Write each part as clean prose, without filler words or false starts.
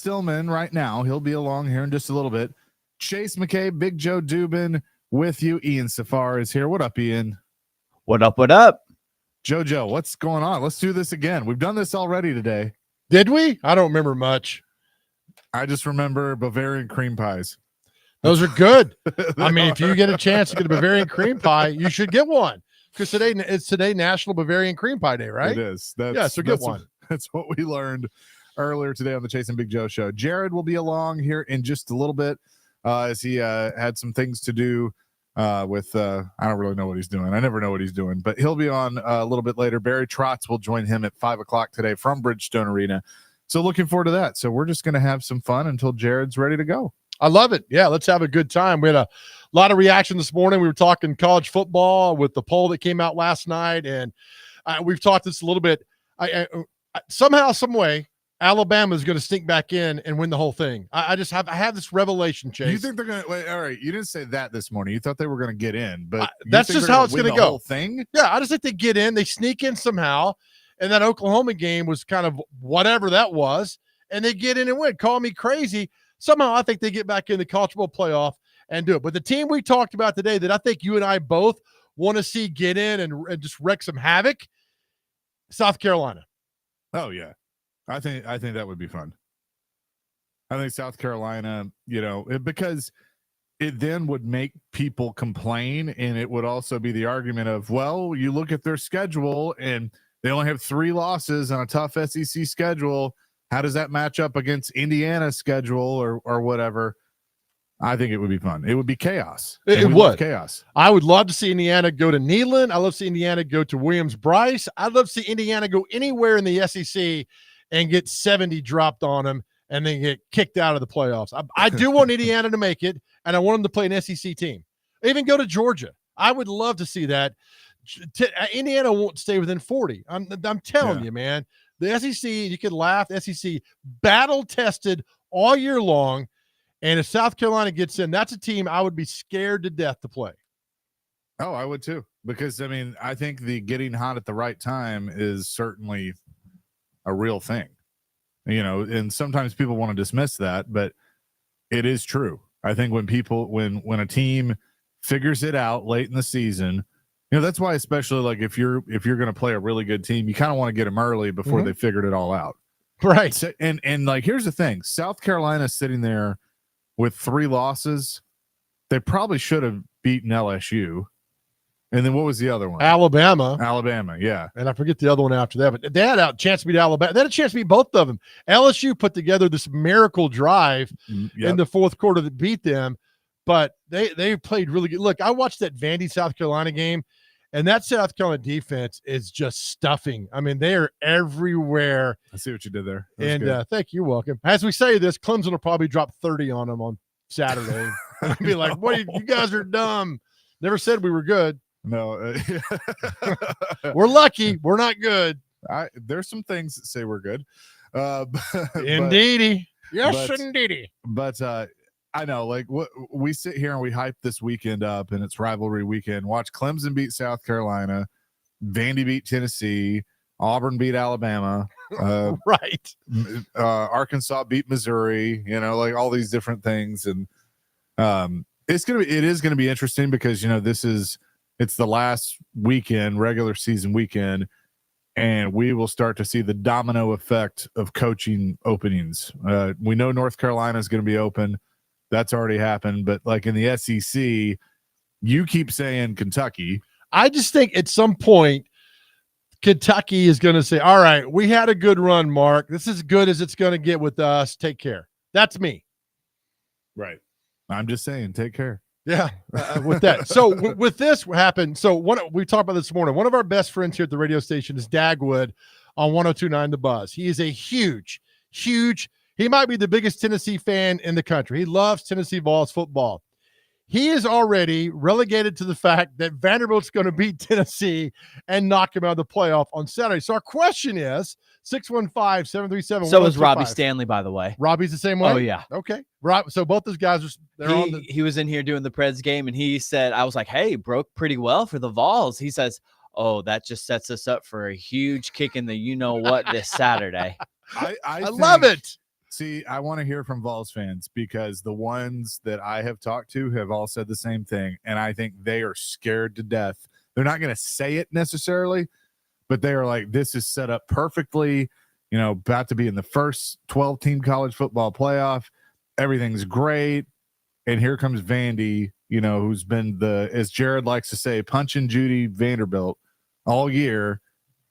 Stillman right now. He'll be along here in just a little bit. Chase McKay, Big Joe Dubin with you. Ian Safar is here. What up, Ian? What up? What up? JoJo, what's going on? Let's do this again. We've done this already today. Did we? I don't remember much. I just remember Bavarian cream pies. Those are good. I mean, if you get a chance to get a Bavarian cream pie, you should get one. Because today National Bavarian Cream Pie Day, right? It is. So get one. That's what we learned earlier today on the Chase and Big Joe show. Jared will be along here in just a little bit as he had some things to do with I don't really know what he's doing. I never know what he's doing, but he'll be on a little bit later. Barry Trotz will join him at 5:00 today from Bridgestone Arena. So looking forward to that. So we're just going to have some fun until Jared's ready to go. I love it. Yeah, let's have a good time. We had a lot of reaction this morning. We were talking college football with the poll that came out last night, and we've talked this a little bit. Somehow, some way, Alabama is going to sneak back in and win the whole thing. I have this revelation, Chase. You think they're going to wait? All right, you didn't say that this morning. You thought they were going to get in, but that's just how it's going to go. Whole thing? Yeah, I just think they get in, they sneak in somehow, and that Oklahoma game was kind of whatever that was, and they get in and win. Call me crazy. Somehow, I think they get back in the college football playoff and do it. But the team we talked about today that I think you and I both want to see get in and just wreak some havoc, South Carolina. Oh yeah, I think that would be fun. I think South Carolina, because it then would make people complain, and it would also be the argument of, well, you look at their schedule and they only have 3 losses on a tough SEC schedule. How does that match up against Indiana's schedule or whatever? I think it would be fun. It would be chaos. It would. Chaos. I would love to see Indiana go to Neyland. I love to see Indiana go to Williams-Brice. I'd love to see Indiana go anywhere in the SEC and get 70 dropped on them and then get kicked out of the playoffs. I do want Indiana to make it, and I want them to play an SEC team. Even go to Georgia. I would love to see that. Indiana won't stay within 40. I'm telling you, man. The SEC, you could laugh, the SEC battle-tested all year long, and if South Carolina gets in, that's a team I would be scared to death to play. Oh, I would too, because, I think the getting hot at the right time is certainly a real thing, and sometimes people want to dismiss that, but it is true. I think when a team figures it out late in the season, that's why, especially like if you're going to play a really good team, you kind of want to get them early before they figured it all out. Right. So, and like, here's the thing, South Carolina sitting there with 3 losses. They probably should have beaten LSU. And then what was the other one? Alabama, yeah. And I forget the other one after that, but they had a chance to beat Alabama. They had a chance to beat both of them. LSU put together this miracle drive in the fourth quarter that beat them, but they played really good. Look, I watched that Vandy South Carolina game, and that South Carolina defense is just stuffing. I mean, they are everywhere. I see what you did there. And thank you. Welcome. As we say this, Clemson will probably drop 30 on them on Saturday. I'll be like, "What? You guys are dumb. Never said we were good." No, we're lucky. We're not good. There's some things that say we're good. Indeedy. Yes, indeedy. But I know, like, we sit here and we hype this weekend up, and it's rivalry weekend. Watch Clemson beat South Carolina, Vandy beat Tennessee, Auburn beat Alabama, right? Arkansas beat Missouri. Like all these different things, and it is gonna be interesting because it's the last weekend, regular season weekend, and we will start to see the domino effect of coaching openings. We know North Carolina is going to be open. That's already happened. But like in the SEC, you keep saying Kentucky. I just think at some point, Kentucky is going to say, all right, we had a good run, Mark. This is as good as it's going to get with us. Take care. That's me. Right. I'm just saying, take care. Yeah, with that. So with this happened. So we talked about this morning. One of our best friends here at the radio station is Dagwood on 102.9 The Buzz. He is a huge, he might be the biggest Tennessee fan in the country. He loves Tennessee Vols football. He is already relegated to the fact that Vanderbilt's going to beat Tennessee and knock him out of the playoff on Saturday. So our question is 615-737. So is Robbie Stanley, by the way. Robbie's the same way? Oh, yeah. Okay. So both those guys he was in here doing the Preds game, and he said, I was like, hey, broke pretty well for the Vols. He says, oh, that just sets us up for a huge kick in the you-know-what this Saturday. I love it. See, I want to hear from Vols fans because the ones that I have talked to have all said the same thing, and I think they are scared to death. They're not going to say it necessarily, but they are like, this is set up perfectly, about to be in the first 12-team college football playoff. Everything's great. And here comes Vandy, who's been as Jared likes to say, Punch and Judy Vanderbilt all year,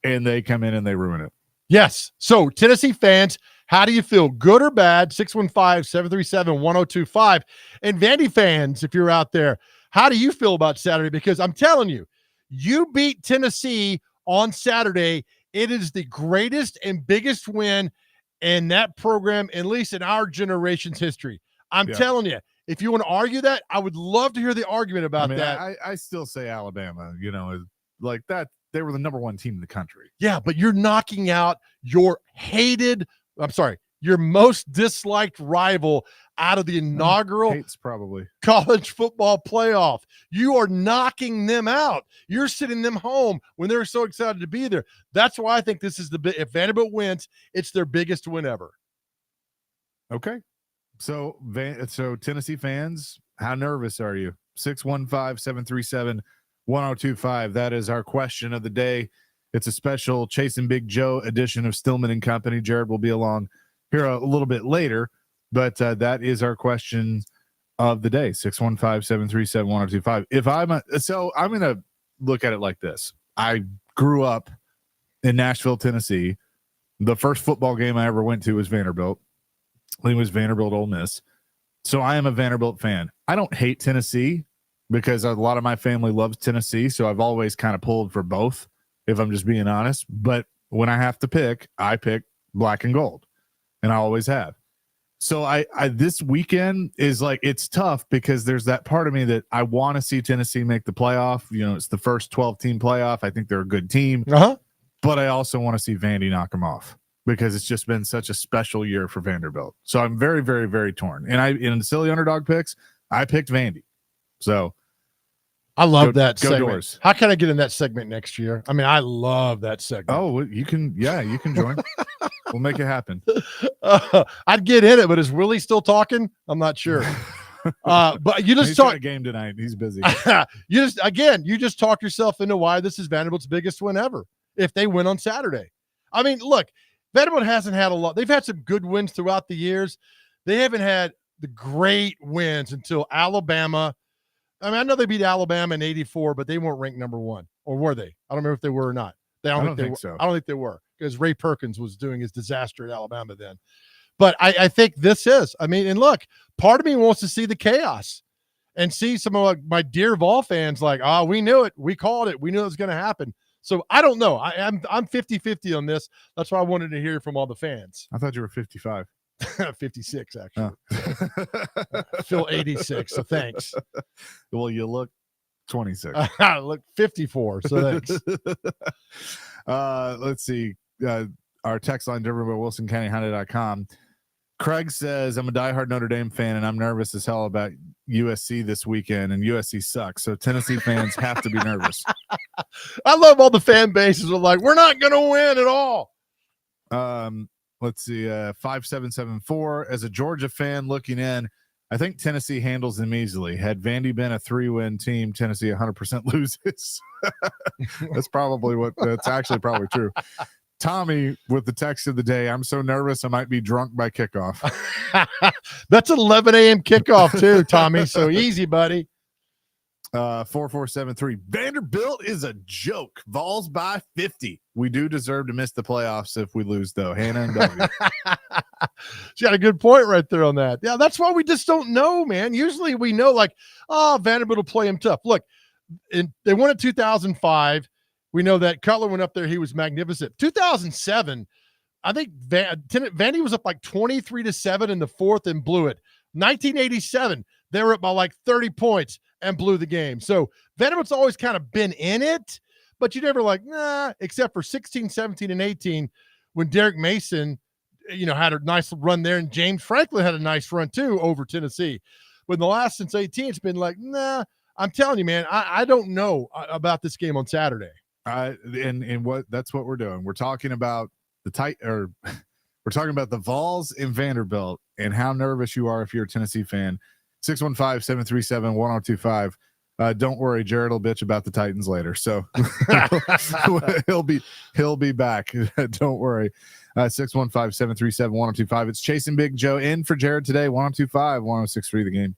and they come in and they ruin it. Yes. So, Tennessee fans, how do you feel? Good or bad? 615-737-1025. And Vandy fans, if you're out there, how do you feel about Saturday? Because I'm telling you, you beat Tennessee on Saturday. It is the greatest and biggest win in that program, at least in our generation's history. I'm telling you, if you want to argue that, I would love to hear the argument about that. I still say Alabama, like that. They were the number one team in the country. Yeah, but you're knocking out your most disliked rival out of the inaugural Hates probably college football playoff. You are knocking them out. You're sending them home when they're so excited to be there. That's why I think this is if Vanderbilt wins, it's their biggest win ever. Okay. So Tennessee fans, how nervous are you? 615-737-1025. That is our question of the day. It's a special Chasing Big Joe edition of Stillman and Company. Jared will be along here a little bit later, but that is our question of the day. 615-737-1025. I'm going to look at it like this. I grew up in Nashville, Tennessee. The first football game I ever went to was Vanderbilt. I think it was Vanderbilt Ole Miss. So I am a Vanderbilt fan. I don't hate Tennessee because a lot of my family loves Tennessee. So I've always kind of pulled for both, if I'm just being honest. But when I have to pick, I pick black and gold, and I always have. So I this weekend is like, it's tough because there's that part of me that I want to see Tennessee make the playoff. It's the first 12-team playoff. I think they're a good team. But I also want to see Vandy knock them off because it's just been such a special year for Vanderbilt. So I'm very, very, very torn. And in the silly underdog picks, I picked Vandy. So I love that segment. Doors. How can I get in that segment next year? I mean, I love that segment. Oh, you can join. We'll make it happen. I'd get in it, but is Willie still talking? I'm not sure. But you just talk a game tonight. He's busy. You just talk yourself into why this is Vanderbilt's biggest win ever if they win on Saturday. I mean, look, Vanderbilt hasn't had a lot. They've had some good wins throughout the years. They haven't had the great wins until Alabama. I mean, I know they beat Alabama in '84, but they weren't ranked number one, or were they? I don't remember if they were or not. I don't think so. I don't think they were because Ray Perkins was doing his disaster at Alabama then. But I think this is. I mean, and look, part of me wants to see the chaos and see some of my dear Vol fans like, we knew it. We called it. We knew it was going to happen. So I don't know. I'm 50-50 on this. That's why I wanted to hear from all the fans. I thought you were 55. 56, actually. I feel 86, so thanks. Well, you look 26. I look 54, so thanks. Let's see. Our text line driven by WilsonCountyHonda.com. Craig says, I'm a diehard Notre Dame fan, and I'm nervous as hell about USC this weekend, and USC sucks. So Tennessee fans have to be nervous. I love all the fan bases are like, we're not going to win at all. Let's see. 5774. As a Georgia fan looking in, I think Tennessee handles them easily. Had Vandy been a 3-win team, Tennessee 100% loses. That's actually probably true. Tommy with the text of the day, I'm so nervous I might be drunk by kickoff. That's an 11 a.m. kickoff too, Tommy. So easy, buddy. 4473. Vanderbilt is a joke. Vols by 50. We do deserve to miss the playoffs if we lose, though. Hannah and W. She got a good point right there on that. Yeah, that's why we just don't know, man. Usually we know, like, Vanderbilt will play him tough. Look, they won in 2005. We know that Cutler went up there. He was magnificent. 2007, I think Vandy was up like 23-7 in the fourth and blew it. 1987, they were up by like 30 points and blew the game. So Vanderbilt's always kind of been in it, but you never like, except for 16, 17, and 18 when Derek Mason, had a nice run there, and James Franklin had a nice run too over Tennessee. But in the last since 18, it's been like, I'm telling you, man, I don't know about this game on Saturday. And that's what we're doing. We're talking about We're talking about the Vols in Vanderbilt and how nervous you are if you're a Tennessee fan. 615-737-1025. Don't worry, Jared will bitch about the Titans later. So he'll be back. Don't worry. 615-737-1025. It's Chasing Big Joe in for Jared today. 1025, 1063 the game.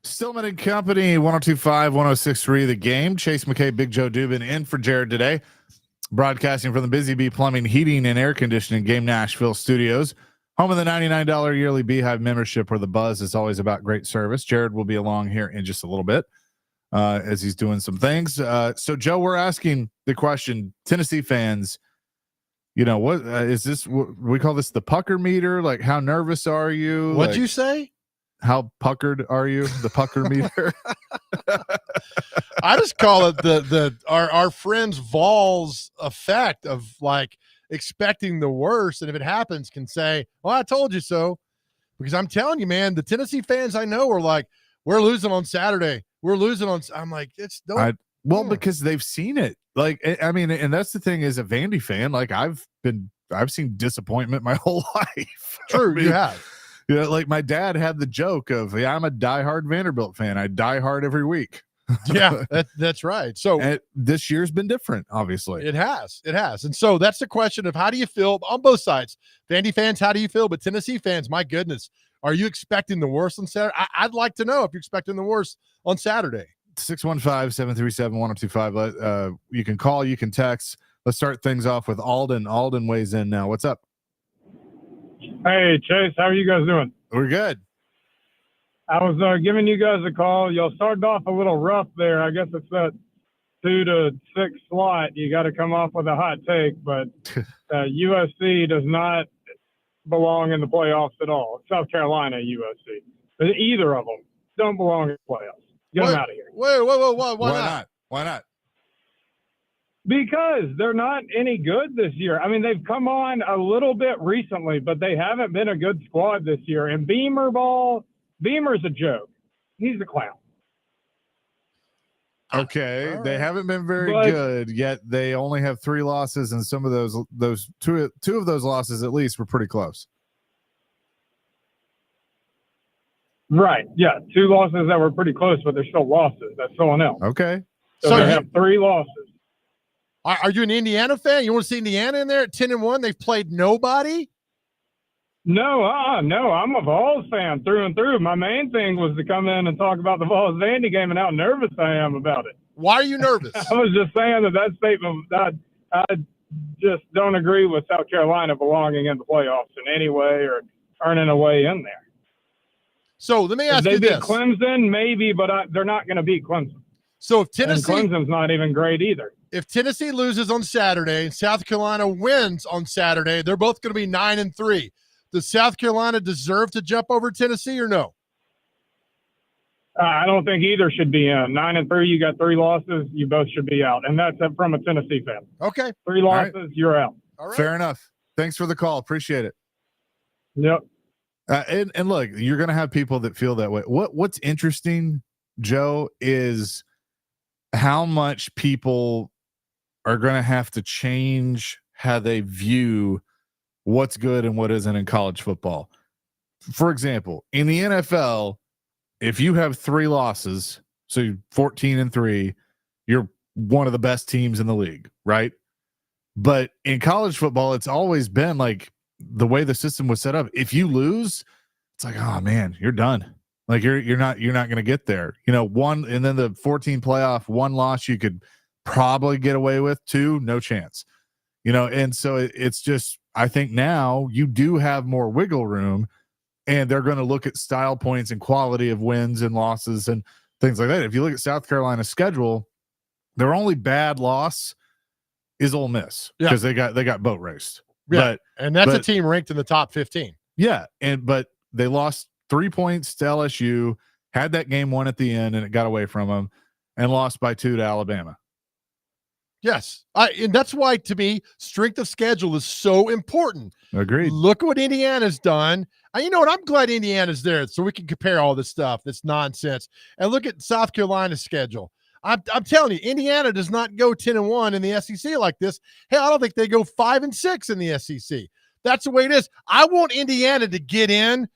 Stillman and Company, 1025, 1063 the game. Chase McKay, Big Joe Dubin in for Jared today. Broadcasting from the Busy Bee Plumbing, Heating, and Air Conditioning Game Nashville studios. Home of the $99 yearly Beehive membership, where the buzz is always about great service. Jared will be along here in just a little bit as he's doing some things. So, Joe, we're asking the question, Tennessee fans, you know, what is this? We call this the pucker meter. Like, how nervous are you? What'd like, you say? How puckered are you? The pucker meter. I just call it our friends Vols effect of like expecting the worst, and if it happens, can say, well, I told you so. Because I'm telling you, man, the Tennessee fans I know are like, we're losing on Saturday. We're losing on. I'm like, it's don't. Because they've seen it. Like, I mean, and that's the thing is a Vandy fan. Like I've seen disappointment my whole life. True, I mean, you have. Yeah, like my dad had the joke of, yeah, I'm a diehard Vanderbilt fan. I die hard every week. Yeah, that's right. So and this year's been different, obviously. It has. And so that's the question of how do you feel on both sides? Vandy fans, how do you feel? But Tennessee fans, my goodness, are you expecting the worst on Saturday? I'd like to know if you're expecting the worst on Saturday. 615-737-1025. You can call, you can text. Let's start things off with Alden. Alden weighs in now. What's up? Hey, Chase, how are you guys doing? We're good. I was giving you guys a call. Y'all started off a little rough there. I guess it's that 2 to 6 slot. You got to come off with a hot take, but USC does not belong in the playoffs at all. South Carolina, USC. Either of them don't belong in the playoffs. Get them out of here. Wait, why not? Why not? Because they're not any good this year. I mean, they've come on a little bit recently, but they haven't been a good squad this year. And Beamer's a joke. He's a clown. Okay, right. They haven't been very good, yet they only have 3 losses, and some of those two of those losses at least were pretty close. Right. Yeah, 2 losses that were pretty close, but they're still losses. That's someone else. Okay. So they have 3 losses. Are you an Indiana fan? You want to see Indiana in there at 10-1? They've played nobody? No, no. I'm a Vols fan through and through. My main thing was to come in and talk about the Vols Vandy game and how nervous I am about it. Why are you nervous? I was just saying that statement, I just don't agree with South Carolina belonging in the playoffs in any way or earning a way in there. So let me ask you this. They beat Clemson, maybe, but they're not going to beat Clemson. So if Tennessee, and Clemson's not even great either. If Tennessee loses on Saturday and South Carolina wins on Saturday, they're both going to be 9-3. Does South Carolina deserve to jump over Tennessee or no? I don't think either should be in. 9-3, you got 3 losses, you both should be out. And that's from a Tennessee fan. Okay. 3 losses, you're out. All right. Fair enough. Thanks for the call. Appreciate it. Yep. And look, you're going to have people that feel that way. What's interesting, Joe, is how much people are going to have to change how they view what's good and what isn't in college football. For example, in the NFL, if you have 3 losses, so you're 14-3, you're one of the best teams in the league, right? But in college football, it's always been like the way the system was set up. If you lose, it's like, oh man, you're done. Like you're not going to get there. You know, 1 and then the 14 playoff, 1 loss you could probably get away with, 2, no chance. You know, and so it's just, I think now you do have more wiggle room, and they're going to look at style points and quality of wins and losses and things like that. If you look at South Carolina's schedule, their only bad loss is Ole Miss because they got boat raced. Yeah, and that's a team ranked in the top 15. Yeah, but they lost 3 points to LSU, had that game won at the end, and it got away from them, and lost by 2 to Alabama. Yes. And that's why, to me, strength of schedule is so important. Agreed. Look at what Indiana's done. You know what? I'm glad Indiana's there so we can compare all this stuff. That's nonsense. And look at South Carolina's schedule. I'm telling you, Indiana does not go 10-1 in the SEC like this. Hell, I don't think they go 5-6 in the SEC. That's the way it is. I want Indiana to get in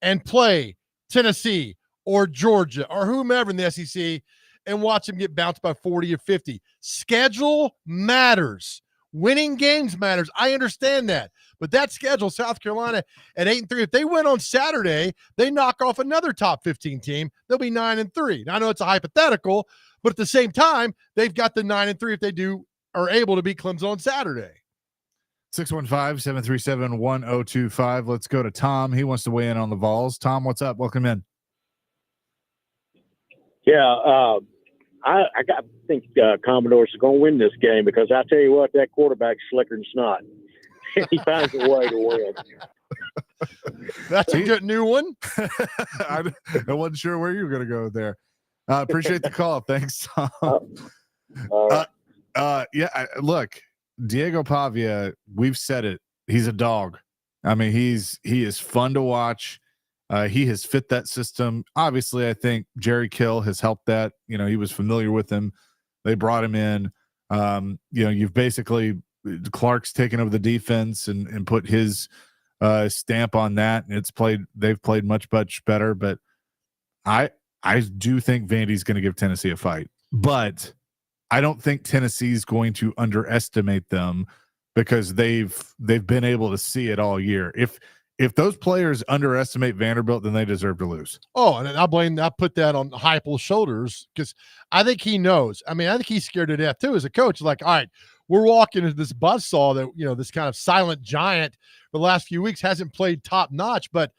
and play Tennessee or Georgia or whomever in the SEC and watch them get bounced by 40 or 50. Schedule matters. Winning games matters. I understand that. But that schedule, South Carolina at 8-3, if they win on Saturday, they knock off another top 15 team. They'll be 9-3. Now, I know it's a hypothetical, but at the same time, they've got the 9-3 if they are able to beat Clemson on Saturday. 615-737-1025. Let's go to Tom. He wants to weigh in on the Vols. Tom, what's up? Welcome in. Yeah, I think Commodores are going to win this game because I tell you what, that quarterback's slicker than snot. He finds a way to win. That's a good new one. I wasn't sure where you were going to go there. Appreciate the call. Thanks, Tom. All right. Look, Diego Pavia, we've said it. He's a dog. I mean, he is fun to watch. He has fit that system. Obviously, I think Jerry Kill has helped that. You know, he was familiar with him. They brought him in. You know, you've basically Clark's taken over the defense and put his stamp on that, and they've played much better. But I do think Vandy's going to give Tennessee a fight, but I don't think Tennessee's going to underestimate them because they've been able to see it all year. If those players underestimate Vanderbilt, then they deserve to lose. Oh, and I put that on Heupel's shoulders because I think he knows. I mean, I think he's scared to death too as a coach. Like, all right, we're walking into this buzzsaw that, you know, this kind of silent giant for the last few weeks hasn't played top notch, but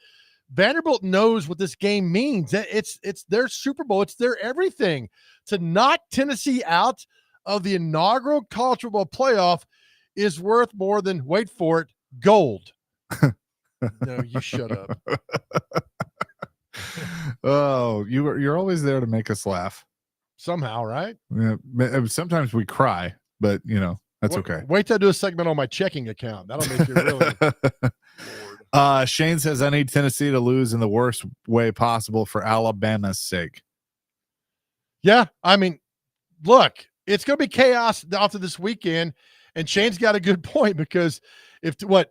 Vanderbilt knows what this game means. It's their Super Bowl. It's their everything. To knock Tennessee out of the inaugural college football playoff is worth more than, wait for it, gold. No, you shut up. Oh, you're always there to make us laugh. Somehow, right? Yeah, sometimes we cry, but you know, that's okay. Wait till I do a segment on my checking account. That'll make you really. Shane says, I need Tennessee to lose in the worst way possible for Alabama's sake. Yeah, I mean, look, it's going to be chaos after this weekend, and Shane's got a good point because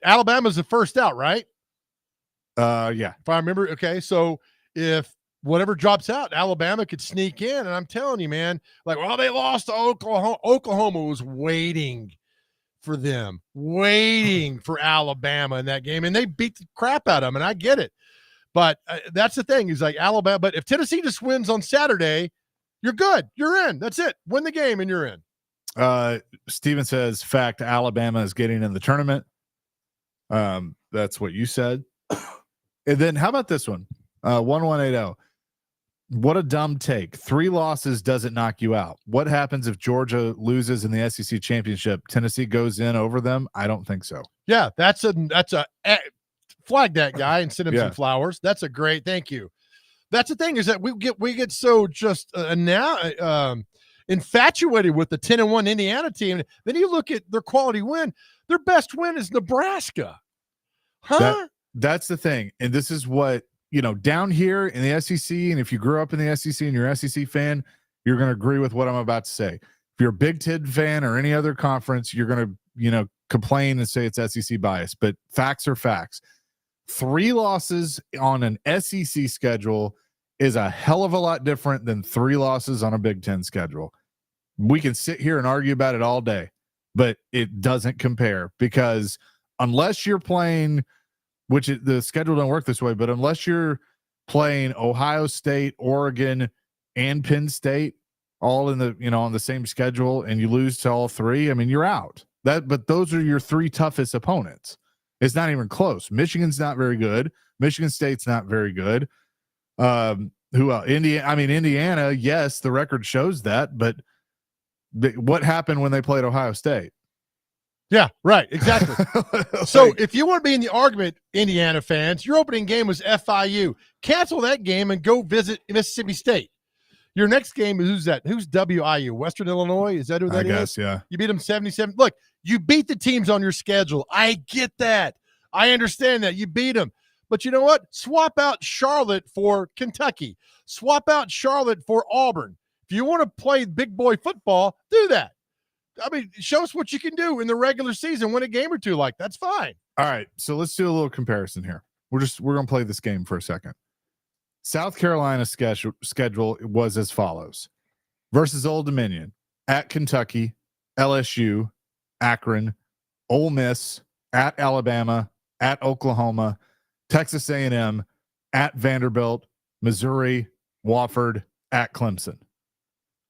Alabama's the first out, right? Yeah. If I remember, okay, so if whatever drops out, Alabama could sneak in, and I'm telling you, man, like, well, they lost to Oklahoma. Oklahoma was waiting for them, waiting for Alabama in that game, and they beat the crap out of them, and I get it. But that's the thing is like Alabama. But if Tennessee just wins on Saturday, you're good. You're in. That's it. Win the game, and you're in. Steven says, fact, Alabama is getting in the tournament. That's what you said. And then how about this one? 1180. What a dumb take. 3 losses doesn't knock you out. What happens if Georgia loses in the SEC championship? Tennessee goes in over them? I don't think so. Yeah, that's a flag that guy and send him some flowers. That's a great, thank you. That's the thing is that we get so just now infatuated with the 10-1 Indiana team. Then you look at their quality win. Their best win is Nebraska. Huh? That's the thing. And this is what, you know, down here in the SEC, and if you grew up in the SEC and you're an SEC fan, you're going to agree with what I'm about to say. If you're a Big Ten fan or any other conference, you're going to, you know, complain and say it's SEC bias, but facts are facts. 3 losses on an SEC schedule is a hell of a lot different than 3 losses on a Big Ten schedule. We can sit here and argue about it all day, but it doesn't compare because unless you're playing, the schedule don't work this way, but unless you're playing Ohio State, Oregon, and Penn State all in the, you know, on the same schedule and you lose to all 3, I mean, you're out. But those are your 3 toughest opponents. It's not even close. Michigan's not very good. Michigan State's not very good. Who else? Indiana, yes, the record shows that, but what happened when they played Ohio State? Yeah, right. Exactly. So if you want to be in the argument, Indiana fans, your opening game was FIU. Cancel that game and go visit Mississippi State. Your next game is who's that? Who's WIU? Western Illinois? Is that who that is? I guess, yeah. You beat them 77. Look, you beat the teams on your schedule. I get that. I understand that. You beat them. But you know what? Swap out Charlotte for Kentucky. Swap out Charlotte for Auburn. If you want to play big boy football, do that. I mean, show us what you can do in the regular season, win a game or 2 like that's fine. All right, so let's do a little comparison here. We're going to play this game for a second. South Carolina's schedule was as follows: versus Old Dominion, at Kentucky, LSU, Akron, Ole Miss, at Alabama, at Oklahoma, Texas A&M, at Vanderbilt, Missouri, Wofford, at Clemson.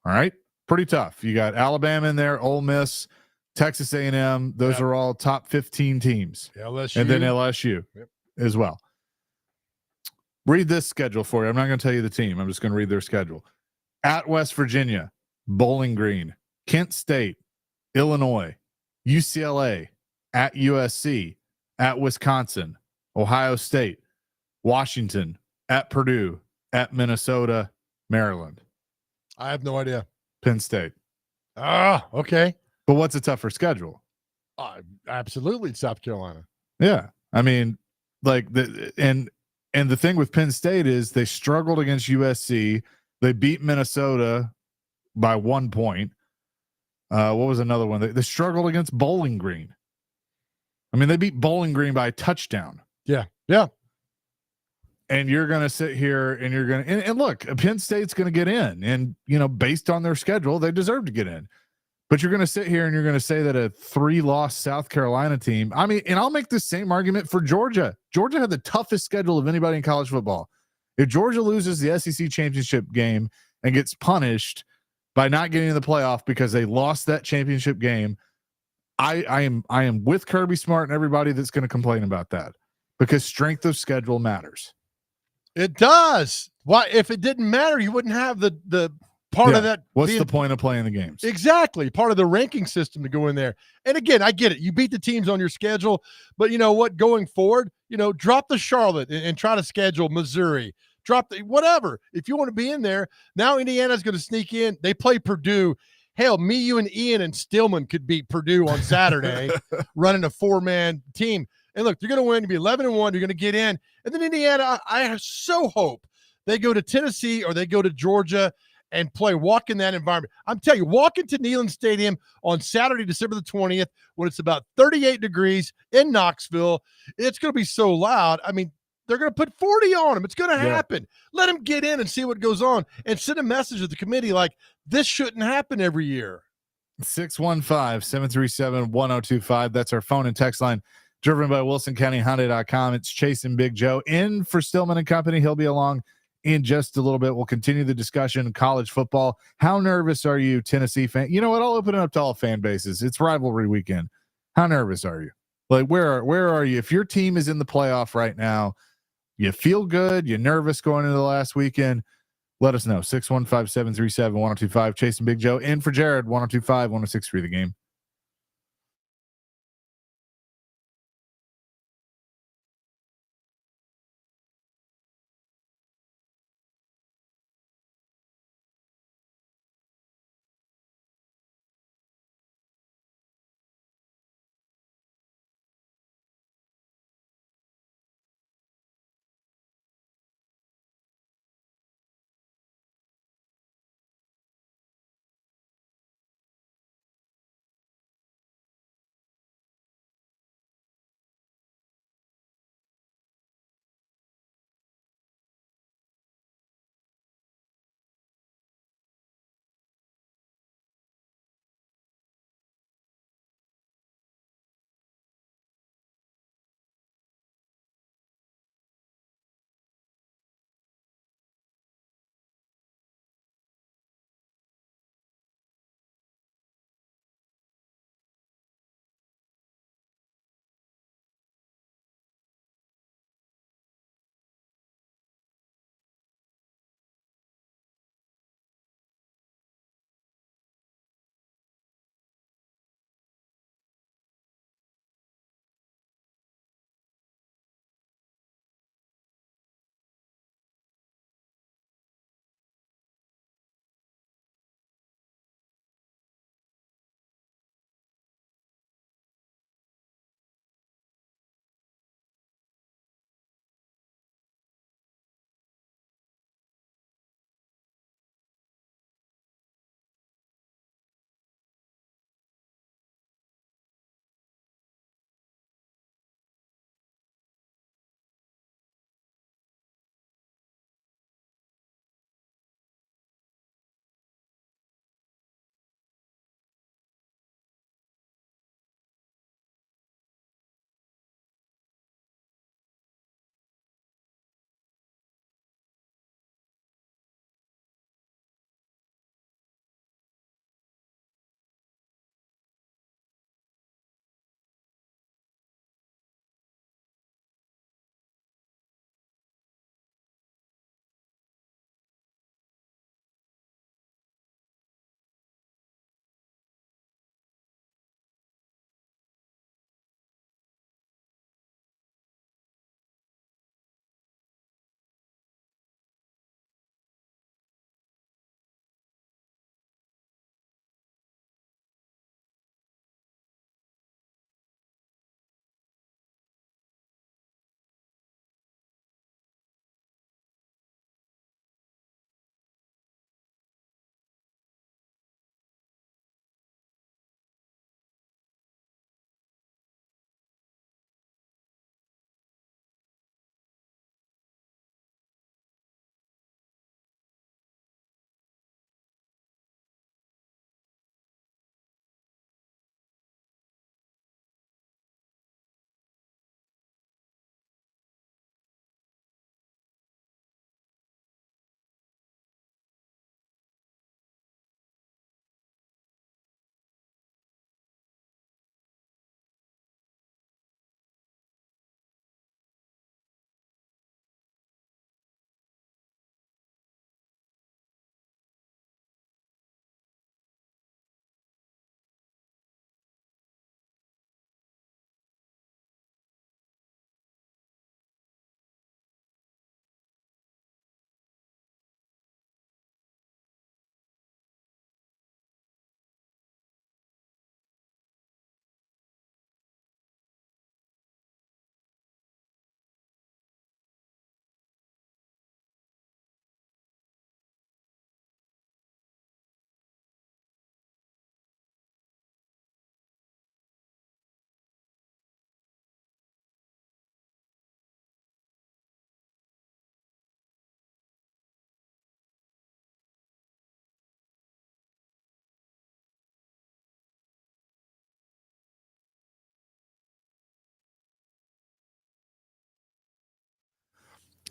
All right. Pretty tough. You got Alabama in there, Ole Miss, Texas A&M. Those are all top 15 teams. LSU. And then LSU as well. Read this schedule for you. I'm not going to tell you the team. I'm just going to read their schedule. At West Virginia, Bowling Green, Kent State, Illinois, UCLA, at USC, at Wisconsin, Ohio State, Washington, at Purdue, at Minnesota, Maryland. I have no idea. Penn State. Ah, okay. But what's a tougher schedule? Absolutely, South Carolina. Yeah. I mean, like and the thing with Penn State is they struggled against USC. They beat Minnesota by 1 point. What was another one? They struggled against Bowling Green. I mean, they beat Bowling Green by a touchdown. Yeah. Yeah. And you're going to sit here and you're going to, and look, Penn State's going to get in, and, you know, based on their schedule, they deserve to get in. But you're going to sit here and you're going to say that a 3-loss South Carolina team. I mean, and I'll make the same argument for Georgia. Georgia had the toughest schedule of anybody in college football. If Georgia loses the SEC championship game and gets punished by not getting in the playoff because they lost that championship game, I am with Kirby Smart and everybody that's going to complain about that, because strength of schedule matters. It does. Why? If it didn't matter, you wouldn't have the part of that. What's the point of playing the games? Exactly. Part of the ranking system to go in there. And again, I get it. You beat the teams on your schedule, but you know what? Going forward, you know, drop the Charlotte and try to schedule Missouri. Drop the whatever. If you want to be in there, now Indiana's going to sneak in. They play Purdue. Hell, me, you, and Ian and Stillman could beat Purdue on Saturday running a 4-man team. And look, you're going to win. You'll be 11-1. You're going to get in. And then Indiana, I so hope they go to Tennessee or they go to Georgia and walk in that environment. I'm telling you, walk into Neyland Stadium on Saturday, December the 20th, when it's about 38 degrees in Knoxville. It's going to be so loud. I mean, they're going to put 40 on them. It's going to happen. Let them get in and see what goes on, and send a message to the committee like, this shouldn't happen every year. 615-737-1025. That's our phone and text line, driven by WilsonCountyHyundai.com. It's Chase and Big Joe in for Stillman and company. He'll be along in just a little bit. We'll continue the discussion. College football. How nervous are you, Tennessee fan? You know what? I'll open it up to all fan bases. It's rivalry weekend. How nervous are you? Like, where are you? If your team is in the playoff right now, you feel good, you're nervous going into the last weekend, let us know. 615-737-1025. Chase and Big Joe in for Jared. 1025, 1063 The Game.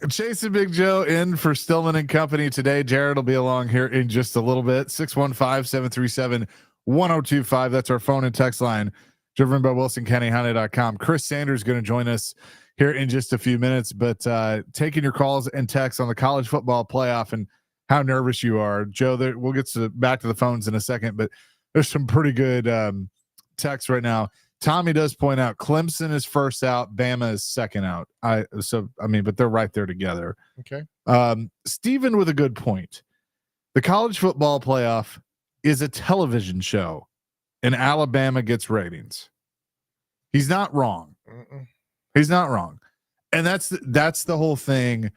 Chase and Big Joe in for Stillman and Company today. Jared will be along here in just a little bit. 615-737-1025. That's our phone and text line, driven by WilsonCountyHyundai.com. Chris Sanders is going to join us here in just a few minutes, but taking your calls and texts on the college football playoff and how nervous you are. Joe, we'll get back to the phones in a second, but there's some pretty good texts right now. Tommy does point out Clemson is first out, Bama is second out. But they're right there together. Okay. Steven with a good point. The college football playoff is a television show, and Alabama gets ratings. He's not wrong. He's not wrong. And that's the whole thing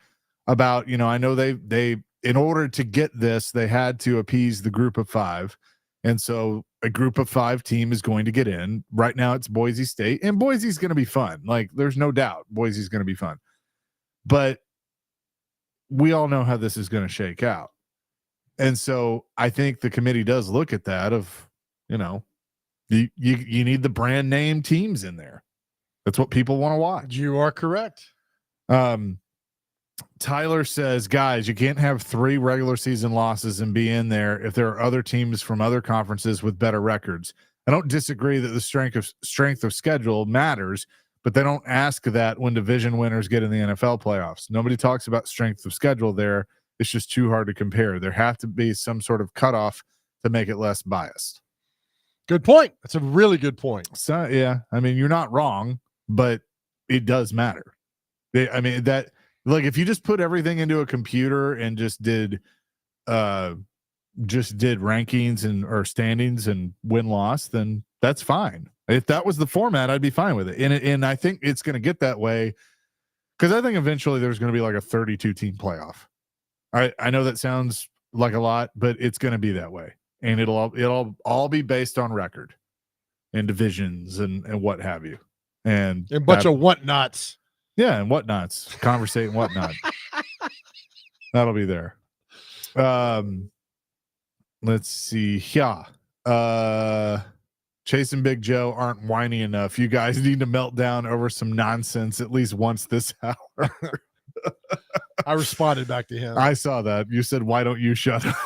about, I know they in order to get this, they had to appease the group of five. And so a group of five team is going to get in. Right now it's Boise State, and Boise's going to be fun. Like, there's no doubt Boise's going to be fun. But we all know how this is going to shake out. And so I think the committee does look at that of, you need the brand name teams in there. That's what people want to watch. You are correct. Tyler says, guys, you can't have 3 regular season losses and be in there if there are other teams from other conferences with better records. I don't disagree that the strength of schedule matters, but they don't ask that when division winners get in the NFL playoffs. Nobody talks about strength of schedule there. It's just too hard to compare. There have to be some sort of cutoff to make it less biased. Good point. That's a really good point. So, yeah, you're not wrong, but it does matter. If you just put everything into a computer and just did rankings or standings and win-loss, then that's fine. If that was the format, I'd be fine with it. And I think it's going to get that way because I think eventually there's going to be like a 32-team playoff. I know that sounds like a lot, but it's going to be that way, and it'll all be based on record and divisions and what have you, and a bunch of whatnots. Yeah, and whatnots, conversate and whatnot. That'll be there. Let's see. Yeah. Chase and Big Joe aren't whiny enough. You guys need to melt down over some nonsense at least once this hour. I responded back to him. I saw that. You said, why don't you shut up?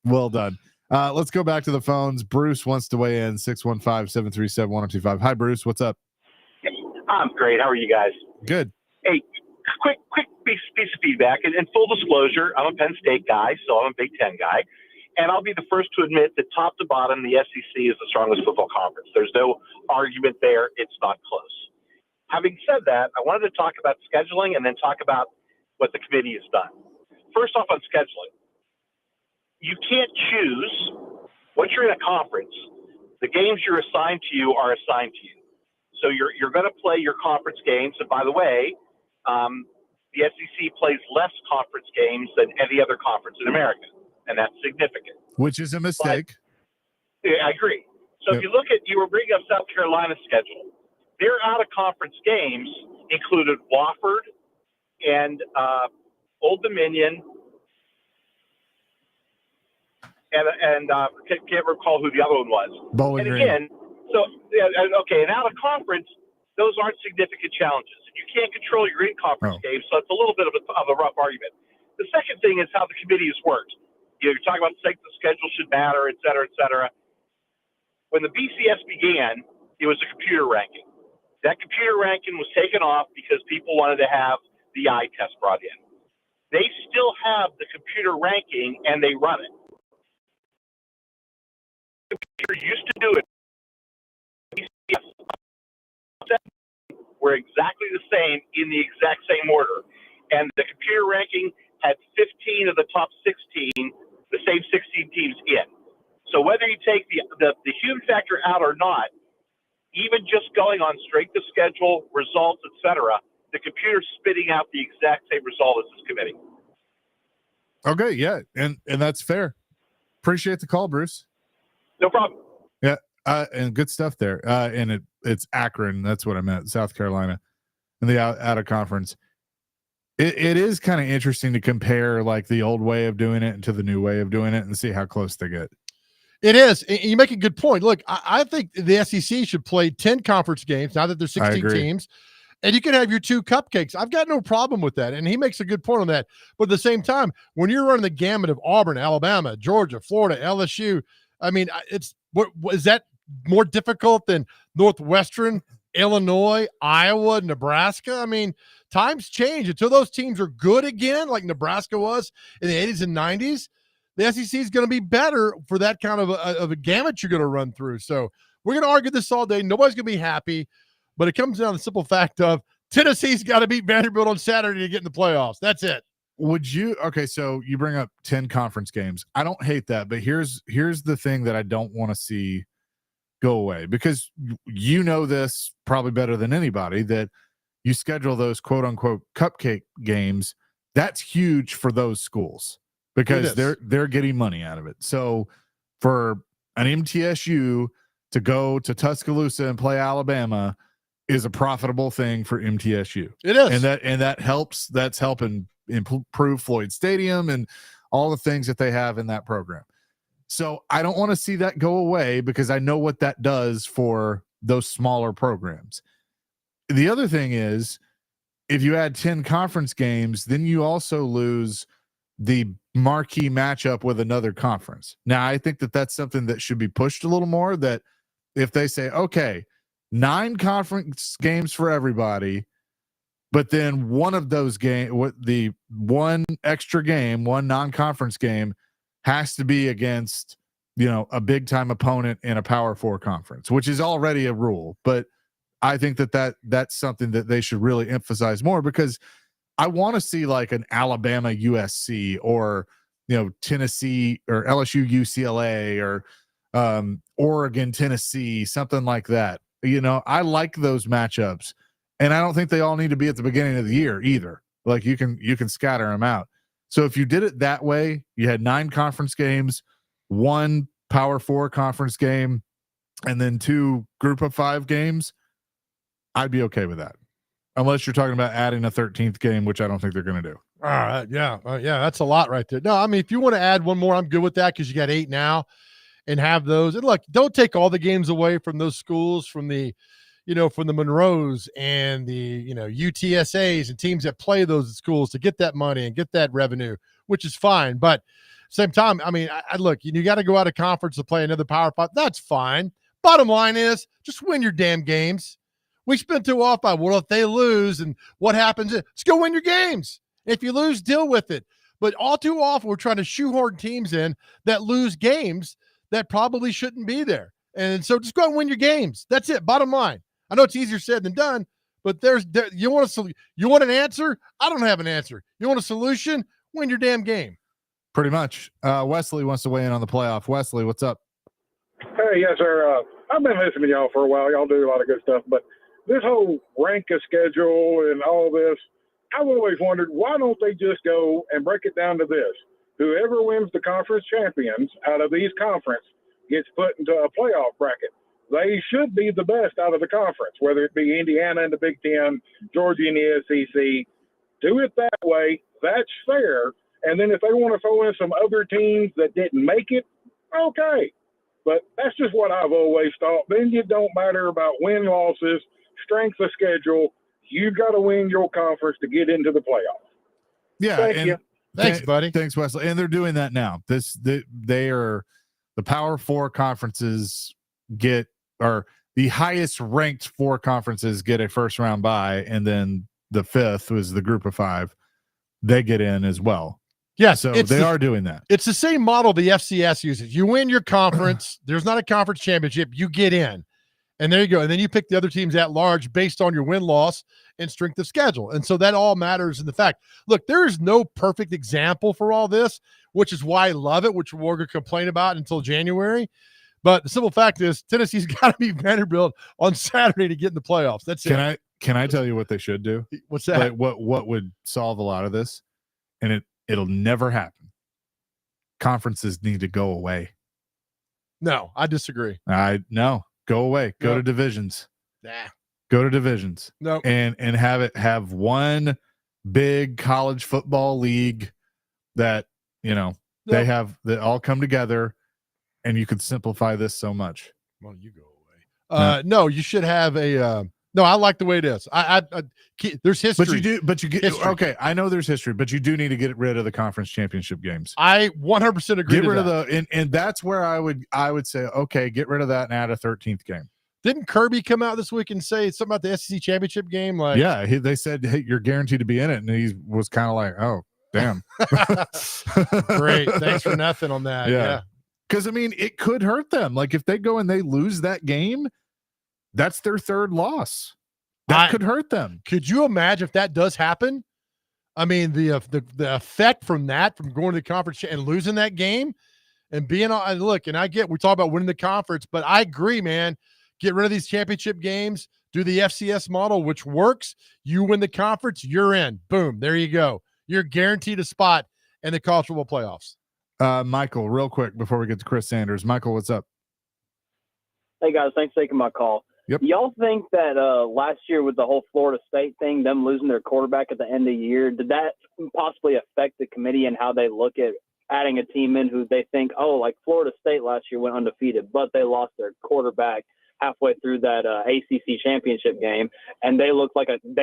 Well done. Let's go back to the phones. Bruce wants to weigh in. 615-737-1025. Hi, Bruce. What's up? I'm great. How are you guys? Good. Hey, quick piece of feedback. And full disclosure, I'm a Penn State guy, so I'm a Big Ten guy. And I'll be the first to admit that top to bottom, the SEC is the strongest football conference. There's no argument there. It's not close. Having said that, I wanted to talk about scheduling and then talk about what the committee has done. First off, on scheduling, you can't choose. Once you're in a conference, the games you're assigned to you are assigned to you. So you're going to play your conference games. And by the way, the SEC plays less conference games than any other conference in America, and that's significant. Which is a mistake. Yeah, I agree. So if you look at, you were bringing up South Carolina's schedule. Their out-of-conference games included Wofford and Old Dominion, and can't recall who the other one was. Bowling and Green. Again, so okay, and out-of-conference, those aren't significant challenges. You can't control your in-conference games, so it's a little bit of a rough argument. The second thing is how the committee has worked. You're talking about the schedule should matter, et cetera, et cetera. When the BCS began, it was a computer ranking. That computer ranking was taken off because people wanted to have the eye test brought in. They still have the computer ranking, and they run it. The computer used to do it. BCS were exactly the same in the exact same order. And the computer ranking had 15 of the top 16, the same 16 teams in. So whether you take the human factor out or not, even just going on strength of schedule, results, etc., the computer's spitting out the exact same result as this committee. Okay, yeah, and that's fair. Appreciate the call, Bruce. No problem. Yeah, and good stuff there. And it's Akron. That's what I meant. South Carolina, and the out of conference. It is kind of interesting to compare like the old way of doing it to the new way of doing it and see how close they get. It is. You make a good point. Look, I think the SEC should play 10 conference games now that there's 16 teams. And you can have your 2 cupcakes. I've got no problem with that. And he makes a good point on that. But at the same time, when you're running the gamut of Auburn, Alabama, Georgia, Florida, LSU, I mean, what is that more difficult than Northwestern, Illinois, Iowa, Nebraska? I mean, times change. Until those teams are good again, like Nebraska was in the 80s and 90s, the SEC is going to be better for that kind of a gamut you're going to run through. So we're going to argue this all day. Nobody's going to be happy. But it comes down to the simple fact of Tennessee's got to beat Vanderbilt on Saturday to get in the playoffs. That's it. Okay, so you bring up 10 conference games. I don't hate that, but here's the thing that I don't want to see go away, because you know this probably better than anybody, that you schedule those quote unquote cupcake games. That's huge for those schools because they're getting money out of it. So for an MTSU to go to Tuscaloosa and play Alabama is a profitable thing for MTSU. It is. And that helps. That's helping improve Floyd Stadium and all the things that they have in that program. So I don't want to see that go away, because I know what that does for those smaller programs. The other thing is, if you add 10 conference games, then you also lose the marquee matchup with another conference. Now, I think that that's something that should be pushed a little more, that if they say, okay, 9 conference games for everybody, but then one of those the one extra game, one non-conference game has to be against, a big time opponent in a Power 4 conference, which is already a rule. But I think that's something that they should really emphasize more, because I want to see like an Alabama USC, or, Tennessee or LSU UCLA, or Oregon Tennessee, something like that. I like those matchups, and I don't think they all need to be at the beginning of the year either. Like you can scatter them out. So if you did it that way, you had 9 conference games, 1 Power 4 conference game, and then 2 Group of 5 games, I'd be okay with that. Unless you're talking about adding a 13th game, which I don't think they're going to do. All right. Yeah. Yeah. That's a lot right there. No, I mean, if you want to add one more, I'm good with that, because you got 8 now, and have those. And look, don't take all the games away from those schools, from the Monroes and the, UTSAs and teams that play those schools, to get that money and get that revenue, which is fine. But same time, I mean, I look, you got to go out of conference to play another Power 5. That's fine. Bottom line is, just win your damn games. We spent too off by, well, if they lose and what happens, let's go win your games. If you lose, deal with it. But all too often, we're trying to shoehorn teams in that lose games that probably shouldn't be there. And so just go and win your games. That's it. Bottom line. I know it's easier said than done, but you want an answer? I don't have an answer. You want a solution? Win your damn game. Pretty much. Wesley wants to weigh in on the playoff. Wesley, what's up? Hey, yes, sir. I've been listening to y'all for a while. Y'all do a lot of good stuff, but this whole rank a schedule and all this, I've always wondered, why don't they just go and break it down to this? Whoever wins the conference champions out of these conference gets put into a playoff bracket. They should be the best out of the conference, whether it be Indiana in the Big Ten, Georgia in the SEC. Do it that way. That's fair. And then if they want to throw in some other teams that didn't make it, okay. But that's just what I've always thought. Then it don't matter about win-losses, strength of schedule. You've got to win your conference to get into the playoffs. Yeah. Thank you. Thanks, buddy. Thanks, Wesley. And they're doing that now. They are the Power 4 conferences or the highest ranked 4 conferences get a first round bye, and then the 5th was the Group of 5. They get in as well. Yeah, so they are doing that. It's the same model the FCS uses. You win your conference. There's not a conference championship. You get in. And there you go. And then you pick the other teams at large based on your win-loss and strength of schedule. And so that all matters in the fact. Look, there is no perfect example for all this, which is why I love it, which we're going to complain about until January. But the simple fact is, Tennessee's got to beat Vanderbilt on Saturday to get in the playoffs. That's it. Can I tell you what they should do? What's that? Like what would solve a lot of this? And it'll never happen. Conferences need to go away. No, I disagree. No. Go away. Go to divisions. Nah. Go to divisions. No. And have one big college football league that, they have that all come together, and you could simplify this so much. Well, you go away. No, you should have a No, I like the way it is. There's history. But you get History. okay. I know there's history, but you do need to get rid of the conference championship games. I 100% agree. Get rid of and that's where I would say, okay, get rid of that and add a 13th game. Didn't Kirby come out this week and say something about the SEC championship game? Like, yeah, they said, hey, you're guaranteed to be in it, and he was kind of like, oh, damn. Great, thanks for nothing on that. Yeah. Because, I mean, it could hurt them. Like, if they go and they lose that game, that's their third loss. That could hurt them. Could you imagine if that does happen? I mean, the effect from that, from going to the conference and losing that game and being on, look, and we talk about winning the conference, but I agree, man. Get rid of these championship games, do the FCS model, which works. You win the conference, you're in. Boom, there you go. You're guaranteed a spot in the college football playoffs. Michael, real quick before we get to Chris Sanders. Michael, what's up? Hey, guys, thanks for taking my call. Yep. Y'all think that last year with the whole Florida State thing, them losing their quarterback at the end of the year, did that possibly affect the committee and how they look at adding a team in who they think, oh, like Florida State last year went undefeated, but they lost their quarterback halfway through that ACC championship game, and they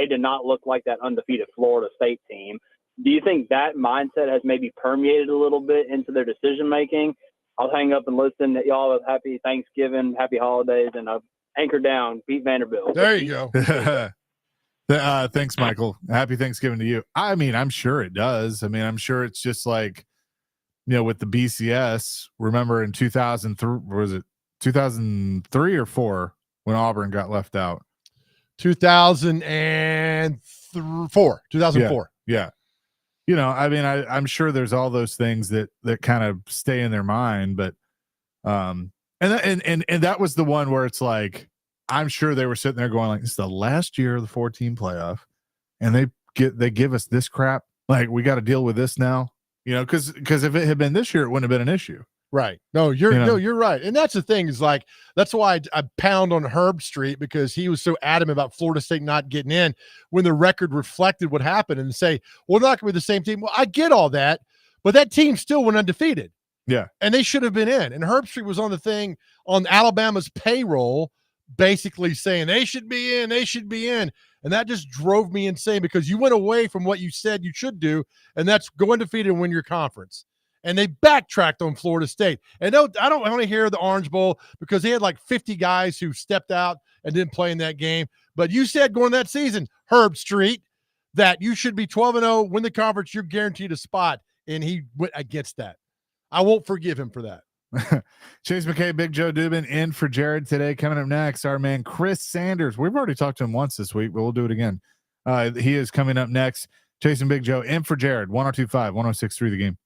did not look like that undefeated Florida State team. Do you think that mindset has maybe permeated a little bit into their decision making? I'll hang up and listen. Y'all have happy Thanksgiving, happy holidays, and anchor down, beat Vanderbilt. There you go. Thanks, Michael. Happy Thanksgiving to you. I mean, I'm sure it does. I mean, I'm sure it's just like, with the BCS, remember in 2003, was it 2003 or 4 when Auburn got left out? 2004. Yeah. I mean, I'm sure there's all those things that kind of stay in their mind, but and that was the one where it's like, I'm sure they were sitting there going like, it's the last year of the 14 playoff, and they give us this crap. Like, we got to deal with this now, because if it had been this year, it wouldn't have been an issue. Right. No, you're right. And that's the thing is like, that's why I pound on Herb Street, because he was so adamant about Florida State not getting in when the record reflected what happened, and say, well, we're not going to be the same team. Well, I get all that, but that team still went undefeated. Yeah. And they should have been in. And Herb Street was on the thing on Alabama's payroll, basically saying they should be in. And that just drove me insane, because you went away from what you said you should do, and that's go undefeated and win your conference. And they backtracked on Florida State. And I don't want to hear the Orange Bowl, because they had like 50 guys who stepped out and didn't play in that game. But you said going that season, Herb Street, that you should be 12-0, win the conference, you're guaranteed a spot. And he went against that. I won't forgive him for that. Chase McKay, Big Joe Dubin in for Jared today. Coming up next, our man Chris Sanders. We've already talked to him once this week, but we'll do it again. He is coming up next. Chase and Big Joe in for Jared. 102.5, 106.3 The Game.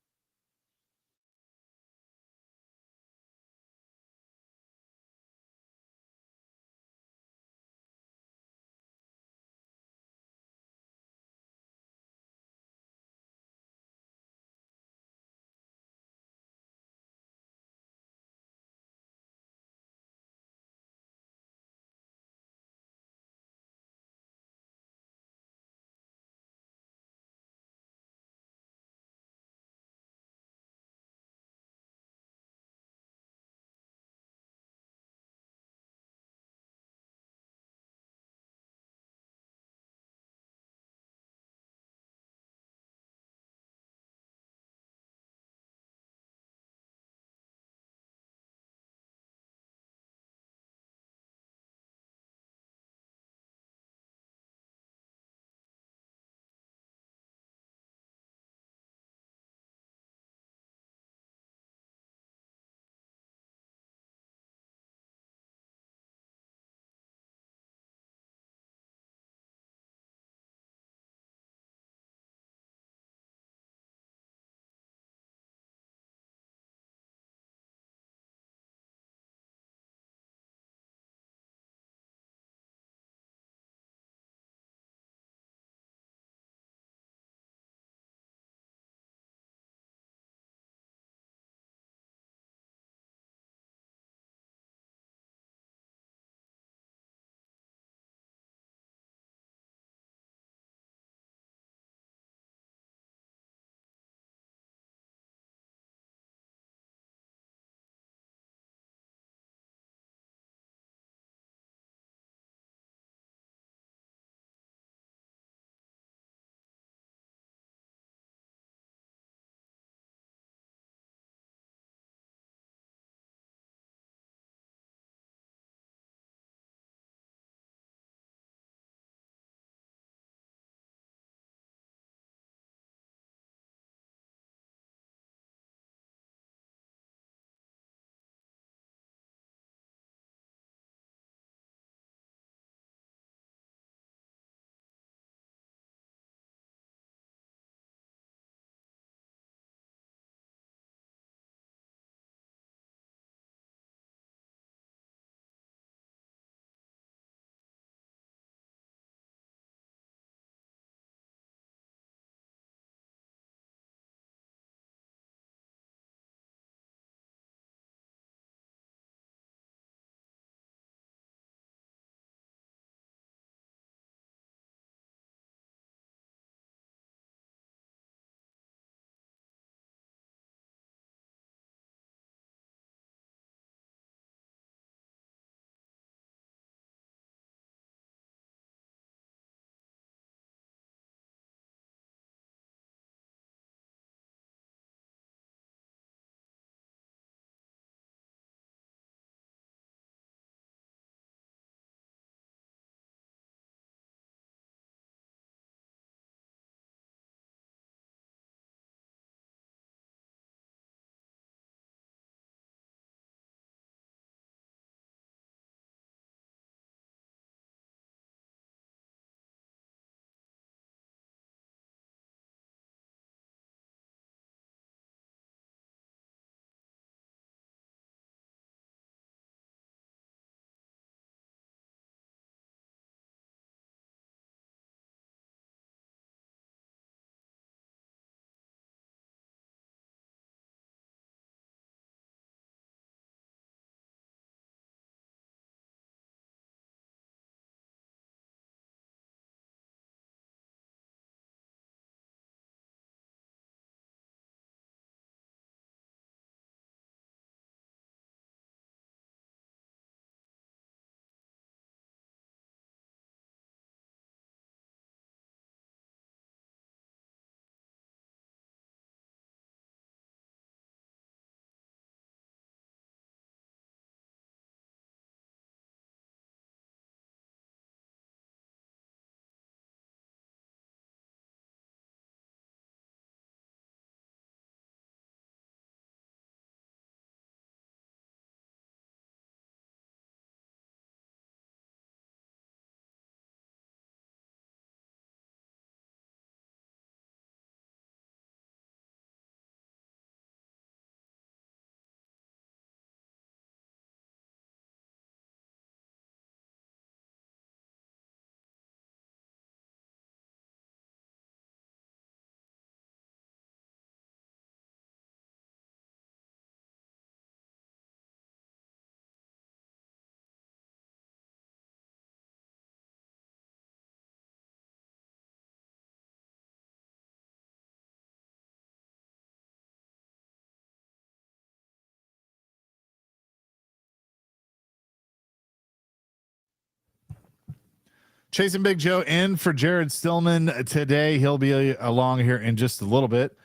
Chasing Big Joe in for Jared Stillman today. He'll be along here in just a little bit.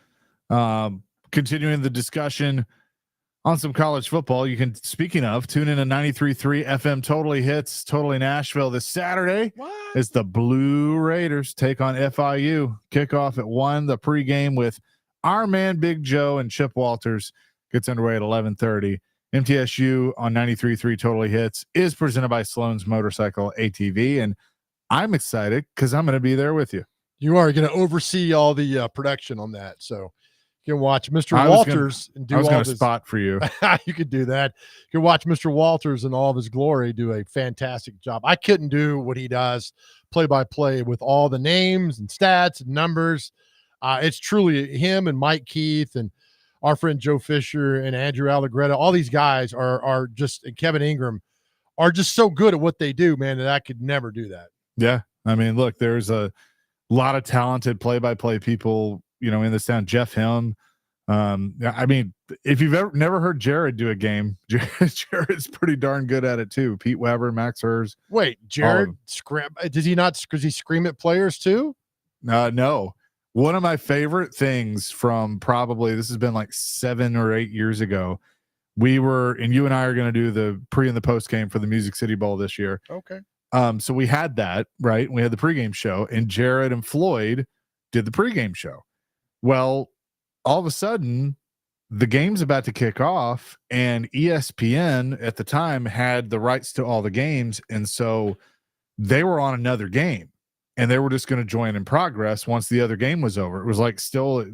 Continuing the discussion on some college football. You can, speaking of, tune in to 93.3 FM Totally Hits, Totally Nashville this Saturday. As the Blue Raiders take on FIU. Kickoff at 1. The pregame with our man Big Joe and Chip Walters gets underway at 11:30. MTSU on 93.3 Totally Hits is presented by Sloan's Motorcycle ATV, and I'm excited because I'm going to be there with you. You are going to oversee all the production on that, so you can watch Mr. Walters and do I was all going to his spot for you. You could do that. You can watch Mr. Walters in all of his glory do a fantastic job. I couldn't do what he does play by play with all the names and stats and numbers. It's truly him and Mike Keith and our friend Joe Fisher and Andrew Allegretta. All these guys are just, and Kevin Ingram are just so good at what they do, man, that I could never do that. Yeah. I mean, look, there's a lot of talented play-by-play people, in this town. Jeff Helm. I mean, if you've never heard Jared do a game, Jared's pretty darn good at it too. Pete Weber, Max Hers. Wait, Jared does he not? Does he scream at players too? No. One of my favorite things from probably, this has been like 7 or 8 years ago. We were, and you and I are going to do the pre and the post game for the Music City Bowl this year. Okay. So we had that, right? We had the pregame show, and Jared and Floyd did the pregame show. Well, all of a sudden, the game's about to kick off, and ESPN at the time had the rights to all the games, and so they were on another game, and they were just going to join in progress once the other game was over. It was like still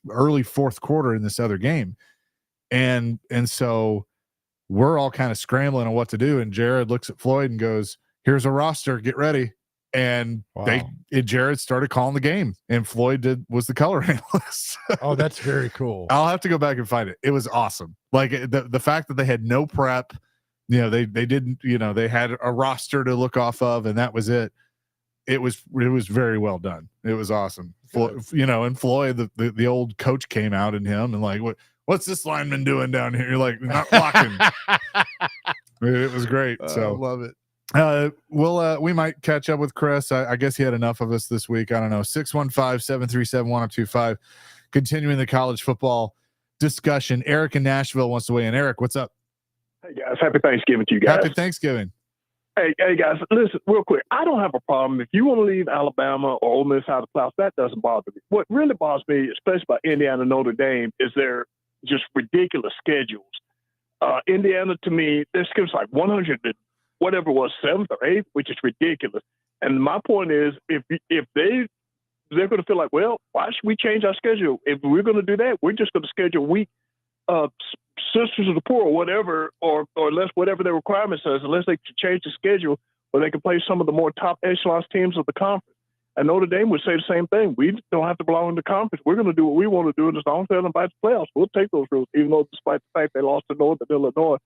early fourth quarter in this other game, and so we're all kind of scrambling on what to do, and Jared looks at Floyd and goes, "Here's a roster, get ready." And Jared started calling the game, and Floyd was the color analyst. Oh, that's very cool. I'll have to go back and find it. It was awesome. Like the fact that they had no prep, they didn't, they had a roster to look off of, and that was it. It was very well done. It was awesome. And Floyd, the old coach came out in him and like, what's this lineman doing down here? You're like, not blocking. It was great. So I love it. We might catch up with Chris. I guess he had enough of us this week. I don't know. 615-737-1025. Continuing the college football discussion. Eric in Nashville wants to weigh in. Eric, what's up? Hey guys, happy Thanksgiving to you guys. Happy Thanksgiving. Hey guys, listen real quick. I don't have a problem if you want to leave Alabama or Ole Miss out of the playoffs. That doesn't bother me. What really bothers me, especially about Indiana and Notre Dame, is their just ridiculous schedules. Indiana, to me, their schedule's like 100 whatever was 7th or 8th, which is ridiculous. And my point is, if they're going to feel like, well, why should we change our schedule? If we're going to do that, we're just going to schedule weak Sisters of the Poor or whatever, or less whatever their requirement says, unless they change the schedule where they can play some of the more top echelon teams of the conference. And Notre Dame would say the same thing. We don't have to belong in the conference. We're going to do what we want to do, and as long as they don't invite the playoffs, we'll take those rules, even though despite the fact they lost to Northern Illinois.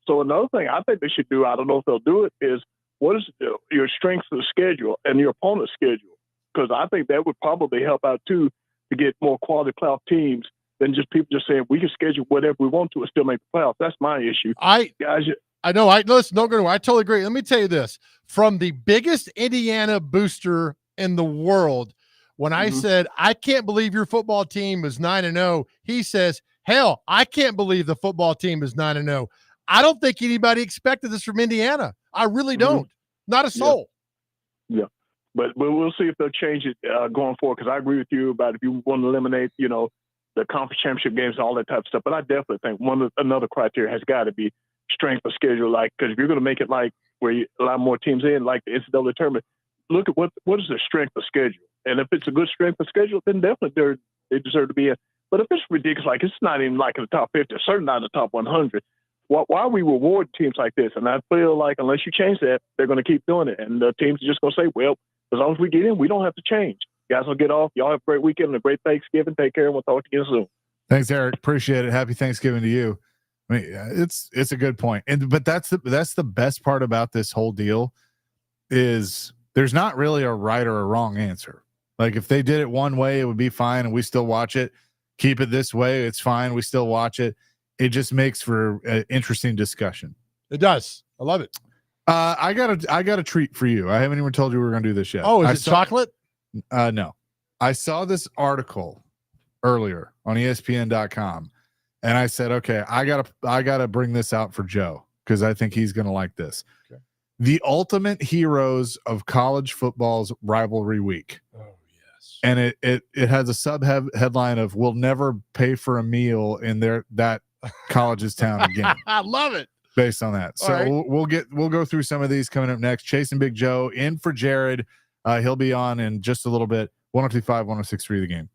So another thing I think they should do, I don't know if they'll do it, is what is your strength of the schedule and your opponent's schedule? Because I think that would probably help out, too, to get more quality playoff teams than just people just saying we can schedule whatever we want to and still make the playoffs. That's my issue. I know. Listen, don't go to. I totally agree. Let me tell you this. From the biggest Indiana booster in the world, when I said, I can't believe your football team is 9-0, he says, hell, I can't believe the football team is 9-0. I don't think anybody expected this from Indiana. I really don't. Not a soul. Yeah. But we'll see if they'll change it going forward, because I agree with you about if you want to eliminate, the conference championship games and all that type of stuff. But I definitely think another criteria has got to be strength of schedule. Like, because if you're going to make it like where you allow more teams in, like the NCAA tournament, look at what is their strength of schedule. And if it's a good strength of schedule, then definitely they deserve to be in. But if it's ridiculous, like it's not even like in the top 50, certainly not in the top 100, why we reward teams like this? And I feel like unless you change that, they're going to keep doing it. And the teams are just going to say, well, as long as we get in, we don't have to change. You guys will get off. Y'all have a great weekend and a great Thanksgiving. Take care, and we'll talk to you soon. Thanks, Eric. Appreciate it. Happy Thanksgiving to you. I mean, it's a good point. But that's the best part about this whole deal is there's not really a right or a wrong answer. Like if they did it one way, it would be fine, and we still watch it. Keep it this way, it's fine. We still watch it. It just makes for an interesting discussion. It does. I love it. I got a treat for you. I haven't even told you we were going to do this yet. Oh, is it chocolate? No. I saw this article earlier on ESPN.com, and I said, okay, I gotta bring this out for Joe because I think he's going to like this. Okay. The ultimate heroes of college football's rivalry week. Oh yes. And it has a sub headline of "We'll never pay for a meal in that college's town again." I love it. Based on that, so right. we'll go through some of these coming up next. Chasing Big Joe in for Jared. He'll be on in just a little bit. 102.5, 106.3 The Game.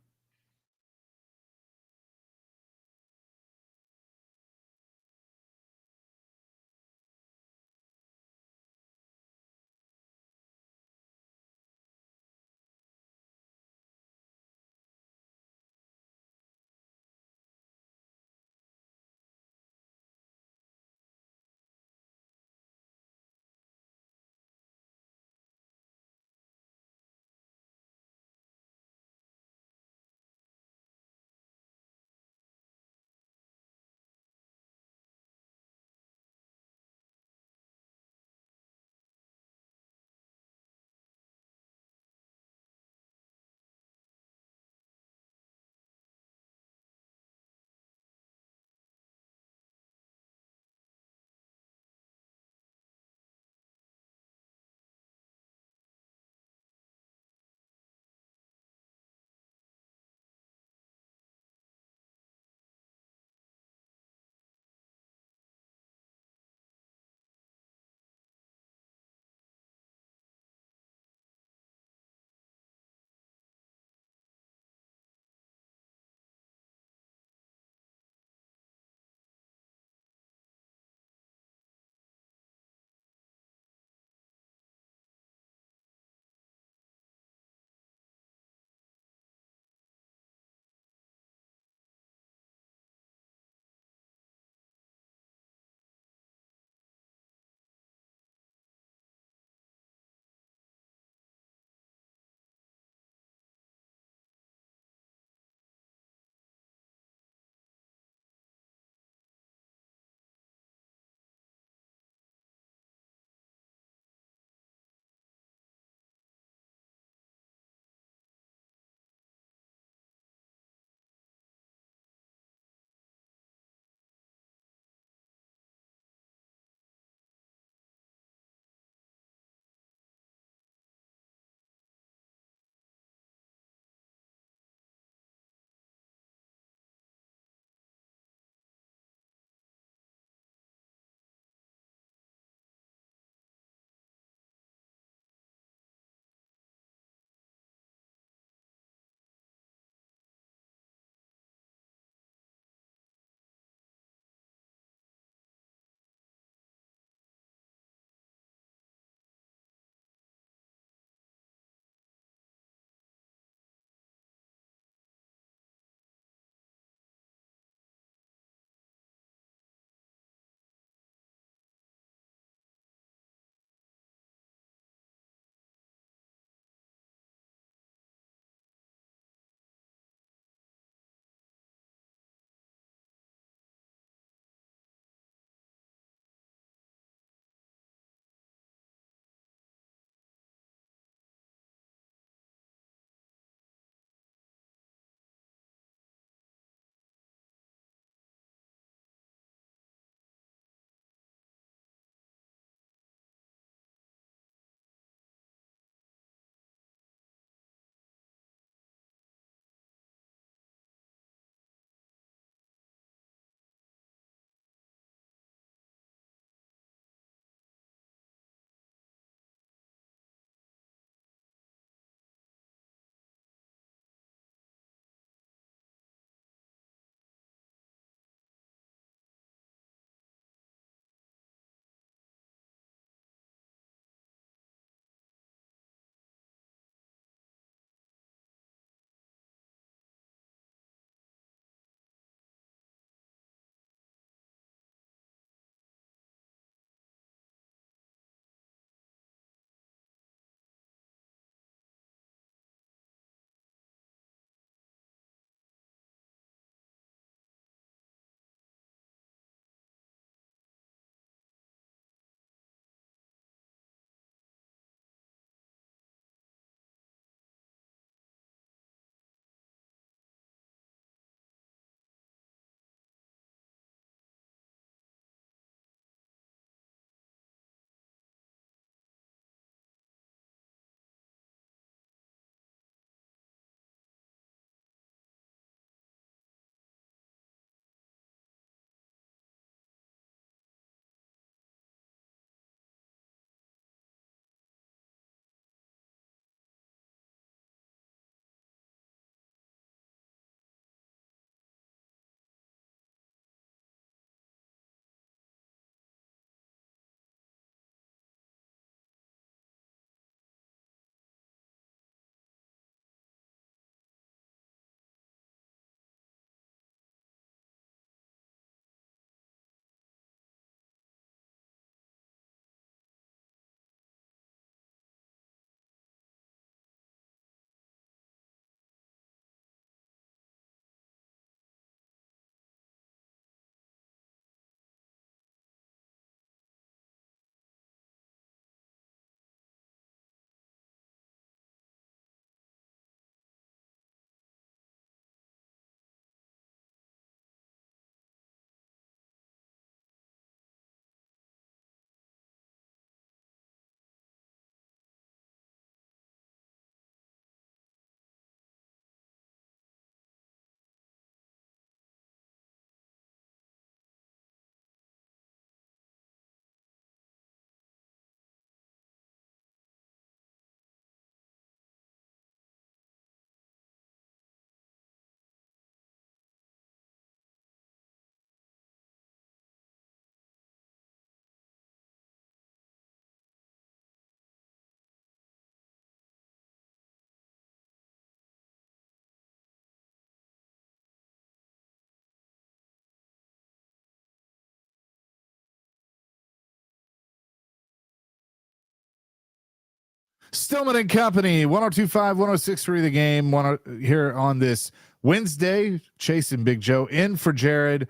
Stillman and Company, 102.5, 106.3 The Game. Here on this Wednesday, Chase and Big Joe in for Jared.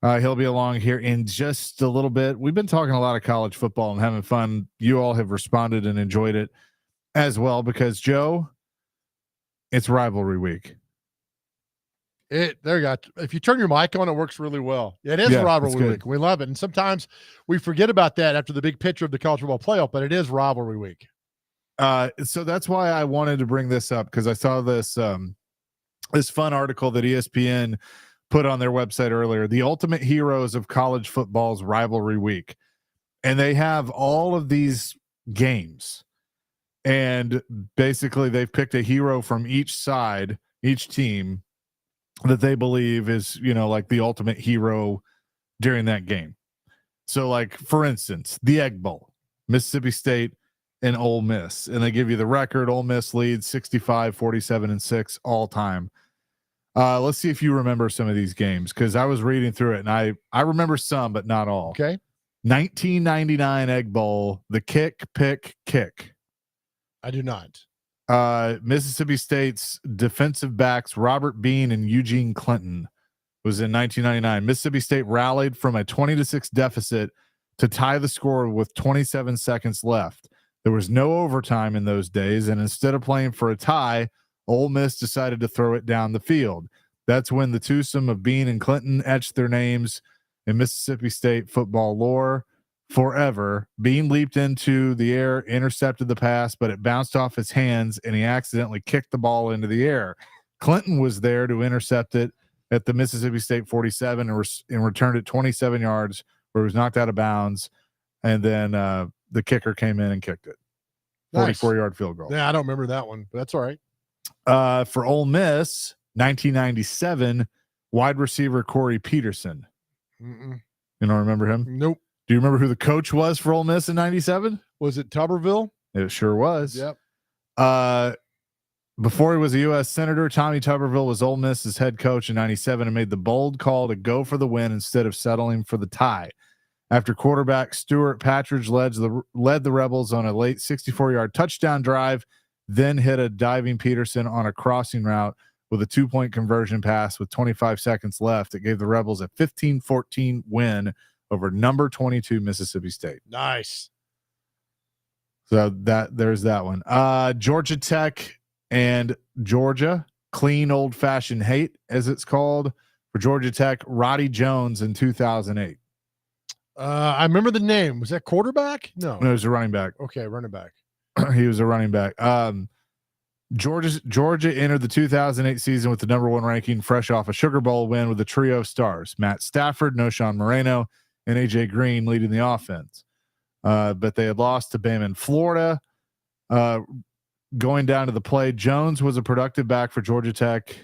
He'll be along here in just a little bit. We've been talking a lot of college football and having fun. You all have responded and enjoyed it as well because, Joe, it's rivalry week. There you go. If you turn your mic on, it works really well. It is rivalry week. We love it. And sometimes we forget about that after the big picture of the college football playoff, but it is rivalry week. So that's why I wanted to bring this up because I saw this this fun article that ESPN put on their website earlier, the ultimate heroes of college football's rivalry week. And they have all of these games. And basically they've picked a hero from each side, each team that they believe is, like the ultimate hero during that game. So like, for instance, the Egg Bowl, Mississippi State and Ole Miss. And they give you the record. Ole Miss leads 65, 47, and 6 all time. Let's see if you remember some of these games because I was reading through it and I remember some, but not all. Okay. 1999 Egg Bowl, the kick. I do not. Mississippi State's defensive backs Robert Bean and Eugene Clinton was in 1999. Mississippi State rallied from a 20-6 deficit to tie the score with 27 seconds left. There was no overtime in those days, and instead of playing for a tie, Ole Miss decided to throw it down the field. That's when the twosome of Bean and Clinton etched their names in Mississippi State football lore forever. Bean leaped into the air, intercepted the pass, but it bounced off his hands, and he accidentally kicked the ball into the air. Clinton was there to intercept it at the Mississippi State 47 and returned it 27 yards where it was knocked out of bounds, and then the kicker came in and kicked it. 44-yard field goal. Yeah, I don't remember that one, but that's all right. For Ole Miss, 1997, wide receiver Corey Peterson. Mm-mm. You don't remember him? Nope. Do you remember who the coach was for Ole Miss in 97? Was it Tuberville? It sure was. Yep. Before he was a U.S. Senator, Tommy Tuberville was Ole Miss's head coach in 97 and made the bold call to go for the win instead of settling for the tie. After quarterback Stuart Patridge led the Rebels on a late 64-yard touchdown drive, then hit a diving Peterson on a crossing route with a 2-point conversion pass with 25 seconds left. It gave the Rebels a 15-14 win over number 22 Mississippi State. Nice. So there's that one. Georgia Tech and Georgia, clean old-fashioned hate, as it's called. For Georgia Tech, Roddy Jones in 2008. I remember the name. Was that quarterback? No, it was a running back. Okay, running back. He was a running back. Georgia entered the 2008 season with the number 1 ranking, fresh off a Sugar Bowl win with a trio of stars: Matt Stafford, Noshawn Moreno, and AJ Green leading the offense. But they had lost to Bama in Florida. Going down to the play, Jones was a productive back for Georgia Tech.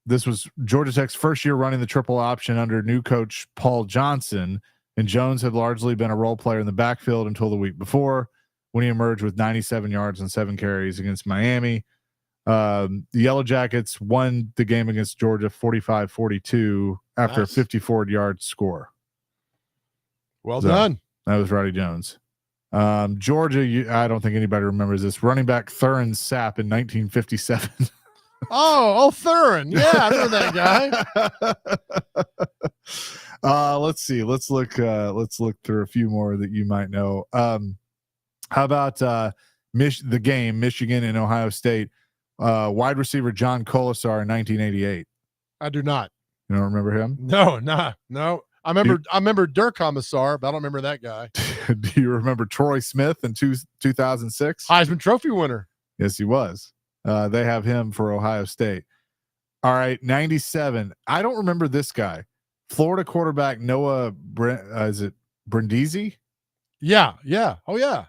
This was Georgia Tech's first year running the triple option under new coach Paul Johnson, and Jones had largely been a role player in the backfield until the week before, when he emerged with 97 yards and 7 carries against Miami. The Yellow Jackets won the game against Georgia 45-42 after a 54-yard score. Well done. That was Roddy Jones. Georgia, I don't think anybody remembers this. Running back Thurin Sapp in 1957. Oh, Thurin. Yeah, I know that guy. Let's see. Let's look through a few more that you might know. How about the game, Michigan and Ohio State? Wide receiver John Colasar in 1988. I do not. You don't remember him? No. I remember Dirk Commissar, but I don't remember that guy. Do you remember Troy Smith in 2006? Heisman Trophy winner. Yes, he was. They have him for Ohio State. All right, 97. I don't remember this guy. Florida quarterback Noah is it Brindisi? Yeah. Oh yeah.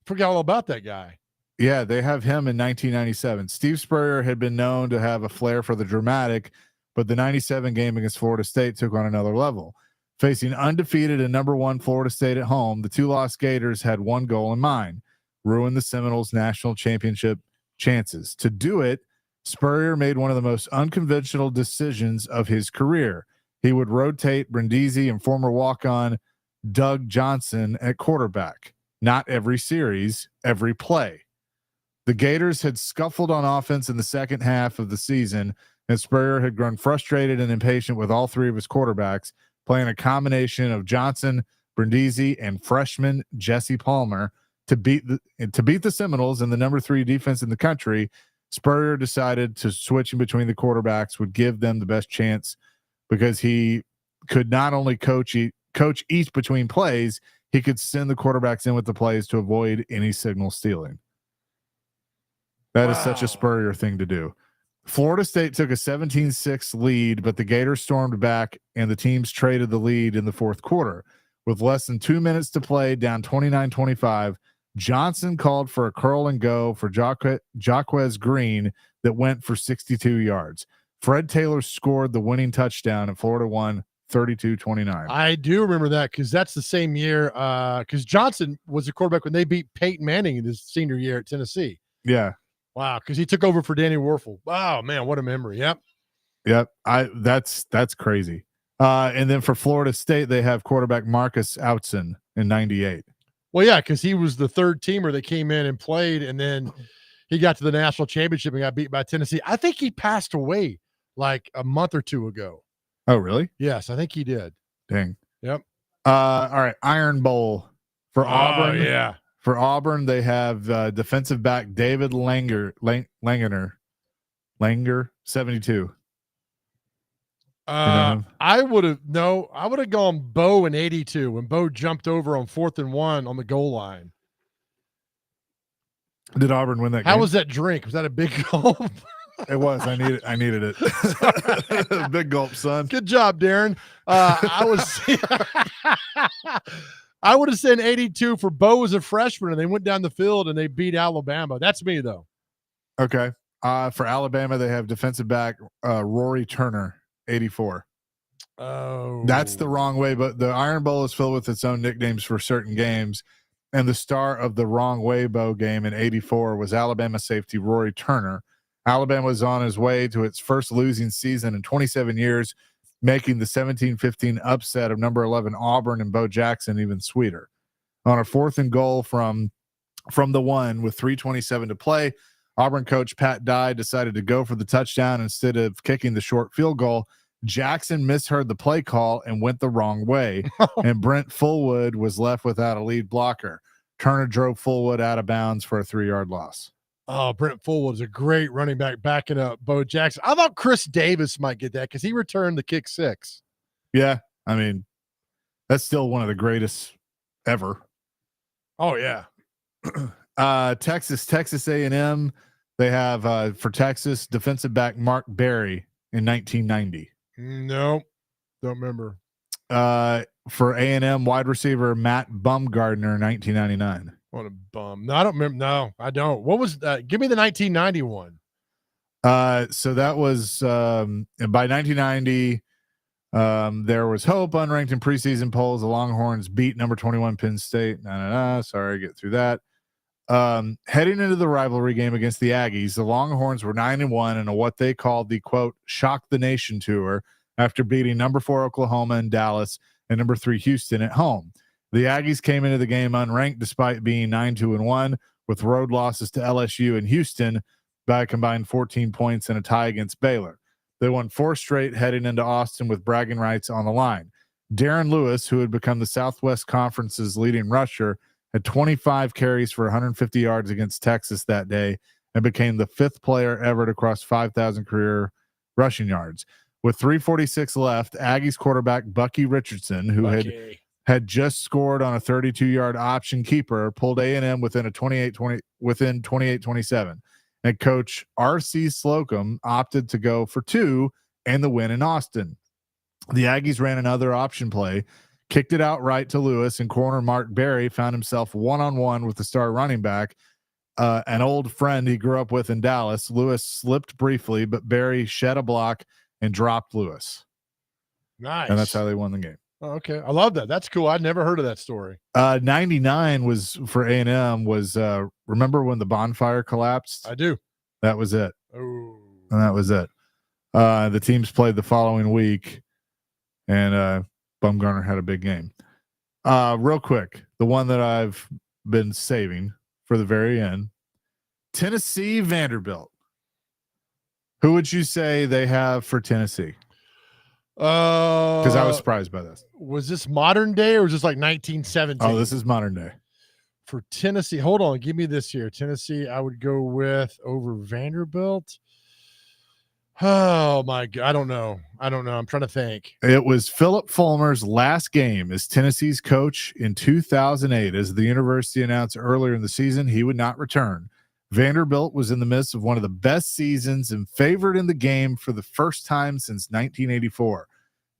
Forgot all about that guy. Yeah, they have him in 1997. Steve Spurrier had been known to have a flair for the dramatic, but the 97 game against Florida State took on another level. Facing undefeated and number 1 Florida State at home, the 2 lost Gators had one goal in mind: ruin the Seminoles' national championship chances. To do it, Spurrier made one of the most unconventional decisions of his career. He would rotate Brindisi and former walk-on Doug Johnson at quarterback. not every series, every play. The Gators had scuffled on offense in the second half of the season, and Spurrier had grown frustrated and impatient with all three of his quarterbacks, playing a combination of Johnson, Brindisi, and freshman Jesse Palmer to beat the Seminoles and the number 3 defense in the country. Spurrier decided to switching between the quarterbacks would give them the best chance because he could not only coach each between plays, he could send the quarterbacks in with the plays to avoid any signal stealing. That is such a Spurrier thing to do. Florida State took a 17-6 lead, but the Gators stormed back and the teams traded the lead in the fourth quarter. With less than 2 minutes to play, down 29-25, Johnson called for a curl and go for Jaquez Green that went for 62 yards. Fred Taylor scored the winning touchdown and Florida won 32-29. I do remember that because that's the same year because Johnson was the quarterback when they beat Peyton Manning in his senior year at Tennessee. Yeah. Wow, because he took over for Danny Werfel. Wow, man, what a memory. Yep. That's crazy. And then for Florida State, they have quarterback Marcus Outson in 98. Well, yeah, because he was the third teamer that came in and played, and then he got to the national championship and got beat by Tennessee. I think he passed away like a month or two ago. Oh, really? Yes, I think he did. Dang. Yep. All right, Iron Bowl for Auburn. Yeah. For Auburn, they have defensive back David Langer, 72. I would have gone Bo in 82 when Bo jumped over on 4th and 1 on the goal line. Did Auburn win that game? How was that drink? Was that a big gulp? It was. I needed it. Big gulp, son. Good job, Darren. I would have said 82 for Bo as a freshman, and they went down the field and they beat Alabama. That's me, though. Okay. For Alabama, they have defensive back Rory Turner, 84. Oh. That's the wrong way, but the Iron Bowl is filled with its own nicknames for certain games, and the star of the wrong way bow game in 84 was Alabama safety Rory Turner. Alabama was on his way to its first losing season in 27 years, making the 17-15 upset of number 11 Auburn and Bo Jackson even sweeter. On a 4th and goal from the 1 with 3:27 to play, Auburn coach Pat Dye decided to go for the touchdown instead of kicking the short field goal. Jackson misheard the play call and went the wrong way, and Brent Fullwood was left without a lead blocker. Turner drove Fullwood out of bounds for a 3-yard loss. Oh, Brent Fullwood is a great running back backing up Bo Jackson. I thought Chris Davis might get that because he returned the kick 6. Yeah, I mean, that's still one of the greatest ever. Oh, yeah. Texas A&M, they have for Texas defensive back Mark Berry in 1990. Nope, don't remember. For A&M wide receiver Matt Bumgardner in 1999. What a bum. No, I don't remember. No, I don't. What was that? Give me the 1991. So that was by 1990. There was hope unranked in preseason polls. The Longhorns beat number 21 Penn State. Sorry, get through that. Heading into the rivalry game against the Aggies, the Longhorns were 9-1 in a what they called the quote shock the nation tour after beating number 4 Oklahoma and Dallas and number 3 Houston at home. The Aggies came into the game unranked despite being 9-2-1 with road losses to LSU and Houston by a combined 14 points and a tie against Baylor. They won 4 straight heading into Austin with bragging rights on the line. Darren Lewis, who had become the Southwest Conference's leading rusher, had 25 carries for 150 yards against Texas that day and became the 5th player ever to cross 5,000 career rushing yards. With 3:46 left, Aggies quarterback Bucky Richardson, who had just scored on a 32-yard option keeper, pulled A&M within 28-27. And coach R.C. Slocum opted to go for 2 and the win in Austin. The Aggies ran another option play, kicked it outright to Lewis, and corner Mark Berry found himself one-on-one with the star running back, an old friend he grew up with in Dallas. Lewis slipped briefly, but Berry shed a block and dropped Lewis. Nice. And that's how they won the game. Oh, okay. I love that. That's cool. I'd never heard of that story. 99 was for A&M was remember when the bonfire collapsed? I do. That was it. Oh. And that was it. The teams played the following week, and Bumgarner had a big game. Real quick, the one that I've been saving for the very end. Tennessee, Vanderbilt. Who would you say they have for Tennessee? Because I was surprised by this. Was this modern day or was this like 1917? Oh, this is modern day. For Tennessee, hold on, give me this here. Tennessee, I would go with over Vanderbilt. Oh my God, I don't know. I'm trying to think. It was Philip Fulmer's last game as Tennessee's coach in 2008. As the university announced earlier in the season, he would not return. Vanderbilt was in the midst of one of the best seasons and favored in the game for the first time since 1984.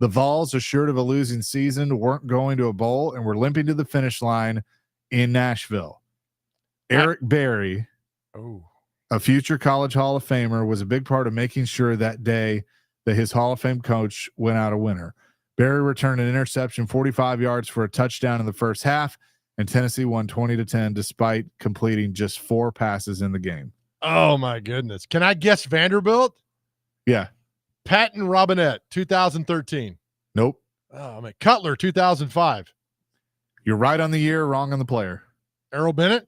The Vols, assured of a losing season, weren't going to a bowl and were limping to the finish line in Nashville. Eric Berry, a future college Hall of Famer, was a big part of making sure that day that his Hall of Fame coach went out a winner. Berry returned an interception 45 yards for a touchdown in the first half, and Tennessee won 20-10 despite completing just 4 passes in the game. Oh my goodness. Can I guess Vanderbilt? Yeah. Patton Robinette, 2013. Nope. Oh man, Cutler, 2005. You're right on the year, wrong on the player. Earl Bennett.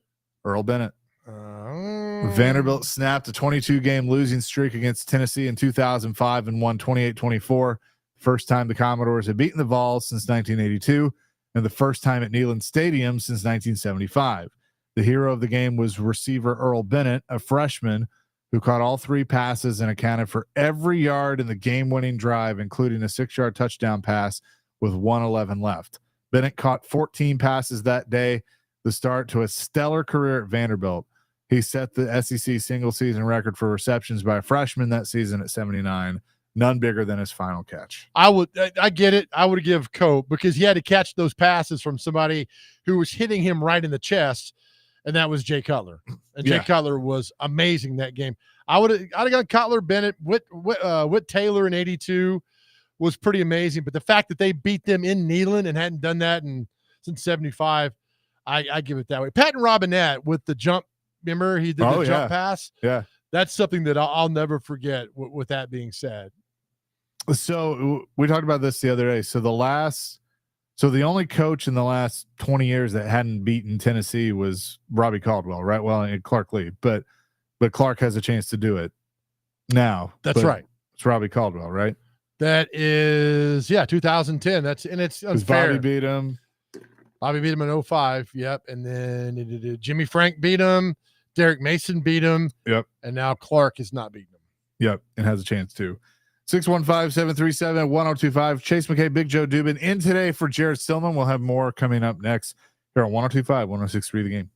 Vanderbilt snapped a 22-game losing streak against Tennessee in 2005 and won 28-24. First time the Commodores had beaten the Vols since 1982, and the first time at Neyland Stadium since 1975. The hero of the game was receiver Earl Bennett, a freshman who caught all 3 passes and accounted for every yard in the game-winning drive, including a 6-yard touchdown pass with 1:11 left. Bennett caught 14 passes that day, the start to a stellar career at Vanderbilt. He set the SEC single-season record for receptions by a freshman that season at 79, none bigger than his final catch. I get it. I would give Cope because he had to catch those passes from somebody who was hitting him right in the chest, and that was Jay Cutler. And Jay Cutler was amazing that game. I'd have gone Cutler, Bennett, Whit Taylor in 82 was pretty amazing. But the fact that they beat them in Neyland and hadn't done that since 75, I give it that way. Patton Robinette with the jump. Remember he did the jump pass? Yeah. That's something that I'll never forget with that being said. So we talked about this the other day. So the only coach in the last 20 years that hadn't beaten Tennessee was Robbie Caldwell, right? Well, and Clark Lee, but Clark has a chance to do it now. That's right. It's Robbie Caldwell, right? That is 2010. It's unfair. Bobby beat him. Bobby beat him in 05. Yep. And then Jimmy Frank beat him. Derek Mason beat him. Yep. And now Clark is not beating him. Yep. And has a chance to. 615-737-1025. Chase McKay, Big Joe Dubin in today for Jared Stillman. We'll have more coming up next here on 1025, 106.3 The Game.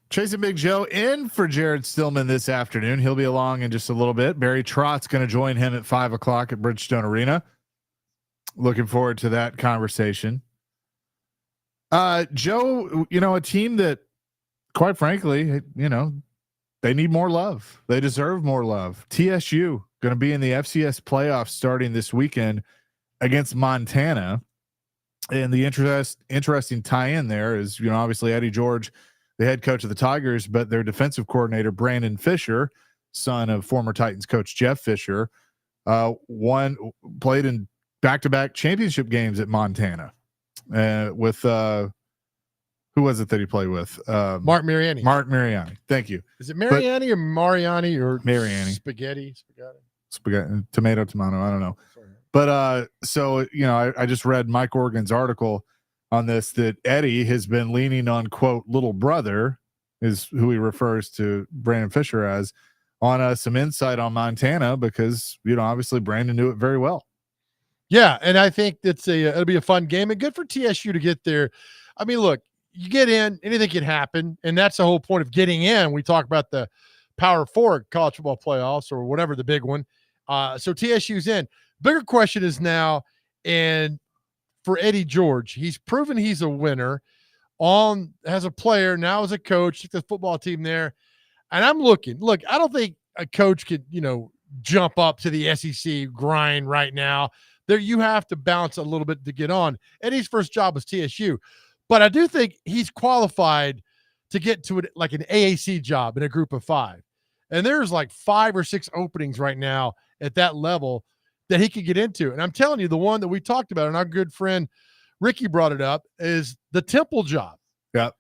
Chasing Big Joe in for Jared Stillman this afternoon. He'll be along in just a little bit. Barry Trotz going to join him at 5:00 at Bridgestone Arena. Looking forward to that conversation. Joe, a team that, quite frankly, they need more love. They deserve more love. TSU going to be in the FCS playoffs starting this weekend against Montana. And the interesting tie-in there is, obviously Eddie George, the head coach of the Tigers, but their defensive coordinator, Brandon Fisher, son of former Titans coach Jeff Fisher, played in back-to-back championship games at Montana with who was it that he played with? Mark Mariani. Mark Mariani. Thank you. Is it Mariani or Mariani or Mariani? Spaghetti. Tomato. I don't know. But so I just read Mike Organ's article on this, that Eddie has been leaning on, quote, little brother is who he refers to Brandon Fisher as, on some insight on Montana, because obviously Brandon knew it very well. Yeah, and I think it'll be a fun game and good for TSU to get there. I mean, look, you get in, anything can happen, and that's the whole point of getting in. We talk about the Power 4 college football playoffs or whatever the big one. So TSU's in. Bigger question is now, and for Eddie George, he's proven he's a winner as a player, now as a coach, the football team there. And I'm looking, I don't think a coach could, jump up to the SEC grind right now. There, you have to bounce a little bit to get on. Eddie's first job was TSU, but I do think he's qualified to get to an AAC job in a group of 5. And there's 5 or 6 openings right now at that level that he could get into. And I'm telling you, the one that we talked about, and our good friend Ricky brought it up, is the Temple job. Yeah.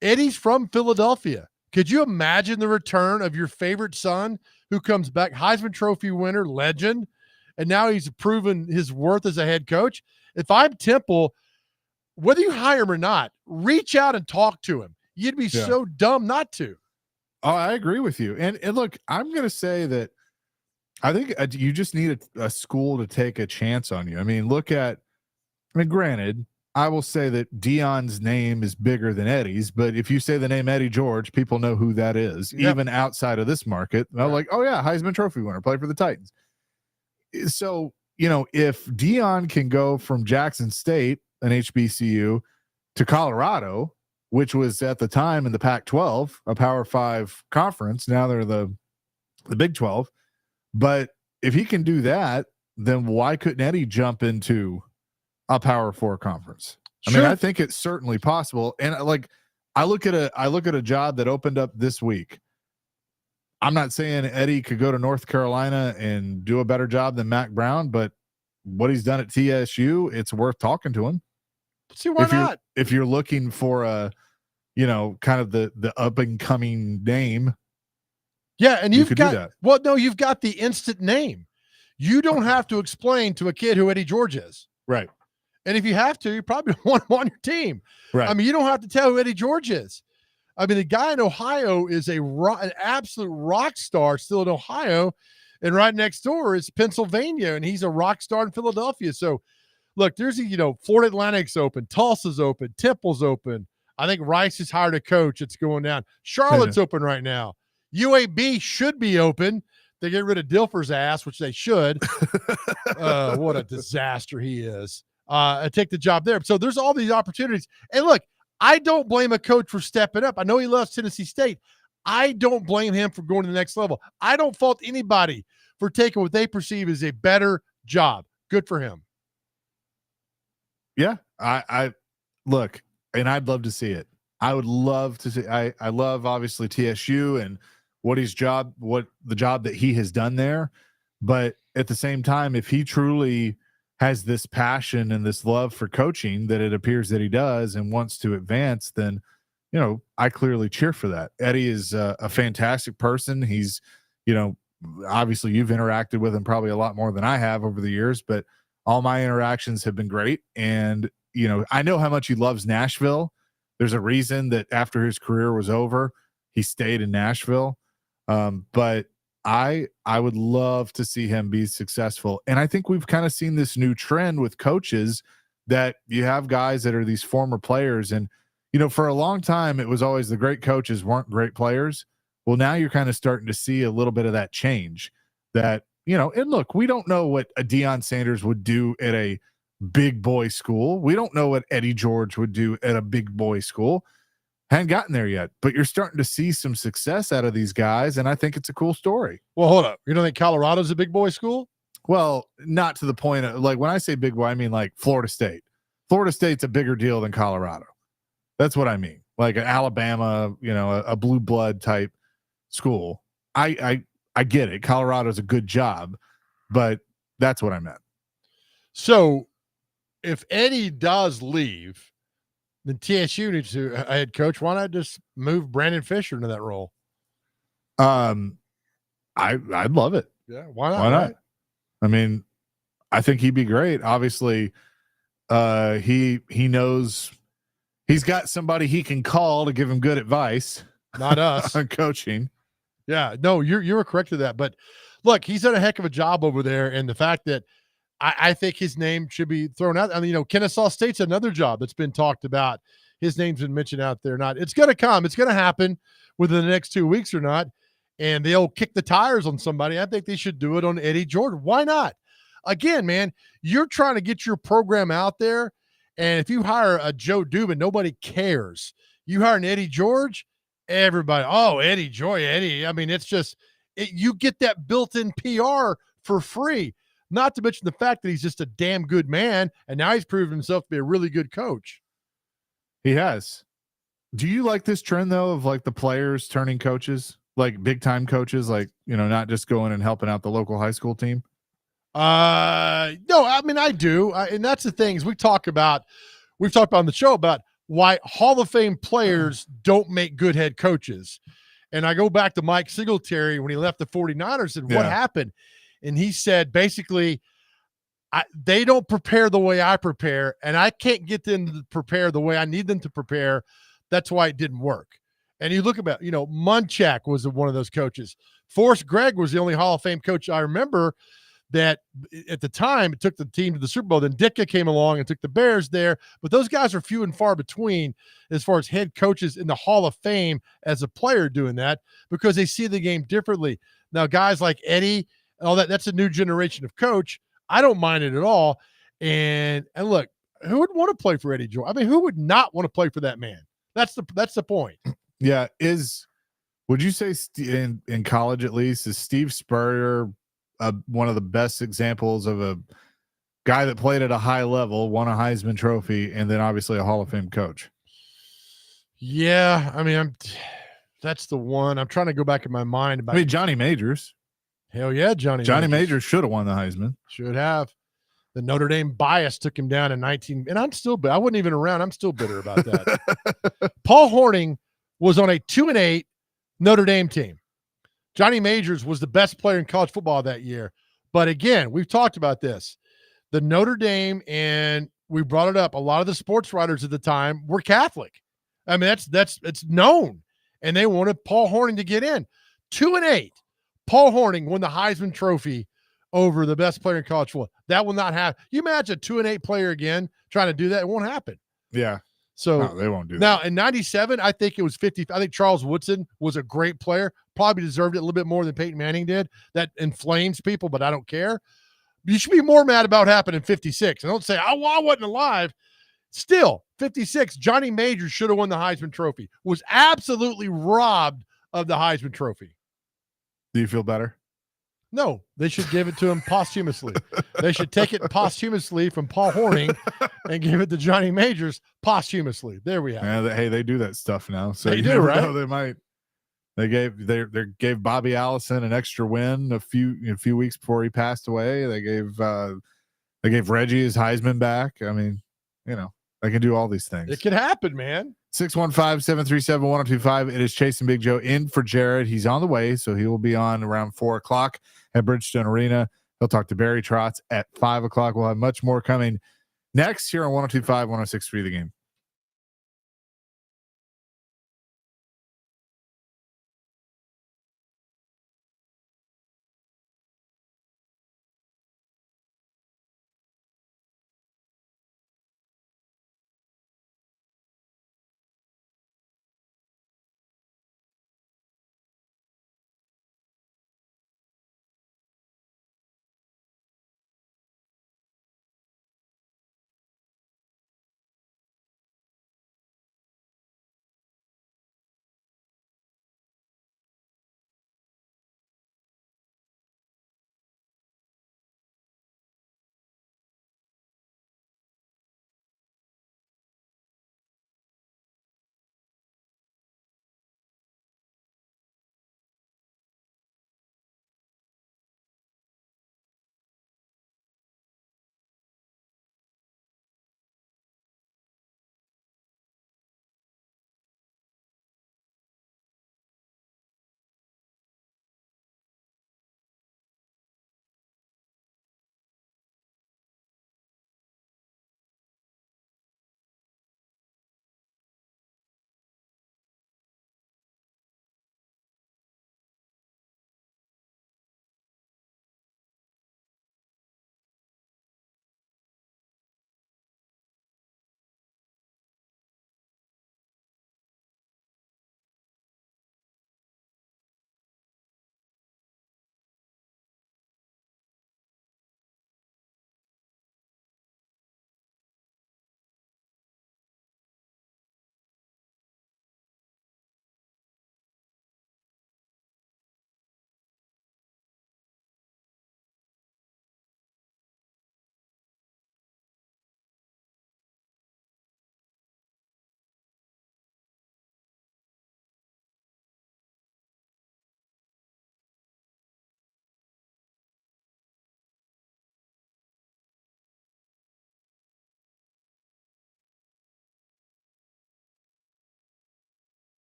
Eddie's from Philadelphia. Could you imagine the return of your favorite son who comes back, Heisman Trophy winner, legend, and now he's proven his worth as a head coach? If I'm Temple, whether you hire him or not, reach out and talk to him. You'd be so dumb not to. Oh, I agree with you. And look, I'm going to say that I think you just need a school to take a chance on you. I mean, granted, I will say that Dion's name is bigger than Eddie's, but if you say the name Eddie George, people know who that is, even outside of this market. They're like, oh yeah, Heisman Trophy winner, played for the Titans. So, if Dion can go from Jackson State, an HBCU, to Colorado, which was at the time in the Pac-12, a Power 5 conference, now they're the Big 12. But if he can do that, then why couldn't Eddie jump into a Power 4 conference? I mean, I think it's certainly possible. And I look at a job that opened up this week. I'm not saying Eddie could go to North Carolina and do a better job than Mac Brown, but what he's done at TSU, it's worth talking to him. See, why not? If you're looking for a, kind of the up and coming name. Yeah, and you've got you've got the instant name. You don't have to explain to a kid who Eddie George is. Right. And if you have to, you probably want him on your team. Right. I mean, you don't have to tell who Eddie George is. I mean, the guy in Ohio is an absolute rock star still in Ohio, and right next door is Pennsylvania, and he's a rock star in Philadelphia. So, look, there's Florida Atlantic's open, Tulsa's open, Temple's open. I think Rice has hired a coach. It's going down. Charlotte's open right now. UAB should be open. They get rid of Dilfer's ass, which they should. What a disaster he is. Take the job there. So there's all these opportunities. And look, I don't blame a coach for stepping up. I know he loves Tennessee State. I don't blame him for going to the next level. I don't fault anybody for taking what they perceive as a better job. Good for him. Yeah, I look, and I'd love to see it. I would love to see. I love obviously TSU and what the job that he has done there. But at the same time, if he truly has this passion and this love for coaching that it appears that he does and wants to advance, then, I clearly cheer for that. Eddie is a fantastic person. He's, obviously you've interacted with him probably a lot more than I have over the years, but all my interactions have been great. And, I know how much he loves Nashville. There's a reason that after his career was over, he stayed in Nashville. But I would love to see him be successful. And I think we've kind of seen this new trend with coaches that you have guys that are these former players. And, for a long time, it was always the great coaches weren't great players. Well, now you're kind of starting to see a little bit of that change that, and look, we don't know what a Deion Sanders would do at a big boy school. We don't know what Eddie George would do at a big boy school. Hadn't gotten there yet, but you're starting to see some success out of these guys, and I think it's a cool story. Well, hold up. You don't think Colorado's a big boy school? Well, not to the point of, like, when I say big boy, I mean like Florida State. Florida State's a bigger deal than Colorado. That's what I mean. Like an Alabama, a blue blood type school. I get it. Colorado's a good job, but that's what I meant. So if Eddie does leave, then TSU needs to a head coach. Why not just move Brandon Fisher into that role? I'd love it. Yeah, why not? Why not? Right? I mean, I think he'd be great. Obviously, he knows he's got somebody he can call to give him good advice. Not us on coaching. Yeah, no, you're correct to that. But look, he's done a heck of a job over there, and the fact that I think his name should be thrown out. I mean, Kennesaw State's another job that's been talked about. His name's been mentioned out there. It's going to come. It's going to happen within the next 2 weeks or not. And they'll kick the tires on somebody. I think they should do it on Eddie George. Why not? Again, man, you're trying to get your program out there. And if you hire a Joe Dubin, nobody cares. You hire an Eddie George, everybody, Eddie George, Eddie. I mean, it's just, you get that built-in PR for free. Not to mention the fact that he's just a damn good man, and now he's proven himself to be a really good coach. He has. Do you like this trend, though, of like the players turning coaches, like big-time coaches, like, not just going and helping out the local high school team? No, I mean, I do. And that's the things we've talked about on the show about why Hall of Fame players don't make good head coaches. And I go back to Mike Singletary when he left the 49ers and what happened. And he said, basically, they don't prepare the way I prepare, and I can't get them to prepare the way I need them to prepare. That's why it didn't work. And you look about, Munchak was one of those coaches. Forrest Gregg was the only Hall of Fame coach I remember that at the time took the team to the Super Bowl. Then Ditka came along and took the Bears there. But those guys are few and far between as far as head coaches in the Hall of Fame as a player doing that because they see the game differently. Now, guys like Eddie, all that's a new generation of coach. I don't mind it at all. And look, who would want to play for Eddie George? I mean, who would not want to play for that man? That's the point. Yeah. Would you say in college, at least, is Steve Spurrier one of the best examples of a guy that played at a high level, won a Heisman Trophy, and then obviously a Hall of Fame coach? Yeah. I mean, that's the one. I'm trying to go back in my mind about. Johnny Majors. Hell yeah, Johnny Majors should have won the Heisman. Should have. The Notre Dame bias took him down in 19, and I wasn't even around. I'm still bitter about that. Paul Hornung was on a 2-8 Notre Dame team. Johnny Majors was the best player in college football that year. But again, we've talked about this. The Notre Dame, and we brought it up, a lot of the sports writers at the time were Catholic. I mean, it's known. And they wanted Paul Hornung to get in. 2-8. Paul Hornung won the Heisman Trophy over the best player in college football. That will not happen. You imagine a 2-8 player again trying to do that? It won't happen. Yeah. So no, they won't do that. Now in 97, I think it was 50. I think Charles Woodson was a great player. Probably deserved it a little bit more than Peyton Manning did. That inflames people, but I don't care. You should be more mad about what happened in 56. And don't say, I wasn't alive. Still, 56, Johnny Majors should have won the Heisman Trophy. Was absolutely robbed of the Heisman Trophy. Do you feel better? No, they should give it to him posthumously. They should take it posthumously from Paul Hornung and give it to Johnny Majors posthumously. There we have it. Hey, they do that stuff now. So they do, right? They might. They gave Bobby Allison an extra win a few weeks before he passed away. They gave Reggie his Heisman back. I mean, they can do all these things. It can happen, man. 615-737-1025. It is Chase and Big Joe in for Jared. He's on the way, so he will be on around 4:00 at Bridgestone Arena. He'll talk to Barry Trotz at 5:00. We'll have much more coming next here on 102.5, 106.3 The Game.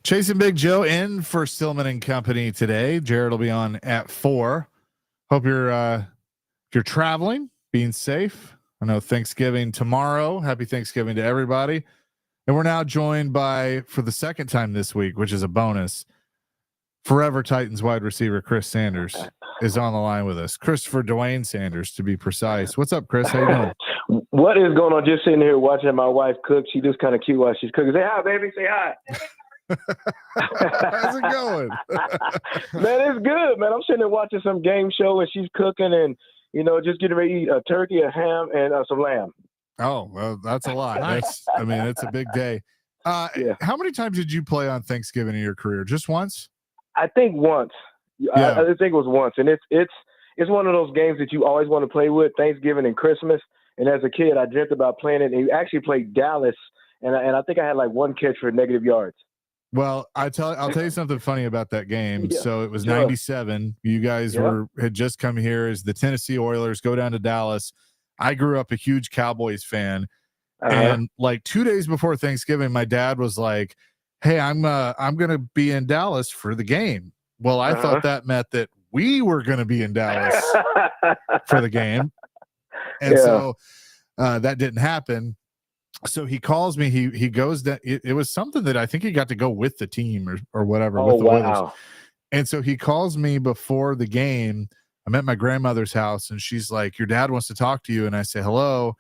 Chasing Big Joe in for Stillman and Company today. Jared will be on at 4. Hope you're if you're traveling, being safe. I know Thanksgiving tomorrow. Happy Thanksgiving to everybody. And we're now joined by, for the second time this week, which is a bonus, forever Titans wide receiver Chris Sanders is on the line with us. Christopher Dwayne Sanders, to be precise. What's up, Chris? How you doing? What is going on? Just sitting here watching my wife cook. She just kind of cute while she's cooking. Say hi, baby. Say hi. How's it going? Man, it's good, man. I'm sitting there watching some game show and she's cooking and, just getting ready to eat a turkey, a ham, and some lamb. Oh, well, that's a lot. It's a big day. Yeah. How many times did you play on Thanksgiving in your career? Just once? I think once. Yeah. I think it was once. And it's one of those games that you always want to play with, Thanksgiving and Christmas. And as a kid, I dreamt about playing it. And we actually played Dallas, and I think I had like one catch for negative yards. Well, I'll tell you something funny about that game. Yeah. So it was 97. You guys had just come here as the Tennessee Oilers go down to Dallas. I grew up a huge Cowboys fan. And like 2 days before Thanksgiving, my dad was like, "Hey, I'm going to be in Dallas for the game." Well, I thought that meant that we were going to be in Dallas for the game. And so that didn't happen. So he calls me. He goes that it was something that I think he got to go with the team or whatever. Oh, with the wow. Oilers. And so he calls me before the game. I'm at my grandmother's house and she's like, "Your dad wants to talk to you." And I say, "Hello."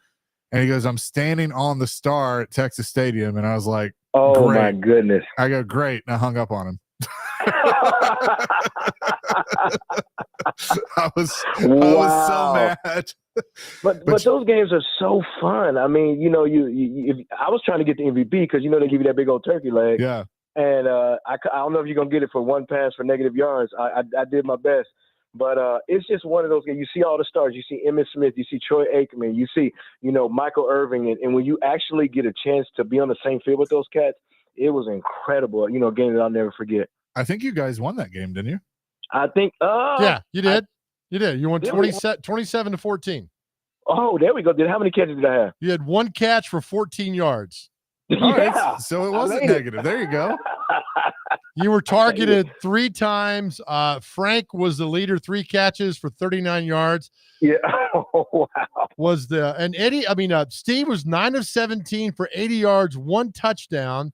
And he goes, "I'm standing on the star at Texas Stadium." And I was like, "Oh, great." my goodness. I go, "Great." And I hung up on him. I was so mad. But those games are so fun. I mean, I was trying to get the MVP because they give you that big old turkey leg. Yeah. And I don't know if you're gonna get it for one pass for negative yards. I did my best, but it's just one of those games. You see all the stars. You see Emmitt Smith. You see Troy Aikman. You see Michael Irving. And when you actually get a chance to be on the same field with those cats, it was incredible. A game that I'll never forget. I think you guys won that game, didn't you? I think. Yeah, you did. You did. You won 27-14. Oh, there we go. How many catches did I have? You had one catch for 14 yards. All right. So it wasn't negative. There you go. You were targeted 3 times. Frank was the leader, 3 catches for 39 yards. Yeah. Oh, wow. Steve was 9 of 17 for 80 yards, 1 touchdown.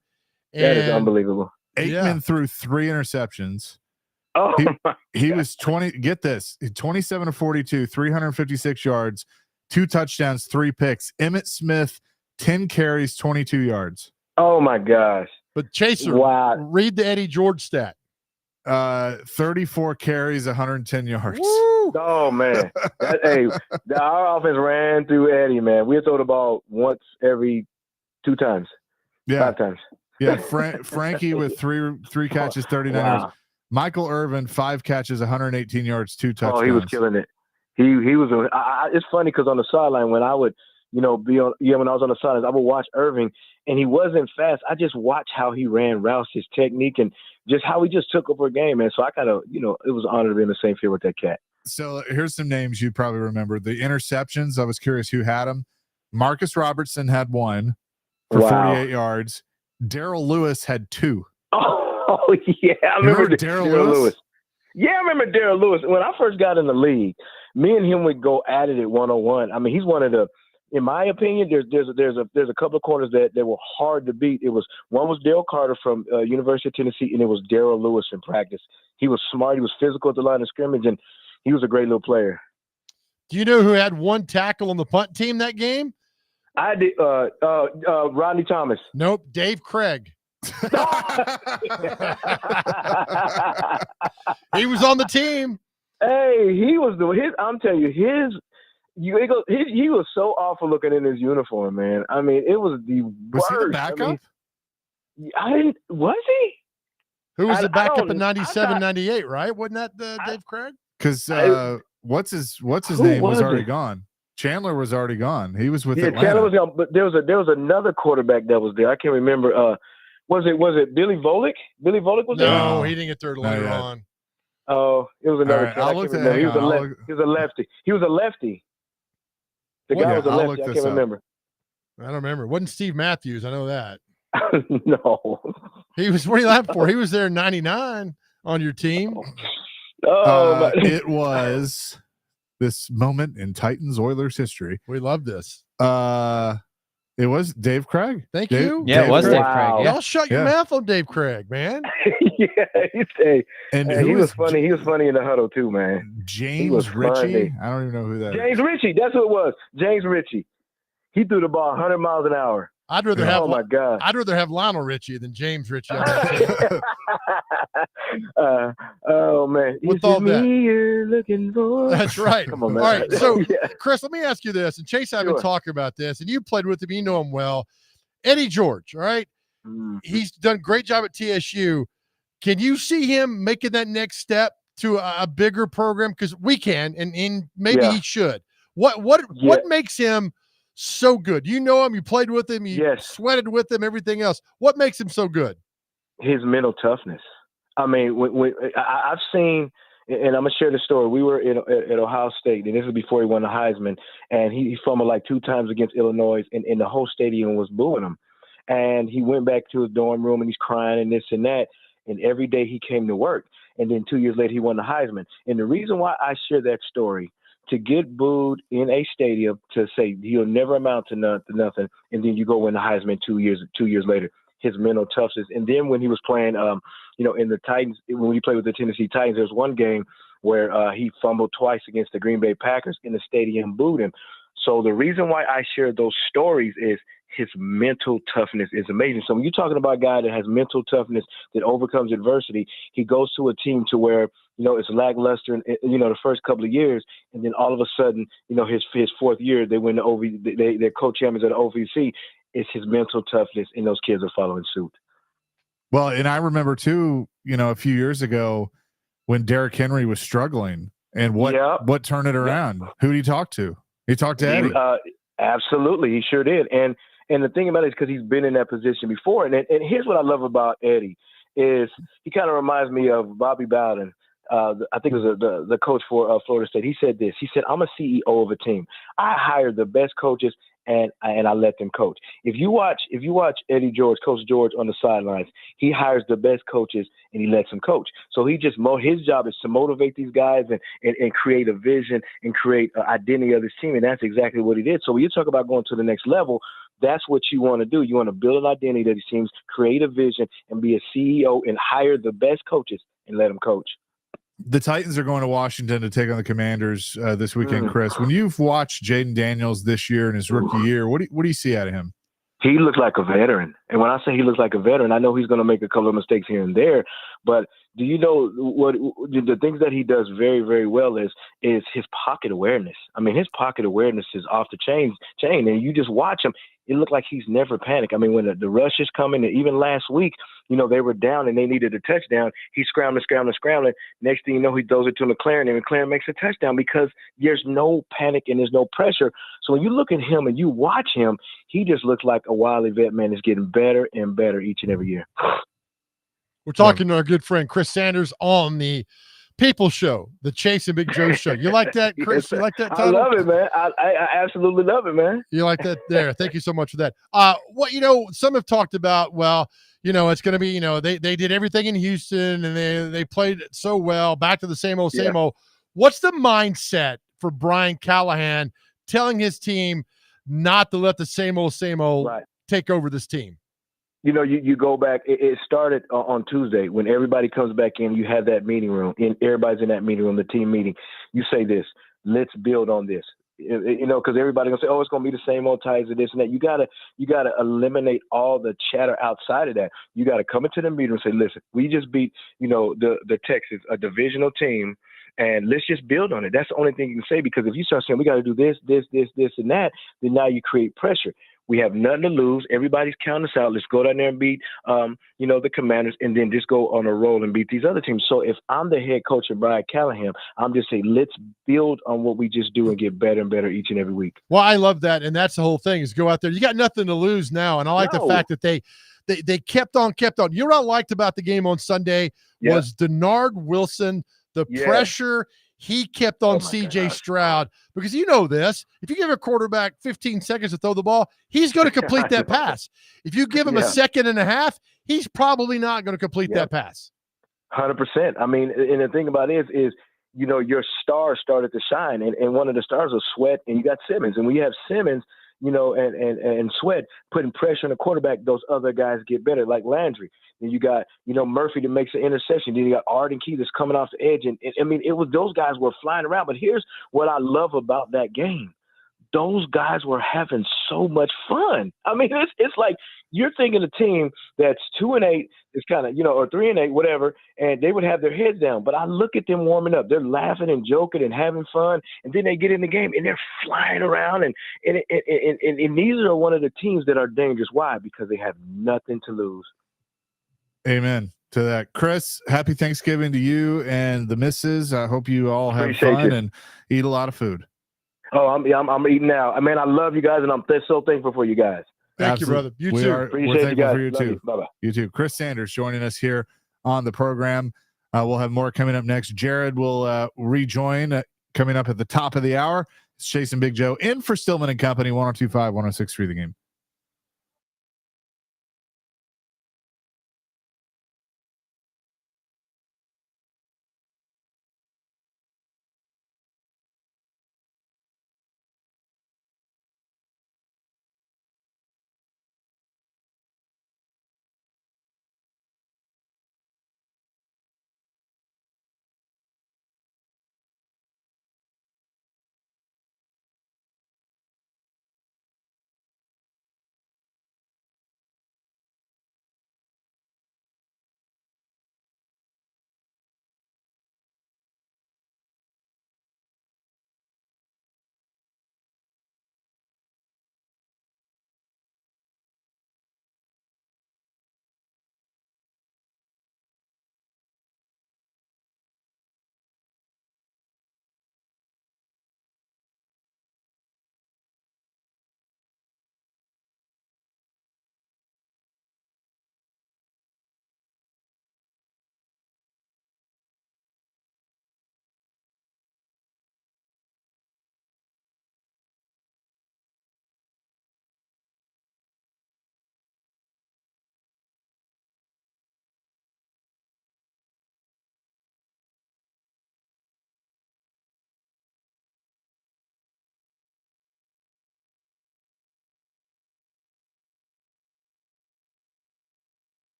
That is unbelievable. Aikman threw 3 interceptions. Oh, he was 20. Get this: 27 of 42, 356 yards, 2 touchdowns, 3 picks. Emmitt Smith, 10 carries, 22 yards. Oh my gosh! But Chaser, read the Eddie George stat. 34 carries, 110 yards. Woo! Oh man, our offense ran through Eddie. Man, we throw the ball once every 2 times. 5 times. Yeah, Frankie with three catches, 39 yards. Michael Irvin, 5 catches, 118 yards, 2 touchdowns. Oh, he was killing it. He was. It's funny because on the sideline when I would, when I was on the sidelines, I would watch Irving, and he wasn't fast. I just watched how he ran routes, his technique, and just how he just took over a game, man. So I kind of, it was an honor to be in the same field with that cat. So here's some names you probably remember. The interceptions, I was curious who had them. Marcus Robertson had 1 for 48 yards. Darrell Lewis had 2. Oh, yeah. I remember Darrell Lewis. Yeah, I remember Darrell Lewis. When I first got in the league, me and him would go at it at 1-on-1. I mean, he's one of the, in my opinion, there's a couple of corners that were hard to beat. One was Dale Carter from University of Tennessee, and it was Darrell Lewis in practice. He was smart. He was physical at the line of scrimmage, and he was a great little player. Do you know who had 1 tackle on the punt team that game? I did. Rodney Thomas. Nope. Dave Craig. He was on the team. Hey, he was I'm telling you, he was so awful looking in his uniform, man. I mean, it was the worst. Was he the backup? Was he? Who was the backup in 97, 98, right? Wasn't that Dave Craig? Because what's his name was already gone. Chandler was already gone. He was with Atlanta. Chandler was gone, but there was another quarterback that was there. I can't remember. Was it Billy Volek? Billy Volek was there? No, he didn't get there later on. Oh, it was another. Right, he was a lefty. He was a lefty. The guy was a lefty. I can't remember. I don't remember. It wasn't Steve Matthews. I know that. No. He was, what are you laughing for? He was there in 99 on your team. It was this moment in Titans Oilers history. We love this. It was Dave Craig. Thank you. Yeah, Dave it was Craig. Dave Craig. Yeah. Y'all shut your mouth on Dave Craig, man. He was funny. He was funny in the huddle too, man. James Ritchie. Funny. I don't even know who that James is. Ritchie. That's who it was. James Ritchie. He threw the ball 100 miles an hour. I'd rather have. Oh my God. I'd rather have Lionel Richie than James Ritchie. On that team. Oh man. With Is all it that. me you're looking for? That's right. Come on, man. All right. So, Yeah. Chris, let me ask you this. And Chase, I've been Sure. talking about this, and you played with him. You know him well. Eddie George. All right. He's done a great job at TSU. Can you see him making that next step to a bigger program? Because we can, and maybe he should. What makes him so good? You know him. You played with him. You sweated with him. Everything else. What makes him so good? His mental toughness. I mean, when I've seen, and I'm gonna share the story. We were at Ohio State, and this was before he won the Heisman, and he fumbled like 2 times against Illinois, and the whole stadium was booing him. And he went back to his dorm room, and he's crying and this and that. And every day he came to work. And then 2 years later, he won the Heisman. And the reason why I share that story, to get booed in a stadium, to say he'll never amount to nothing, and then you go win the Heisman 2 years later, his mental toughness. And then when he was playing, in the Titans, when he played with the Tennessee Titans, there was one game where he fumbled twice against the Green Bay Packers, and the stadium booed him. So the reason why I share those stories is his mental toughness is amazing. So when you're talking about a guy that has mental toughness, that overcomes adversity, he goes to a team to where, it's lackluster, the first couple of years, and then all of a sudden, his 4th year, they win they're co-champions of the OVC. It's his mental toughness, and those kids are following suit. Well, and I remember too, a few years ago when Derrick Henry was struggling, and what turned it around? Who did he talk to? He talked to Eddie. Absolutely, he sure did. And the thing about it is because he's been in that position before. And here's what I love about Eddie is he kind of reminds me of Bobby Bowden. I think it was the coach for Florida State. He said this. He said, "I'm a CEO of a team. I hire the best coaches and I let them coach." If you watch Eddie George, Coach George on the sidelines, he hires the best coaches and he lets them coach. So he just his job is to motivate these guys and create a vision and create an identity of this team. And that's exactly what he did. So when you talk about going to the next level, that's what you want to do. You want to build an identity of these teams, create a vision, and be a CEO and hire the best coaches and let them coach. The Titans are going to Washington to take on the Commanders this weekend, Chris. When you've watched Jaden Daniels this year in his rookie year, what do you see out of him? He looks like a veteran. And when I say he looks like a veteran, I know he's going to make a couple of mistakes here and there. But do you know what the things that he does very, very well is his pocket awareness. I mean, his pocket awareness is off the chain. And you just watch him. It looked like he's never panicked. I mean, when the rush is coming, and even last week, they were down and they needed a touchdown. He's scrambling. Next thing you know, he throws it to McLaren, and McLaren makes a touchdown because there's no panic and there's no pressure. So when you look at him and you watch him, he just looks like a wily vet, man. Is getting better and better each and every year. We're talking to our good friend Chris Sanders on the People Show, the Chase and Big Joe Show. You like that, Chris? You like that title? I love it, man. I absolutely love it, man. You like that there. Thank you so much for that. Some have talked about, it's going to be, they did everything in Houston and they played it so well, back to the same old. What's the mindset for Brian Callahan telling his team not to let the same old take over this team? You go back. It started on Tuesday when everybody comes back in. You have that meeting room, and everybody's in that meeting room, the team meeting. You say this: "Let's build on this." Because everybody's gonna say, "Oh, it's gonna be the same old ties of this and that." You gotta eliminate all the chatter outside of that. You gotta come into the meeting and say, "Listen, we just beat the Texans, a divisional team." And let's just build on it. That's the only thing you can say, because if you start saying we got to do this, and that, then now you create pressure. We have nothing to lose. Everybody's counting us out. Let's go down there and beat, the Commanders, and then just go on a roll and beat these other teams. So if I'm the head coach of Brian Callahan, I'm just saying let's build on what we just do and get better and better each and every week. Well, I love that, and that's the whole thing: is go out there. You got nothing to lose now, and I like the fact that they kept on. You know what I liked about the game on Sunday was Denard Wilson. The pressure he kept on Oh my CJ gosh. Stroud because you know this. If you give a quarterback 15 seconds to throw the ball, he's going to complete that pass. If you give him a second and a half, he's probably not going to complete that pass. 100%. I mean, and the thing about it is your stars started to shine, and one of the stars was Sweat, and you got Simmons, and when you have Simmons, and Sweat putting pressure on the quarterback, those other guys get better, like Landry. Then you got, Murphy that makes an interception. Then you got Arden Key that's coming off the edge. And I mean, those guys were flying around. But here's what I love about that game. Those guys were having so much fun. I mean, it's like you're thinking a team that's 2-8 is kind of, or 3-8, whatever, and they would have their heads down. But I look at them warming up. They're laughing and joking and having fun, and then they get in the game and they're flying around. And these are one of the teams that are dangerous. Why? Because they have nothing to lose. Amen to that. Chris, happy Thanksgiving to you and the missus. I hope you all have fun and eat a lot of food. Oh, I'm eating now. I mean, I love you guys, and I'm so thankful for you guys. Thank you, brother. You too. We're Appreciate thankful you guys. for you Love too. You. Bye-bye. You too. Chris Sanders joining us here on the program. We'll have more coming up next. Jared will rejoin coming up at the top of the hour. It's Chase and Big Joe in for Stillman and Company, 102.5, 106.3 The Game.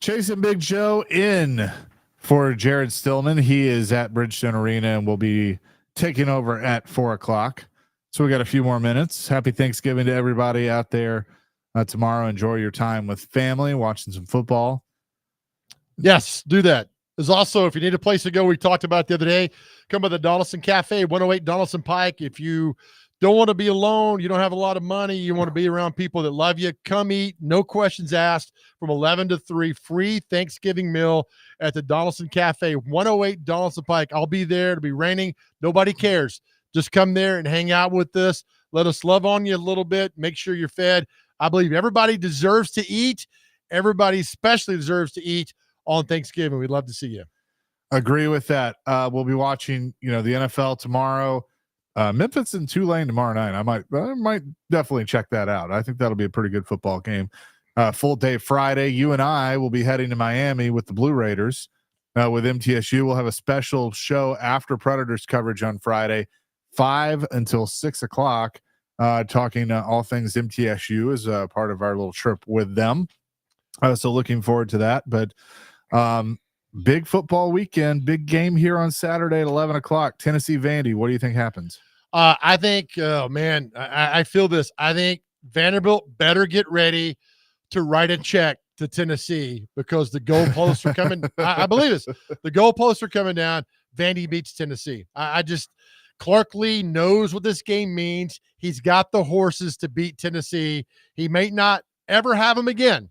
Chasing Big Joe in for Jared Stillman. He is at Bridgestone Arena and will be taking over at 4:00. So we got a few more minutes. Happy Thanksgiving to everybody out there tomorrow. Enjoy your time with family, watching some football. Yes, do that. There's also, if you need a place to go, we talked about the other day, come by the Donaldson Cafe, 108 Donaldson Pike. If you don't want to be alone, you don't have a lot of money, you want to be around people that love you, come eat, no questions asked, from 11 to 3, free Thanksgiving meal at the Donaldson Cafe, 108 Donaldson Pike. I'll be there. It'll be raining. Nobody cares. Just come there and hang out with us. Let us love on you a little bit. Make sure you're fed. I believe everybody deserves to eat. Everybody especially deserves to eat on Thanksgiving. We'd love to see you. Agree with that. We'll be watching, the NFL tomorrow. Memphis and Tulane tomorrow night. I might definitely check that out. I think that'll be a pretty good football game. Full day Friday. You and I will be heading to Miami with the Blue Raiders. With MTSU, we'll have a special show after Predators coverage on Friday, 5 until 6:00. Talking all things MTSU as a part of our little trip with them. So looking forward to that. But big football weekend, big game here on Saturday at 11:00. Tennessee Vandy. What do you think happens? I think, I feel this. I think Vanderbilt better get ready to write a check to Tennessee because the goalposts are coming. I believe this. The goalposts are coming down. Vandy beats Tennessee. Clark Lee knows what this game means. He's got the horses to beat Tennessee. He may not ever have them again.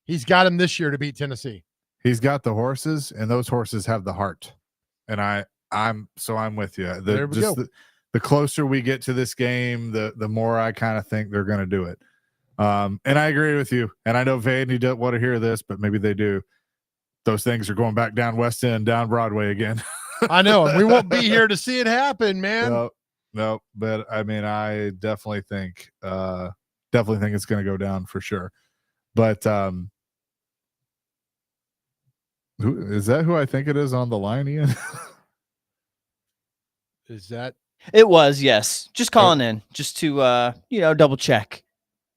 He's got them this year to beat Tennessee. He's got the horses, and those horses have the heart. And I'm with you. The closer we get to this game, the more I kind of think they're going to do it. And I agree with you. And I know Vandy doesn't want to hear this, but maybe they do. Those things are going back down West End, down Broadway again. I know. And we won't be here to see it happen, man. No. But I mean, I definitely think it's going to go down for sure. But who is that? Who I think it is on the line, Ian? Is that? It was, yes. Just calling in, just to double check.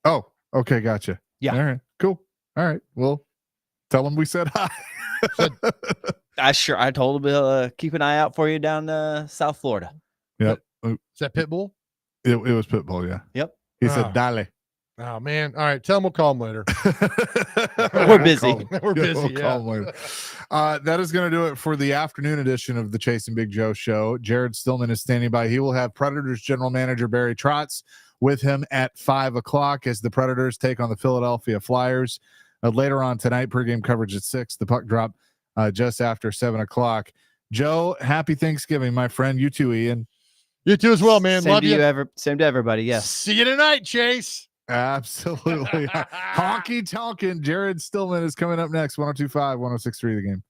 Oh, okay, gotcha. Yeah. All right, cool. All right, well, tell them we said hi. I told him to keep an eye out for you down South Florida. Yep. Is that Pitbull? It was Pitbull, yeah. Yep. He said, "Dale." Oh man! All right, tell him we'll call him later. We're busy. We're busy. We'll call him later. That is going to do it for the afternoon edition of the Chasing Big Joe show. Jared Stillman is standing by. He will have Predators general manager Barry Trotz with him at 5:00 as the Predators take on the Philadelphia Flyers. Later on tonight, pregame coverage at 6. The puck drop just after 7:00. Joe, happy Thanksgiving, my friend. You too, Ian. You too as well, man. Love you. Same to everybody. Yes. See you tonight, Chase. Absolutely. Honky tonkin'. Jared Stillman is coming up next. 102.5, 106.3 The Game.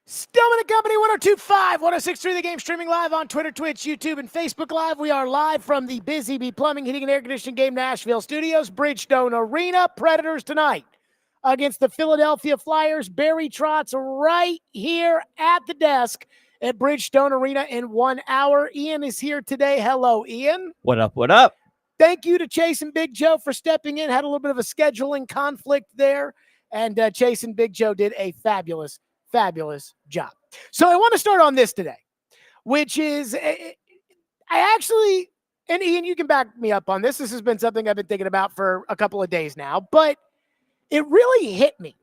Stillman and Company, 102.5, 106.3 The Game, streaming live on Twitter, Twitch, YouTube, and Facebook Live. We are live from the Busy Bee Plumbing, Heating, and Air Conditioning Game Nashville Studios, Bridgestone Arena. Predators tonight against the Philadelphia Flyers. Barry Trotz right here at the desk at Bridgestone Arena in 1 hour. Ian is here today. Hello, Ian. What up, what up? Thank you to Chase and Big Joe for stepping in. Had a little bit of a scheduling conflict there, and Chase and Big Joe did a fabulous job. So I want to start on this today, which is I actually, and Ian, you can back me up on this. This has been something I've been thinking about for a couple of days now, but it really hit me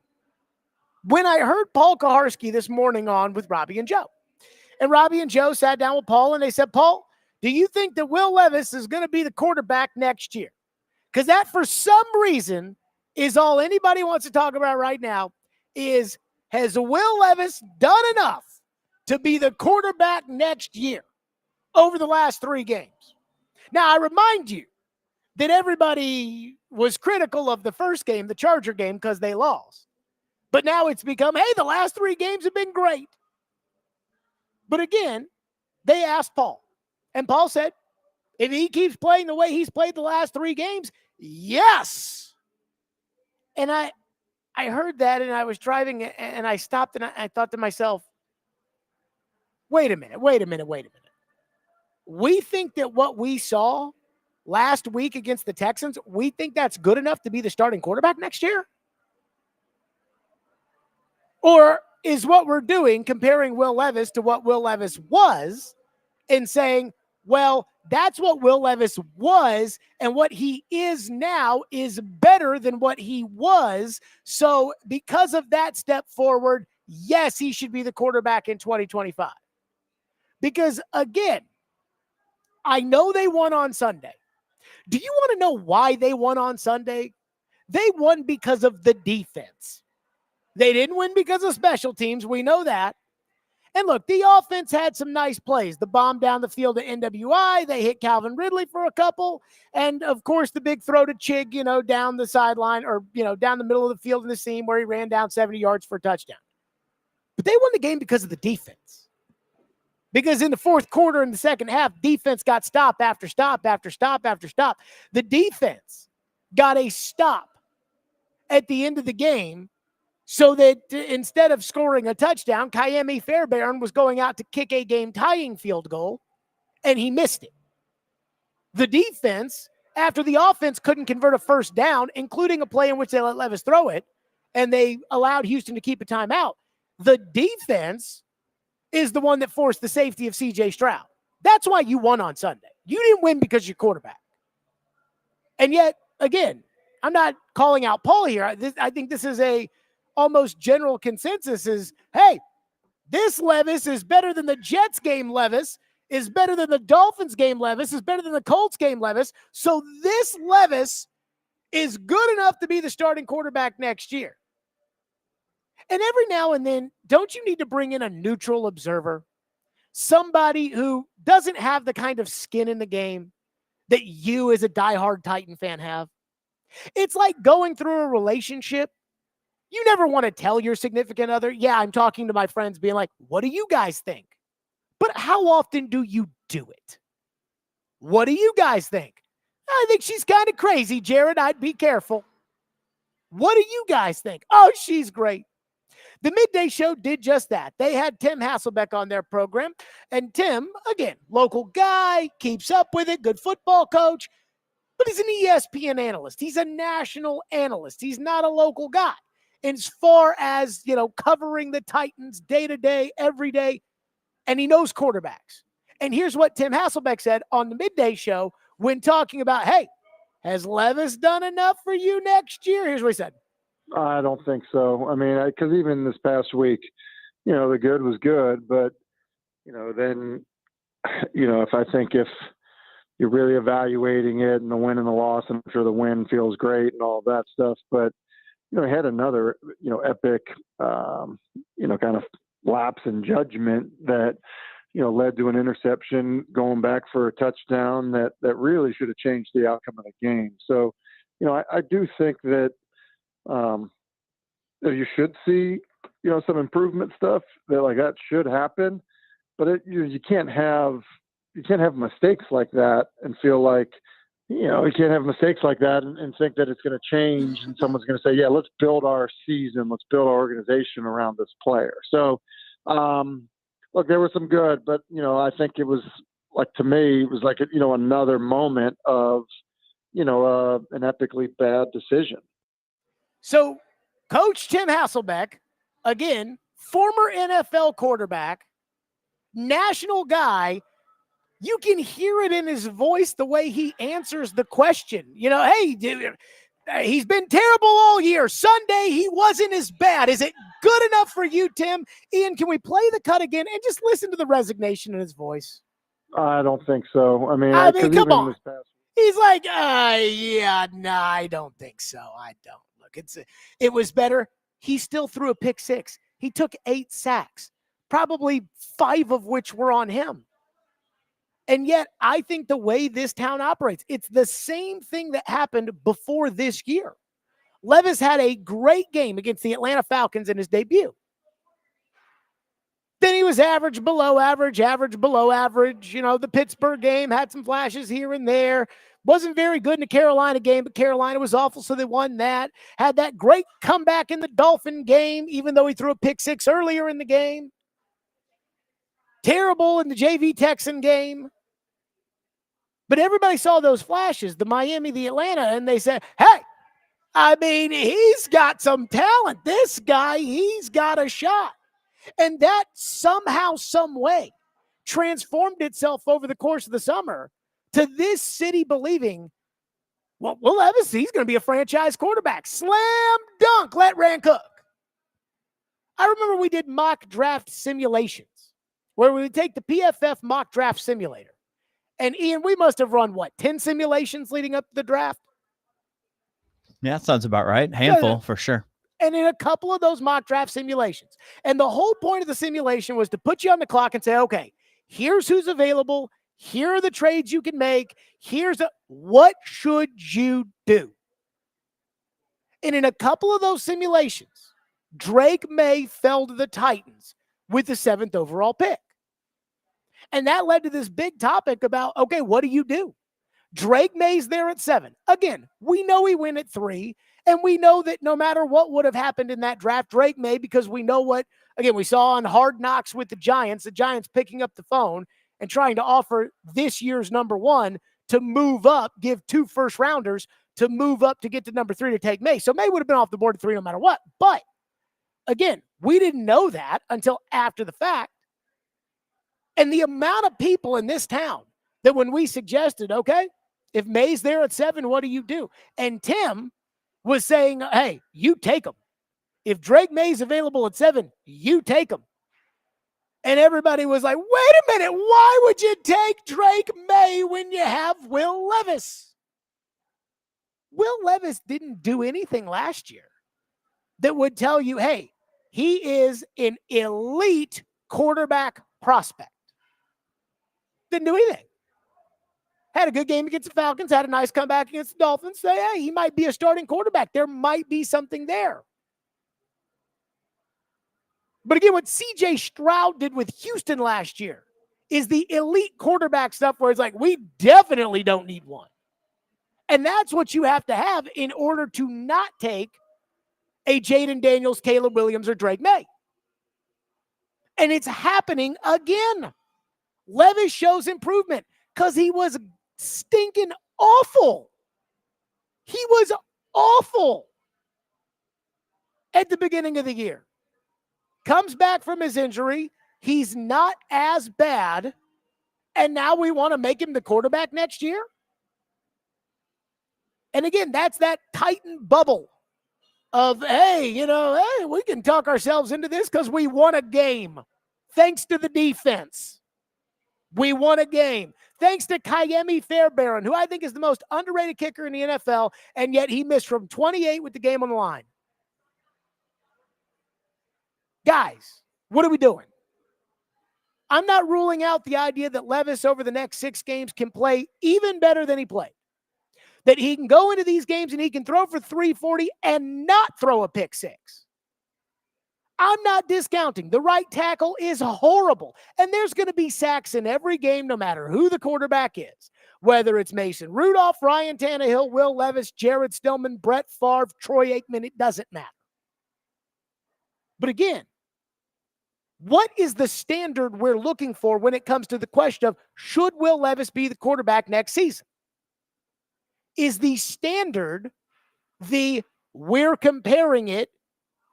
when I heard Paul Kaharski this morning on with Robbie and Joe. And Robbie and Joe sat down with Paul and they said, Paul, do you think that Will Levis is going to be the quarterback next year? Because that, for some reason, is all anybody wants to talk about right now is, has Will Levis done enough to be the quarterback next year over the last 3 games? Now, I remind you that everybody was critical of the first game, the Charger game, because they lost. But now it's become, hey, the last 3 games have been great. But again, they asked Paul. And Paul said, if he keeps playing the way he's played the last 3 games, yes. And I heard that, and I was driving, and I stopped, and I thought to myself, wait a minute. We think that what we saw last week against the Texans, we think that's good enough to be the starting quarterback next year? Or is what we're doing comparing Will Levis to what Will Levis was and saying, well, that's what Will Levis was, and what he is now is better than what he was. So because of that step forward, yes, he should be the quarterback in 2025. Because, again, I know they won on Sunday. Do you want to know why they won on Sunday? They won because of the defense. They didn't win because of special teams. We know that. And look, the offense had some nice plays. The bomb down the field to NWI. They hit Calvin Ridley for a couple. And, of course, the big throw to Chig, down the sideline or, down the middle of the field in the seam where he ran down 70 yards for a touchdown. But they won the game because of the defense. Because in the fourth quarter in the second half, defense got stop after stop after stop after stop. The defense got a stop at the end of the game, so that instead of scoring a touchdown, Kayemi Fairbairn was going out to kick a game-tying field goal, and he missed it. The defense, after the offense couldn't convert a first down, including a play in which they let Levis throw it, and they allowed Houston to keep a timeout, the defense is the one that forced the safety of C.J. Stroud. That's why you won on Sunday. You didn't win because you're quarterback. And yet, again, I'm not calling out Paul here. I think this is a almost general consensus is, hey, this Levis is better than the Jets game Levis, is better than the Dolphins game Levis, is better than the Colts game Levis. So this Levis is good enough to be the starting quarterback next year. And every now and then, don't you need to bring in a neutral observer? Somebody who doesn't have the kind of skin in the game that you as a diehard Titan fan have. It's like going through a relationship. You never want to tell your significant other, yeah, I'm talking to my friends being like, what do you guys think? But how often do you do it? What do you guys think? I think she's kind of crazy, Jared. I'd be careful. What do you guys think? Oh, she's great. The Midday Show did just that. They had Tim Hasselbeck on their program. And Tim, again, local guy, keeps up with it, good football coach. But he's an ESPN analyst. He's a national analyst. He's not a local guy. As far as, covering the Titans day to day, every day, and he knows quarterbacks. And here's what Tim Hasselbeck said on the Midday Show when talking about, hey, has Levis done enough for you next year? Here's what he said. I don't think so. I mean, because even this past week, the good was good, but, then, if you're really evaluating it and the win and the loss, and I'm sure the win feels great and all that stuff, but he had another, epic, kind of lapse in judgment that, led to an interception going back for a touchdown that really should have changed the outcome of the game. So, I do think that you should see some improvement stuff that should happen, but you can't have mistakes like that and feel like, you can't have mistakes like that and think that it's going to change and someone's going to say, yeah, let's build our season, let's build our organization around this player. So, look, there was some good, but, I think it was to me, it was another moment of, an epically bad decision. So Coach Tim Hasselbeck, again, former NFL quarterback, national guy, you can hear it in his voice the way he answers the question. Hey, he's been terrible all year. Sunday, he wasn't as bad. Is it good enough for you, Tim? Ian, can we play the cut again and just listen to the resignation in his voice? I don't think so. I mean, come on. He's like, I don't think so. I don't. Look, it was better. He still threw a pick six. He took 8 sacks, probably 5 of which were on him. And yet, I think the way this town operates, it's the same thing that happened before this year. Levis had a great game against the Atlanta Falcons in his debut. Then he was average, below average, below average. The Pittsburgh game had some flashes here and there. Wasn't very good in the Carolina game, but Carolina was awful, so they won that. Had that great comeback in the Dolphin game, even though he threw a pick six earlier in the game. Terrible in the JV Texan game. But everybody saw those flashes, the Miami, the Atlanta, and they said, hey, he's got some talent. This guy, he's got a shot. And that somehow, some way, transformed itself over the course of the summer to this city believing, well, Will Levis, he's going to be a franchise quarterback. Slam dunk, let Rand cook. I remember we did mock draft simulations where we would take the PFF mock draft simulator. And Ian, we must have run, 10 simulations leading up to the draft? Yeah, that sounds about right. Handful, for sure. And in a couple of those mock draft simulations. And the whole point of the simulation was to put you on the clock and say, okay, here's who's available. Here are the trades you can make. What should you do? And in a couple of those simulations, Drake May fell to the Titans with the 7th overall pick. And that led to this big topic about, okay, what do you do? Drake May's there at 7. Again, we know he went at 3, and we know that no matter what would have happened in that draft, Drake May, because we know what, again, we saw on Hard Knocks with the Giants picking up the phone and trying to offer this year's number 1 to move up, give 2 first-rounders to move up to get to number 3 to take May. So May would have been off the board at 3 no matter what. But, again, we didn't know that until after the fact. And the amount of people in this town that when we suggested, okay, if May's there at 7, what do you do? And Tim was saying, hey, you take him. If Drake May's available at 7, you take him. And everybody was like, wait a minute, why would you take Drake May when you have Will Levis? Will Levis didn't do anything last year that would tell you, hey, he is an elite quarterback prospect. Didn't do anything. Had a good game against the Falcons, had a nice comeback against the Dolphins. Say, hey, he might be a starting quarterback. There might be something there. But again, what C.J. Stroud did with Houston last year is the elite quarterback stuff where it's like, we definitely don't need one. And that's what you have to have in order to not take a Jaden Daniels, Caleb Williams, or Drake May. And it's happening again. Levis shows improvement because he was stinking awful. He was awful at the beginning of the year. Comes back from his injury. He's not as bad. And now we want to make him the quarterback next year? And again, that's that Titan bubble of, hey, we can talk ourselves into this because we won a game. Thanks to the defense. We won a game. Thanks to Kyemi Fairbairn, who I think is the most underrated kicker in the NFL, and yet he missed from 28 with the game on the line. Guys, what are we doing? I'm not ruling out the idea that Levis over the next 6 games can play even better than he played. That he can go into these games and he can throw for 340 and not throw a pick 6. I'm not discounting. The right tackle is horrible. And there's going to be sacks in every game, no matter who the quarterback is. Whether it's Mason Rudolph, Ryan Tannehill, Will Levis, Jared Stillman, Brett Favre, Troy Aikman, it doesn't matter. But again, what is the standard we're looking for when it comes to the question of should Will Levis be the quarterback next season? Is the standard we're comparing it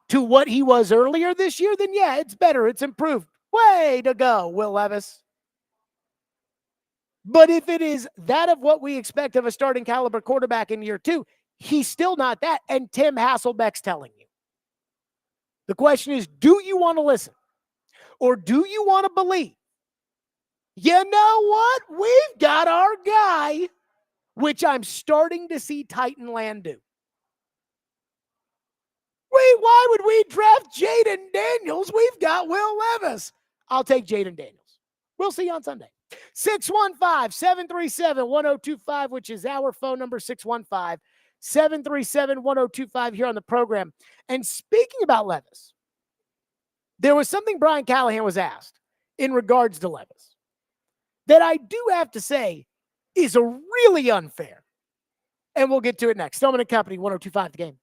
to what he was earlier this year? Then yeah, it's better. It's improved. Way to go, Will Levis. But if it is that of what we expect of a starting caliber quarterback in year 2, he's still not that. And Tim Hasselbeck's telling you. The question is, do you want to listen? Or do you want to believe? You know what? We've got our guy, which I'm starting to see Titanland do. Why would we draft Jaden Daniels? We've got Will Levis. I'll take Jaden Daniels. We'll see you on Sunday. 615-737-1025, which is our phone number, 615-737-1025 here on the program. And speaking about Levis, there was something Brian Callahan was asked in regards to Levis that I do have to say is really unfair. And we'll get to it next. Stillman and Company, 1025 The Game.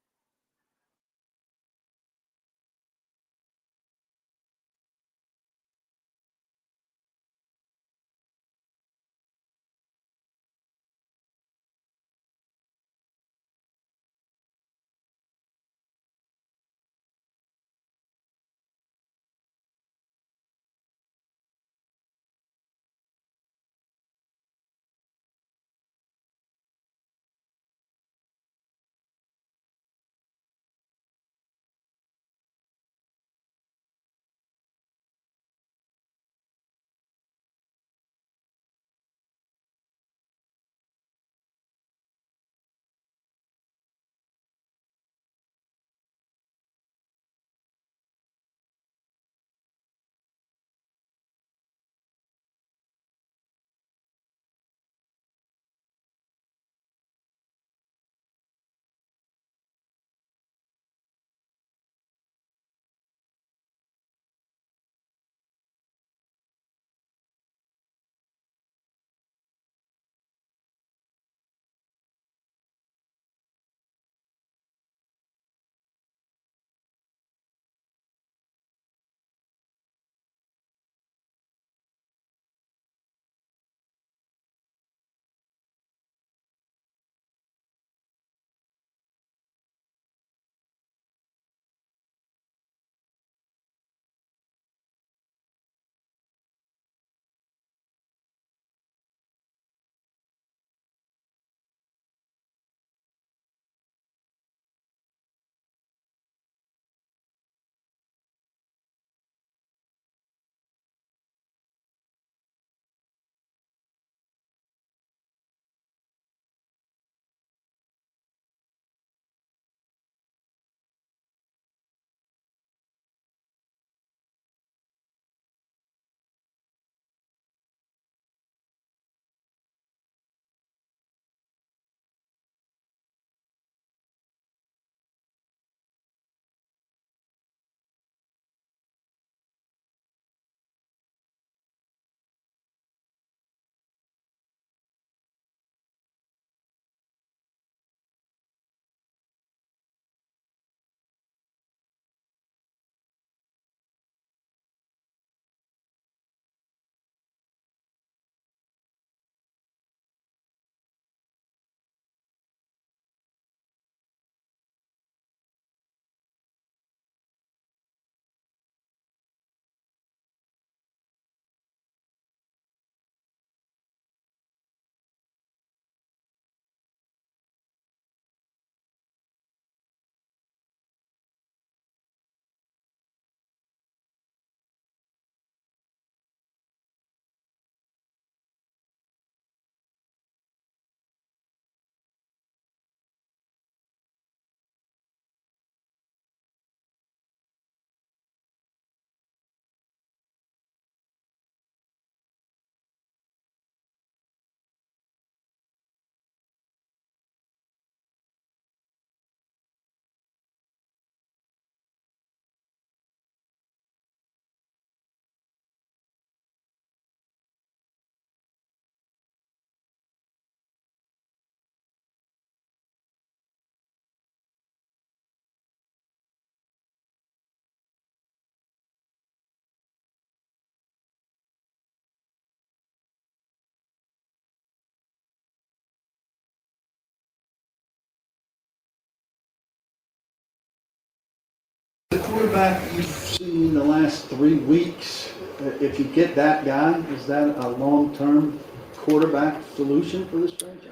last 3 weeks. If you get that guy, is that a long-term quarterback solution for this franchise?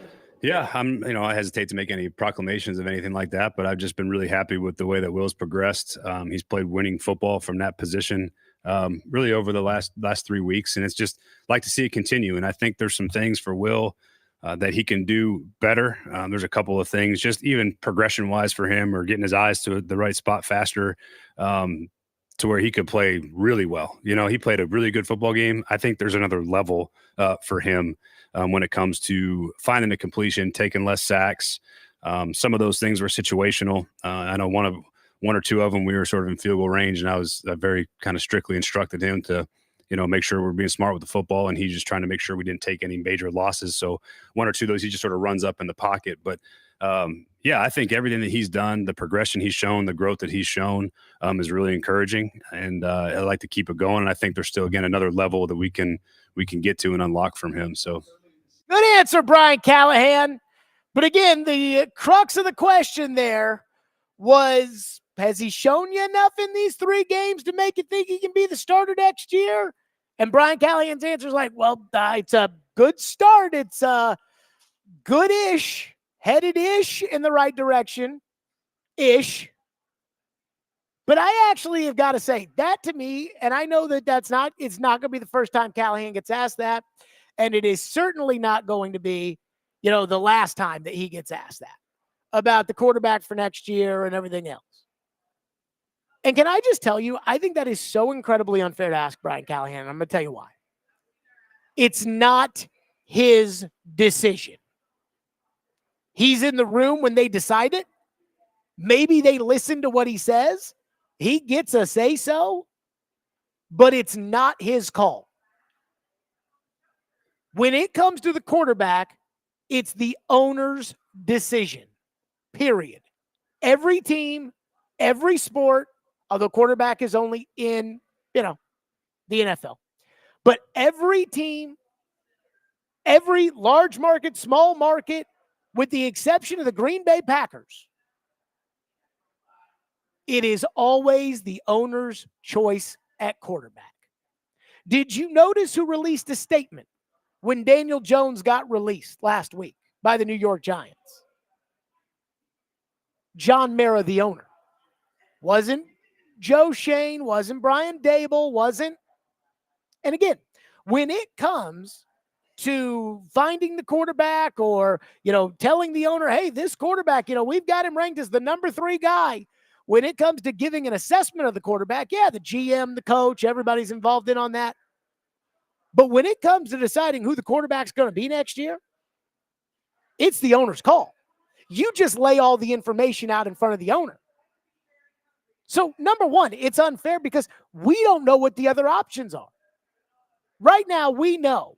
Yeah, I hesitate to make any proclamations of anything like that, but I've just been really happy with the way that Will's progressed. He's played winning football from that position really over the last 3 weeks, and it's just like to see it continue. And I think there's some things for Will that he can do better. There's a couple of things, just even progression-wise for him, or getting his eyes to the right spot faster, to where he could play really well. He played a really good football game. I think there's another level for him when it comes to finding the completion, taking less sacks. Some of those things were situational. I know one or two of them we were sort of in field goal range, and I was very kind of strictly instructed him to, make sure we're being smart with the football, and he's just trying to make sure we didn't take any major losses. So one or two of those, he just sort of runs up in the pocket. But yeah, I think everything that he's done, the progression he's shown, the growth that he's shown is really encouraging. And I like to keep it going. And I think there's still, again, another level that we can get to and unlock from him. So good answer, Brian Callahan. But again, the crux of the question there was, has he shown you enough in these 3 games to make you think he can be the starter next year? And Brian Callahan's answer is like, well, it's a good start. It's good-ish, headed-ish in the right direction-ish. But I actually have got to say that to me, and I know that it's not going to be the first time Callahan gets asked that, and it is certainly not going to be, the last time that he gets asked that about the quarterback for next year and everything else. And can I just tell you, I think that is so incredibly unfair to ask Brian Callahan. I'm going to tell you why. It's not his decision. He's in the room when they decide it. Maybe they listen to what he says. He gets a say-so, but it's not his call. When it comes to the quarterback, it's the owner's decision, period. Every team, every sport, although quarterback is only in, the NFL. But every team, every large market, small market, with the exception of the Green Bay Packers, it is always the owner's choice at quarterback. Did you notice who released a statement when Daniel Jones got released last week by the New York Giants? John Mara, the owner. Wasn't Joe Shane, wasn't Brian Dable, wasn't. And again, when it comes to finding the quarterback or, telling the owner, hey, this quarterback, we've got him ranked as the number 3 guy. When it comes to giving an assessment of the quarterback, yeah, the GM, the coach, everybody's involved in on that. But when it comes to deciding who the quarterback's going to be next year, it's the owner's call. You just lay all the information out in front of the owner. So, number one, it's unfair because we don't know what the other options are. Right now, we know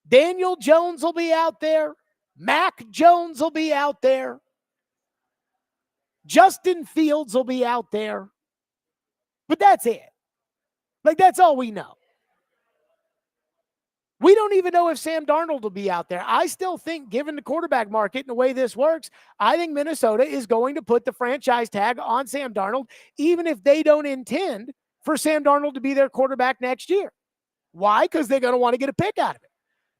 Daniel Jones will be out there. Mac Jones will be out there. Justin Fields will be out there. But that's it. That's all we know. We don't even know if Sam Darnold will be out there. I still think, given the quarterback market and the way this works, I think Minnesota is going to put the franchise tag on Sam Darnold, even if they don't intend for Sam Darnold to be their quarterback next year. Why? Because they're going to want to get a pick out of it.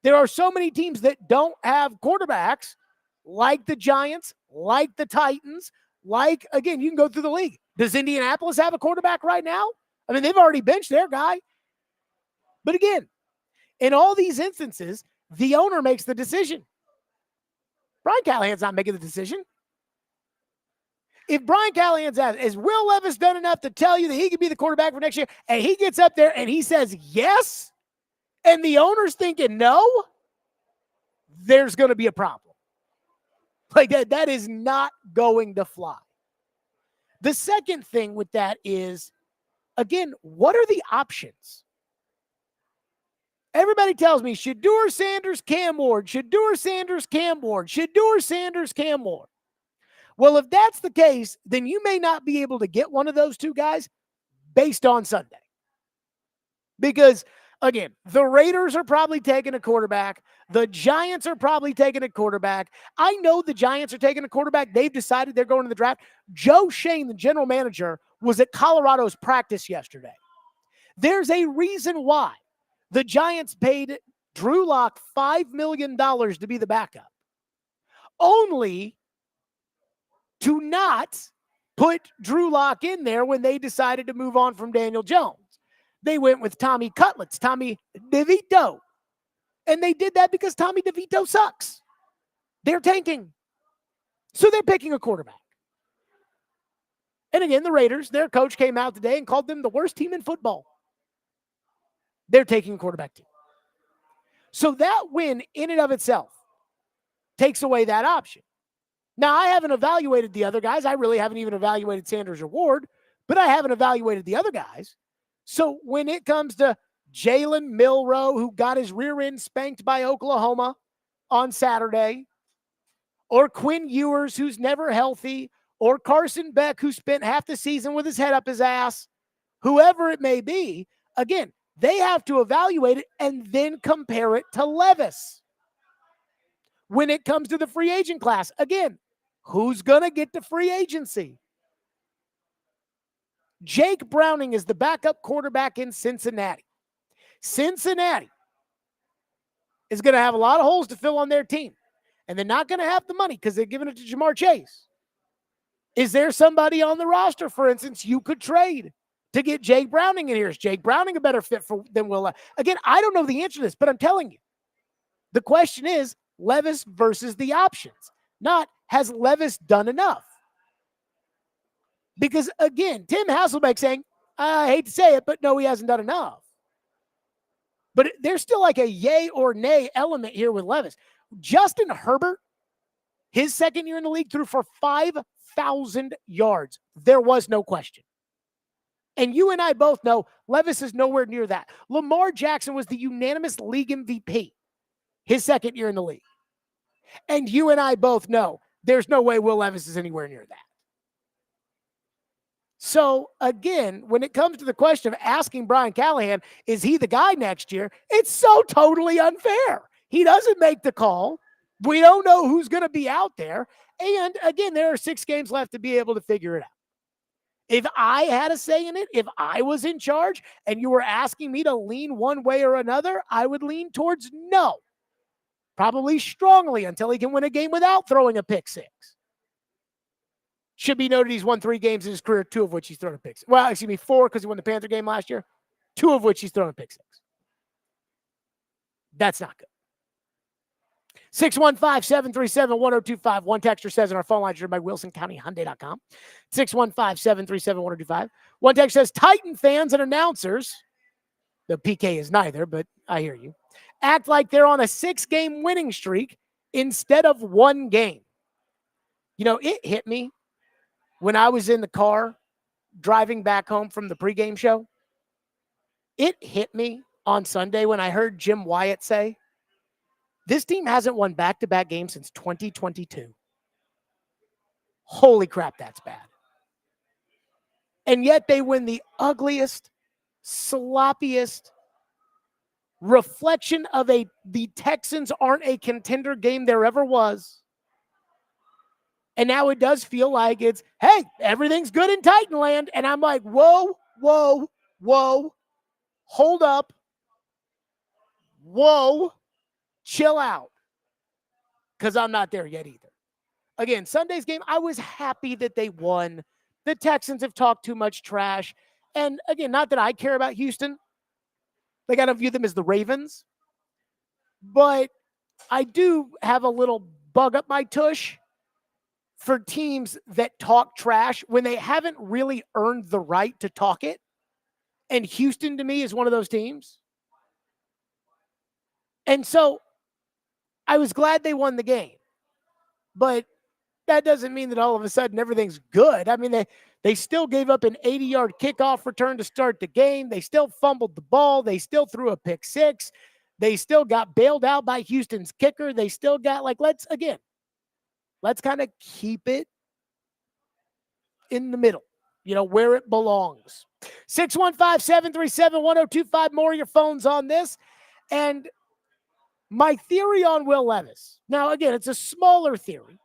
There are so many teams that don't have quarterbacks, like the Giants, like the Titans, again, you can go through the league. Does Indianapolis have a quarterback right now? I mean, they've already benched their guy. But again, in all these instances, the owner makes the decision. Brian Callahan's not making the decision. If Brian Callahan's asked, is Will Levis done enough to tell you that he could be the quarterback for next year? And he gets up there and he says yes, and the owner's thinking no, there's going to be a problem. That is not going to fly. The second thing with that is, again, what are the options? Everybody tells me Shedeur Sanders, Cam Ward, Shedeur Sanders, Cam Ward, Shedeur Sanders, Cam Ward. Well, if that's the case, then you may not be able to get one of those 2 guys based on Sunday. Because, again, the Raiders are probably taking a quarterback. The Giants are probably taking a quarterback. I know the Giants are taking a quarterback. They've decided they're going to the draft. Joe Shane, the general manager, was at Colorado's practice yesterday. There's a reason why the Giants paid Drew Lock $5 million to be the backup, only to not put Drew Lock in there when they decided to move on from Daniel Jones. They went with Tommy Cutlets, Tommy DeVito. And they did that because Tommy DeVito sucks. They're tanking. So they're picking a quarterback. And again, the Raiders, their coach came out today and called them the worst team in football. They're taking a quarterback team. So that win in and of itself takes away that option. Now, I haven't evaluated the other guys. I really haven't even evaluated Sanders or Ward, but I haven't evaluated the other guys. So when it comes to Jalen Milroe, who got his rear end spanked by Oklahoma on Saturday, or Quinn Ewers, who's never healthy, or Carson Beck, who spent half the season with his head up his ass, whoever it may be, again, they have to evaluate it and then compare it to Levis. When it comes to the free agent class, again, who's going to get to free agency? Jake Browning is the backup quarterback in Cincinnati. Cincinnati is going to have a lot of holes to fill on their team, and they're not going to have the money because they're giving it to Jamar Chase. Is there somebody on the roster, for instance, you could trade to get Jake Browning in here? Is Jake Browning a better fit than Will? Again, I don't know the answer to this, but I'm telling you. The question is Levis versus the options, not has Levis done enough? Because, again, Tim Hasselbeck saying, I hate to say it, but no, he hasn't done enough. But there's still like a yay or nay element here with Levis. Justin Herbert, his second year in the league, threw for 5,000 yards. There was no question. And you and I both know Levis is nowhere near that. Lamar Jackson was the unanimous league MVP his second year in the league. And you and I both know there's no way Will Levis is anywhere near that. So, again, when it comes to the question of asking Brian Callahan, is he the guy next year? It's so totally unfair. He doesn't make the call. We don't know who's going to be out there. And, again, there are 6 games left to be able to figure it out. If I had a say in it, if I was in charge and you were asking me to lean one way or another, I would lean towards no. Probably strongly until he can win a game without throwing a pick 6. Should be noted he's won 3 games in his career, 2 of which he's thrown a pick 6. Well, 4 because he won the Panther game last year, 2 of which he's thrown a pick 6. That's not good. 615-737-1025. One texter says in our phone line, driven by WilsonCountyHyundai.com. 615-737-1025. One text says, Titan fans and announcers, the PK is neither, but I hear you, act like they're on a 6-game winning streak instead of 1 game. You know, it hit me when I was in the car driving back home from the pregame show. It hit me on Sunday when I heard Jim Wyatt say, this team hasn't won back-to-back games since 2022. Holy crap, that's bad. And yet they win the ugliest, sloppiest reflection of the Texans aren't a contender game there ever was. And now it does feel like it's, hey, everything's good in Titanland. And I'm like, whoa, whoa, whoa, hold up. Whoa, chill out. Because I'm not there yet either. Again, Sunday's game, I was happy that they won. The Texans have talked too much trash. And again, not that I care about Houston. Like, I don't view them as the Ravens. But I do have a little bug up my tush for teams that talk trash when they haven't really earned the right to talk it. And Houston, to me, is one of those teams. And so I was glad they won the game. But that doesn't mean that all of a sudden everything's good. I mean, they still gave up an 80-yard kickoff return to start the game. They still fumbled the ball. They still threw a pick 6. They still got bailed out by Houston's kicker. They still got, let's kind of keep it in the middle, where it belongs. 615-737-1025. More of your phones on this. And my theory on Will Levis. Now, again, it's a smaller theory,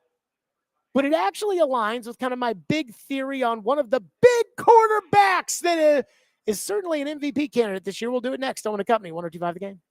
but it actually aligns with kind of my big theory on one of the big quarterbacks that is certainly an MVP candidate this year. We'll do it next on The Company, 102.5 The Game.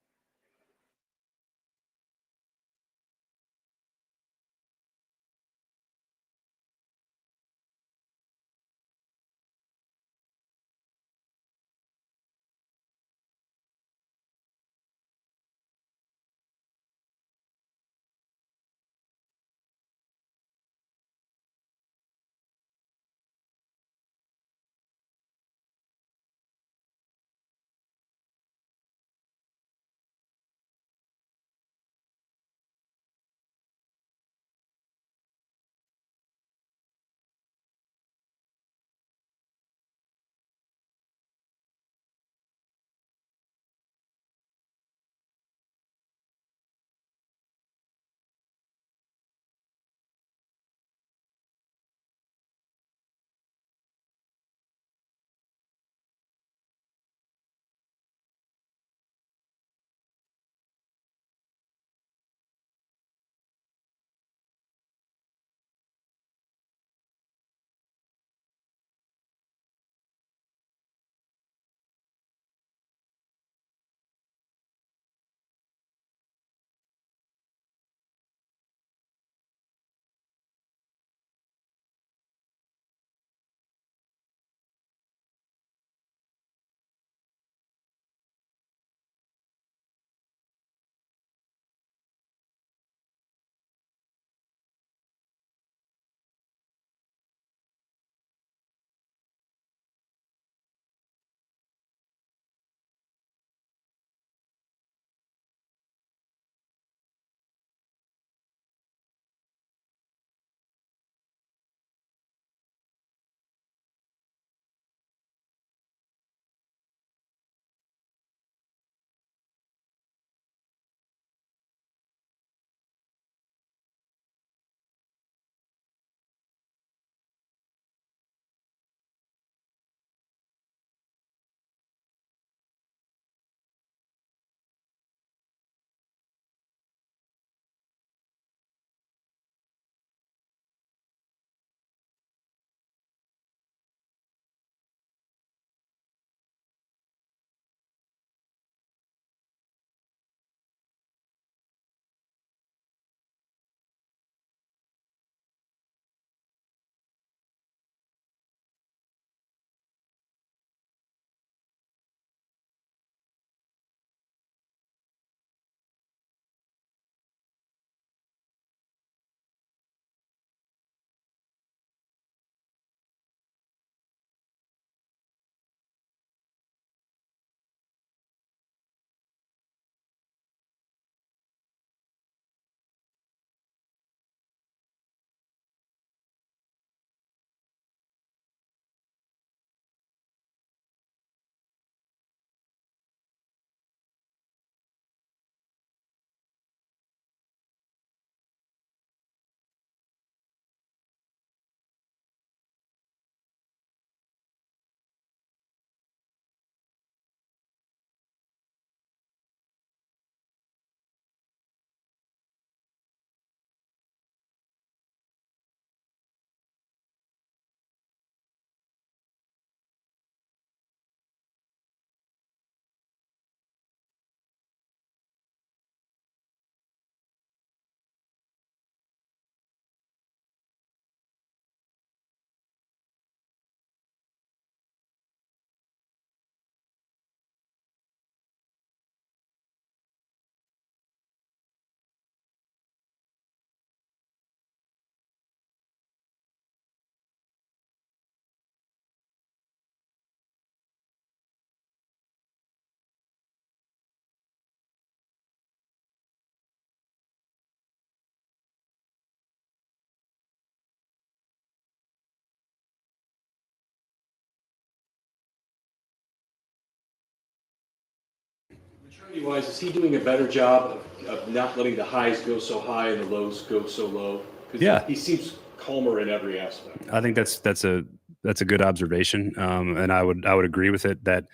Maturity-wise, is he doing a better job of not letting the highs go so high and the lows go so low? Yeah. He seems calmer in every aspect. I think that's a good observation, and I would agree with it that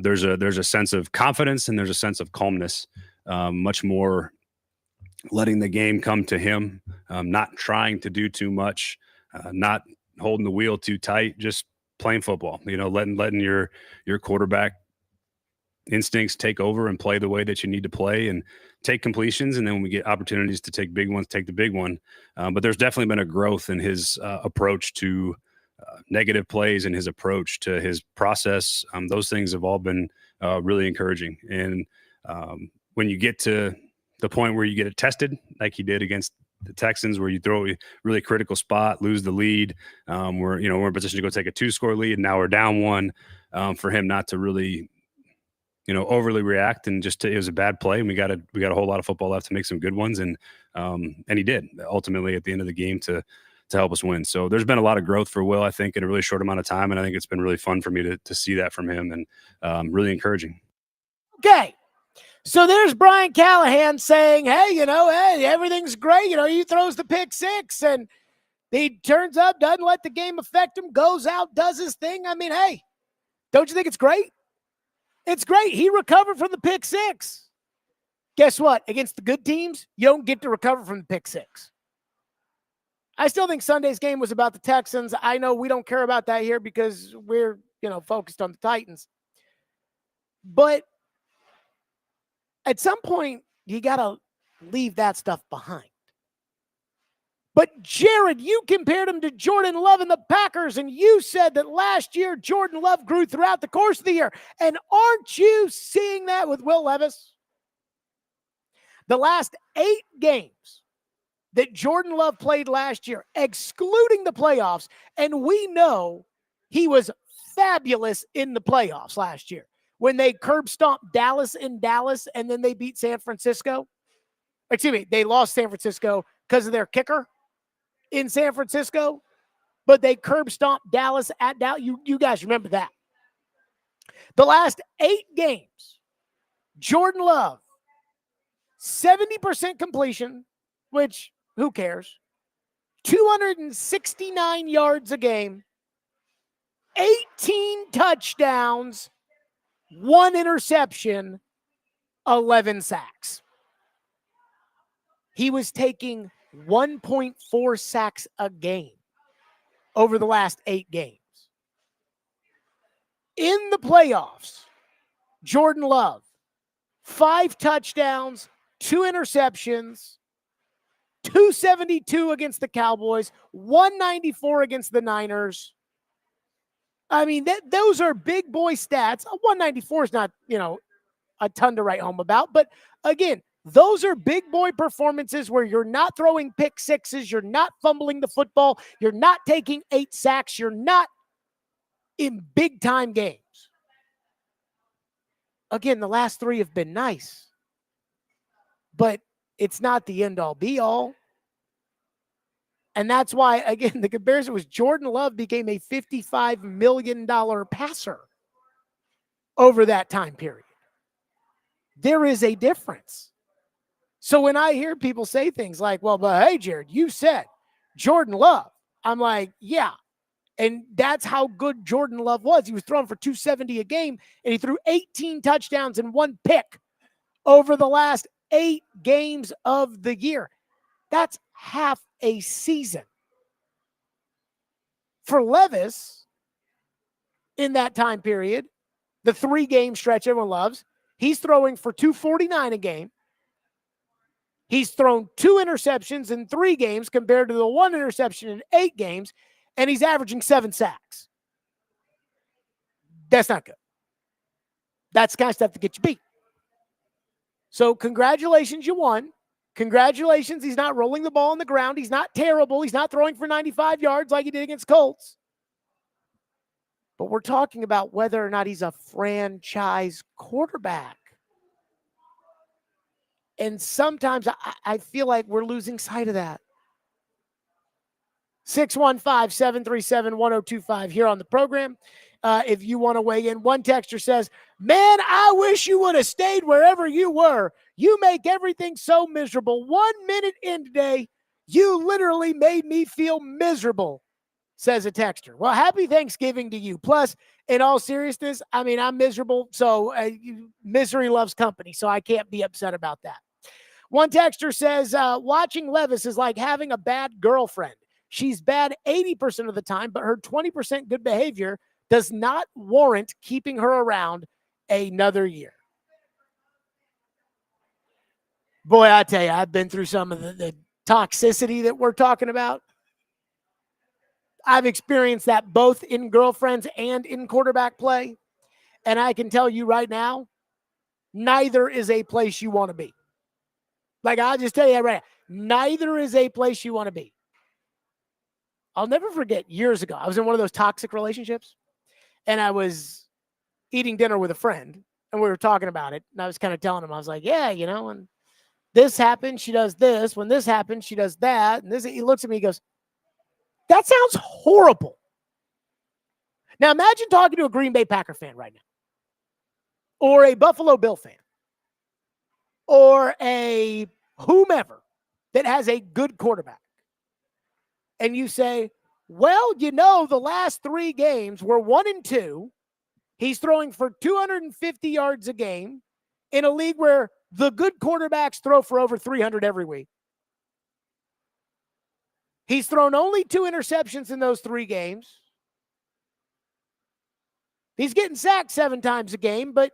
there's a sense of confidence and there's a sense of calmness, much more letting the game come to him, not trying to do too much, not holding the wheel too tight, just playing football, letting your quarterback instincts take over and play the way that you need to play and take completions. And then when we get opportunities to take big ones, take the big one. But there's definitely been a growth in his approach to negative plays and his approach to his process. Those things have all been really encouraging. And when you get to the point where you get it tested, like he did against the Texans, where you throw a really critical spot, lose the lead, we're in position to go take a 2-score lead, and now we're down 1, for him not to really overly react and it was a bad play, and we got a whole lot of football left to make some good ones, and he did ultimately at the end of the game to help us win. So there's been a lot of growth for Will, I think, in a really short amount of time, and I think it's been really fun for me to see that from him, and really encouraging. Okay. So there's Brian Callahan saying, hey, everything's great. He throws the pick 6 and he turns up, doesn't let the game affect him, goes out, does his thing. I mean, hey, don't you think it's great? It's great. He recovered from the pick 6. Guess what? Against the good teams, you don't get to recover from the pick 6. I still think Sunday's game was about the Texans. I know we don't care about that here because we're, focused on the Titans. But at some point, you got to leave that stuff behind. But Jared, you compared him to Jordan Love and the Packers, and you said that last year Jordan Love grew throughout the course of the year. And aren't you seeing that with Will Levis? The last 8 games that Jordan Love played last year, excluding the playoffs, and we know he was fabulous in the playoffs last year when they curb stomped Dallas in Dallas and then they beat San Francisco. Excuse me, they lost San Francisco because of their kicker in San Francisco, but they curb stomped Dallas at Dallas. You guys remember that. The last 8 games, Jordan Love, 70% completion, which who cares? 269 yards a game, 18 touchdowns, 1 interception, 11 sacks. He was taking 1.4 sacks a game over the last 8 games. In the playoffs, Jordan Love, 5 touchdowns, 2 interceptions, 272 against the Cowboys, 194 against the Niners. I mean, those are big boy stats. 194 is not, a ton to write home about. But again, those are big boy performances where you're not throwing pick 6s, you're not fumbling the football, you're not taking 8 sacks, you're not in big time games. Again, the last 3 have been nice, but it's not the end all be all. And that's why, again, the comparison was Jordan Love became a $55 million passer over that time period. There is a difference. So when I hear people say things like, well, but hey, Jared, you said Jordan Love. I'm like, yeah. And that's how good Jordan Love was. He was throwing for 270 a game, and he threw 18 touchdowns and 1 pick over the last 8 games of the year. That's half a season. For Levis, in that time period, the 3-game stretch everyone loves, he's throwing for 249 a game. He's thrown 2 interceptions in 3 games compared to the 1 interception in 8 games, and he's averaging 7 sacks. That's not good. That's the kind of stuff that gets you beat. So congratulations, you won. Congratulations, he's not rolling the ball on the ground. He's not terrible. He's not throwing for 95 yards like he did against Colts. But we're talking about whether or not he's a franchise quarterback. And sometimes I feel like we're losing sight of that. 615-737-1025 here on the program. If you want to weigh in, one texter says, man, I wish you would have stayed wherever you were. You make everything so miserable. 1 minute in today, you literally made me feel miserable, says a texter. Well, happy Thanksgiving to you. Plus, in all seriousness, I mean, I'm miserable, so misery loves company, so I can't be upset about that. One texter says, watching Levis is like having a bad girlfriend. She's bad 80% of the time, but her 20% good behavior does not warrant keeping her around another year. Boy, I tell you, I've been through some of the toxicity that we're talking about. I've experienced that both in girlfriends and in quarterback play. And I can tell you right now, neither is a place you want to be. Like, I'll just tell you right now, neither is a place you want to be. I'll never forget years ago, I was in one of those toxic relationships, and I was eating dinner with a friend, and we were talking about it. And I was kind of telling him, I was like, yeah, you know, when this happens, she does this. When this happens, she does that. And this, he looks at me, he goes, that sounds horrible. Now imagine talking to a Green Bay Packer fan right now, or a Buffalo Bill fan, or a whomever that has a good quarterback. And you say, well, you know, the last 3 games were 1-2. He's throwing for 250 yards a game in a league where the good quarterbacks throw for over 300 every week. He's thrown only 2 interceptions in those 3 games. He's getting sacked 7 times a game, but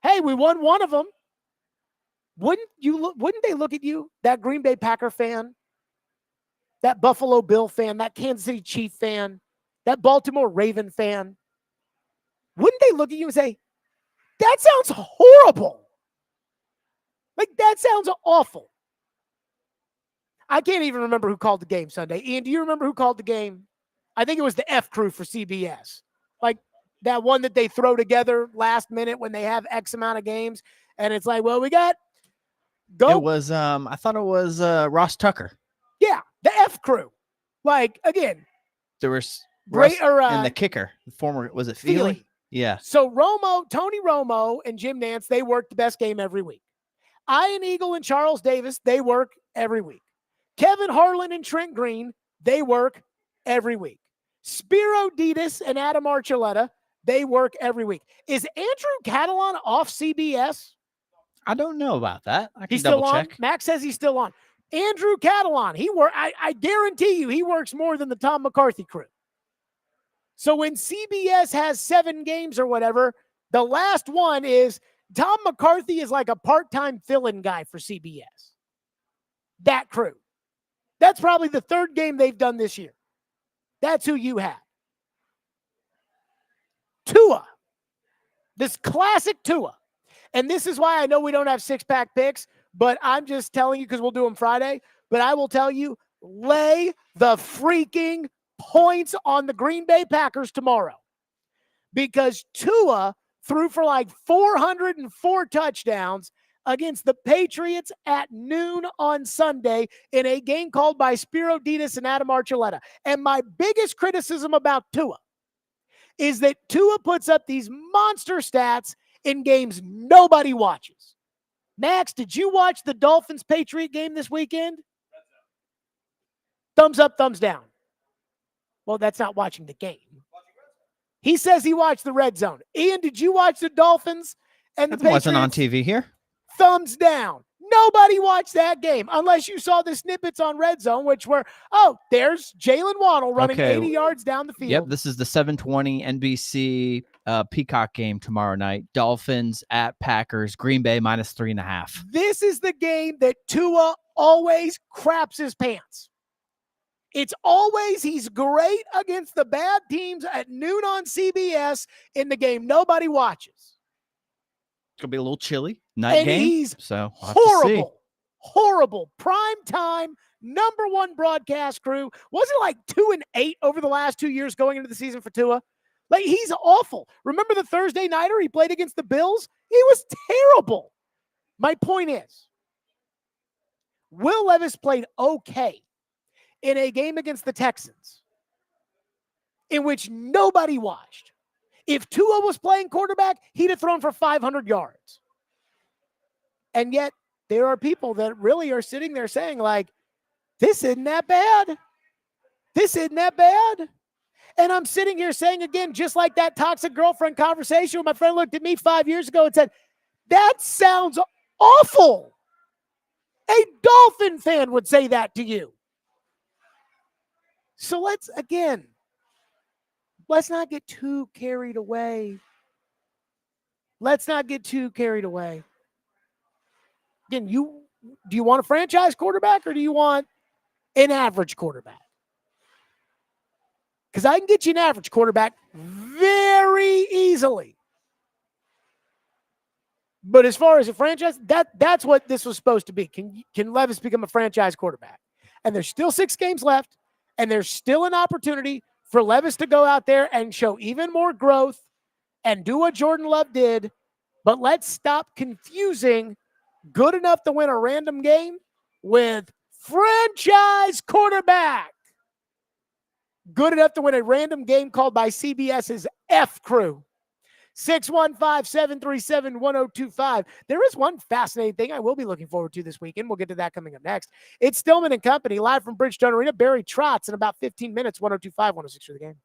hey, we won one of them. Wouldn't they look at you, that Green Bay Packer fan, that Buffalo Bill fan, that Kansas City Chief fan, that Baltimore Raven fan? Wouldn't they look at you and say, that sounds horrible? Like, that sounds awful. I can't even remember who called the game Sunday. Ian, do you remember who called the game? I think it was the F crew for CBS. Like, that one that they throw together last minute when they have X amount of games. And it's like, well, we got go. It was, I thought it was Ross Tucker. Yeah, the F crew. Like, again. There was Great, and the kicker, the former, was it Feely? Yeah. So Tony Romo and Jim Nantz, they work the best game every week. Ian Eagle and Charles Davis, they work every week. Kevin Harlan and Trent Green, they work every week. Spiro Ditas and Adam Archuleta, they work every week. Is Andrew Catalan off CBS? I don't know about that. I can He's still double on? check. Max says he's still on. Andrew Catalan, I guarantee you he works more than the Tom McCarthy crew. So when CBS has 7 games or whatever, the last one is Tom McCarthy is like a part-time fill-in guy for CBS. That crew. That's probably the 3rd game they've done this year. That's who you have. Tua. This classic Tua. And this is why I know we don't have 6-pack picks, but I'm just telling you because we'll do them Friday. But I will tell you, lay the freaking points on the Green Bay Packers tomorrow. Because Tua threw for like 404 touchdowns against the Patriots at noon on Sunday in a game called by Spiro Ditas and Adam Archuleta. And my biggest criticism about Tua is that Tua puts up these monster stats in games nobody watches. Max, did you watch the Dolphins-Patriot game this weekend? Thumbs up, thumbs down. Well, that's not watching the game. He says he watched the red zone. Ian, did you watch the Dolphins and the Patriots? Wasn't on TV here. Thumbs down. Nobody watched that game unless you saw the snippets on Red Zone, which were, there's Jalen Waddle running 80 yards down the field. Yep, this is the 7:20 NBC Peacock game tomorrow night. Dolphins at Packers, Green Bay -3.5. This is the game that Tua always craps his pants. It's always he's great against the bad teams at noon on CBS in the game nobody watches. It's going to be a little chilly night And game. he's So we'll have to see. horrible. Prime time, #1 broadcast crew. Wasn't it like 2-8 over the last 2 years going into the season for Tua? Like, he's awful. Remember the Thursday nighter he played against the Bills? He was terrible. My point is, Will Levis played okay in a game against the Texans in which nobody watched. If Tua was playing quarterback, he'd have thrown for 500 yards. And yet, there are people that really are sitting there saying, like, this isn't that bad. This isn't that bad. And I'm sitting here saying, again, just like that toxic girlfriend conversation when my friend looked at me 5 years ago and said, that sounds awful. A Dolphin fan would say that to you. So let's, again, let's not get too carried away. Let's not get too carried away. Again, do you want a franchise quarterback or do you want an average quarterback? Because I can get you an average quarterback very easily. But as far as a franchise, that's what this was supposed to be. Can Levis become a franchise quarterback? And there's still 6 games left, and there's still an opportunity for Levis to go out there and show even more growth and do what Jordan Love did. But let's stop confusing good enough to win a random game with franchise quarterback. Good enough to win a random game called by CBS's F Crew. 615-737-1025. There is one fascinating thing I will be looking forward to this weekend. We'll get to that coming up next. It's Stillman and Company live from Bridgestone Arena. Barry Trotz in about 15 minutes. 102.5, 106 for the game.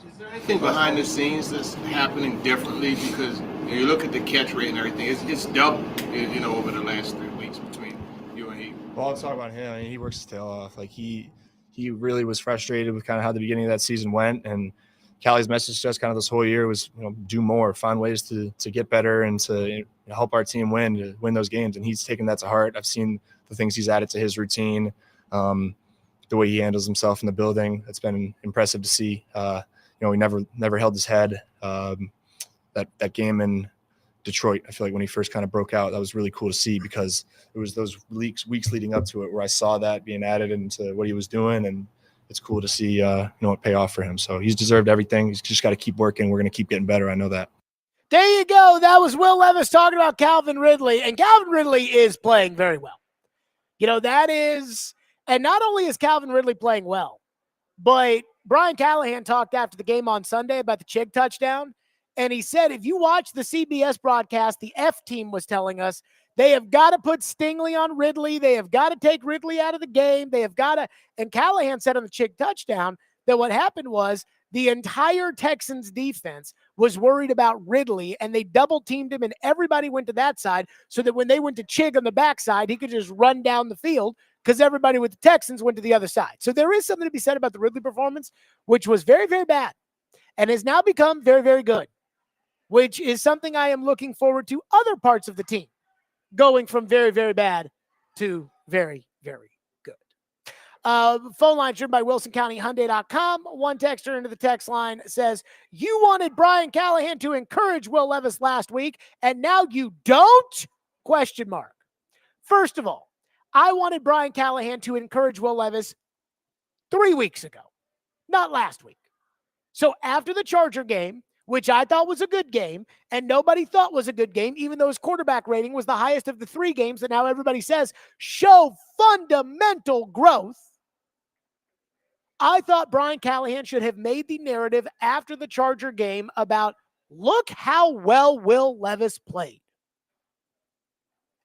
Is there anything behind the scenes that's happening differently? Because you look at the catch rate and everything, it's doubled, over the last 3 weeks between you and he. Well, I'll talk about him. I mean, he works his tail off. Like he really was frustrated with kind of how the beginning of that season went. And Callie's message to us kind of this whole year was, do more, find ways to get better and to help our team win those games. And he's taken that to heart. I've seen the things he's added to his routine, the way he handles himself in the building. It's been impressive to see. He never held his head. That game in Detroit, I feel like when he first kind of broke out, that was really cool to see because it was those weeks leading up to it where I saw that being added into what he was doing, and it's cool to see it pay off for him. So he's deserved everything. He's just got to keep working. We're going to keep getting better. I know that. There you go. That was Will Levis talking about Calvin Ridley, and Calvin Ridley is playing very well. That is, and not only is Calvin Ridley playing well, but Brian Callahan talked after the game on Sunday about the Chig touchdown. And he said, if you watch the CBS broadcast, the F team was telling us they have got to put Stingley on Ridley. They have got to take Ridley out of the game. They have got to, and Callahan said on the Chig touchdown that what happened was the entire Texans defense was worried about Ridley and they double teamed him and everybody went to that side so that when they went to Chig on the backside, he could just run down the field because everybody with the Texans went to the other side. So there is something to be said about the Ridley performance, which was very, very bad and has now become very, very good, which is something I am looking forward to other parts of the team going from very, very bad to very, very good. Phone line driven by WilsonCountyHyundai.com. One texter into the text line says, you wanted Brian Callahan to encourage Will Levis last week, and now you don't? ? First of all, I wanted Brian Callahan to encourage Will Levis 3 weeks ago, not last week. So after the Charger game, which I thought was a good game, and nobody thought was a good game, even though his quarterback rating was the highest of the 3 games that now everybody says show fundamental growth, I thought Brian Callahan should have made the narrative after the Charger game about, look how well Will Levis played.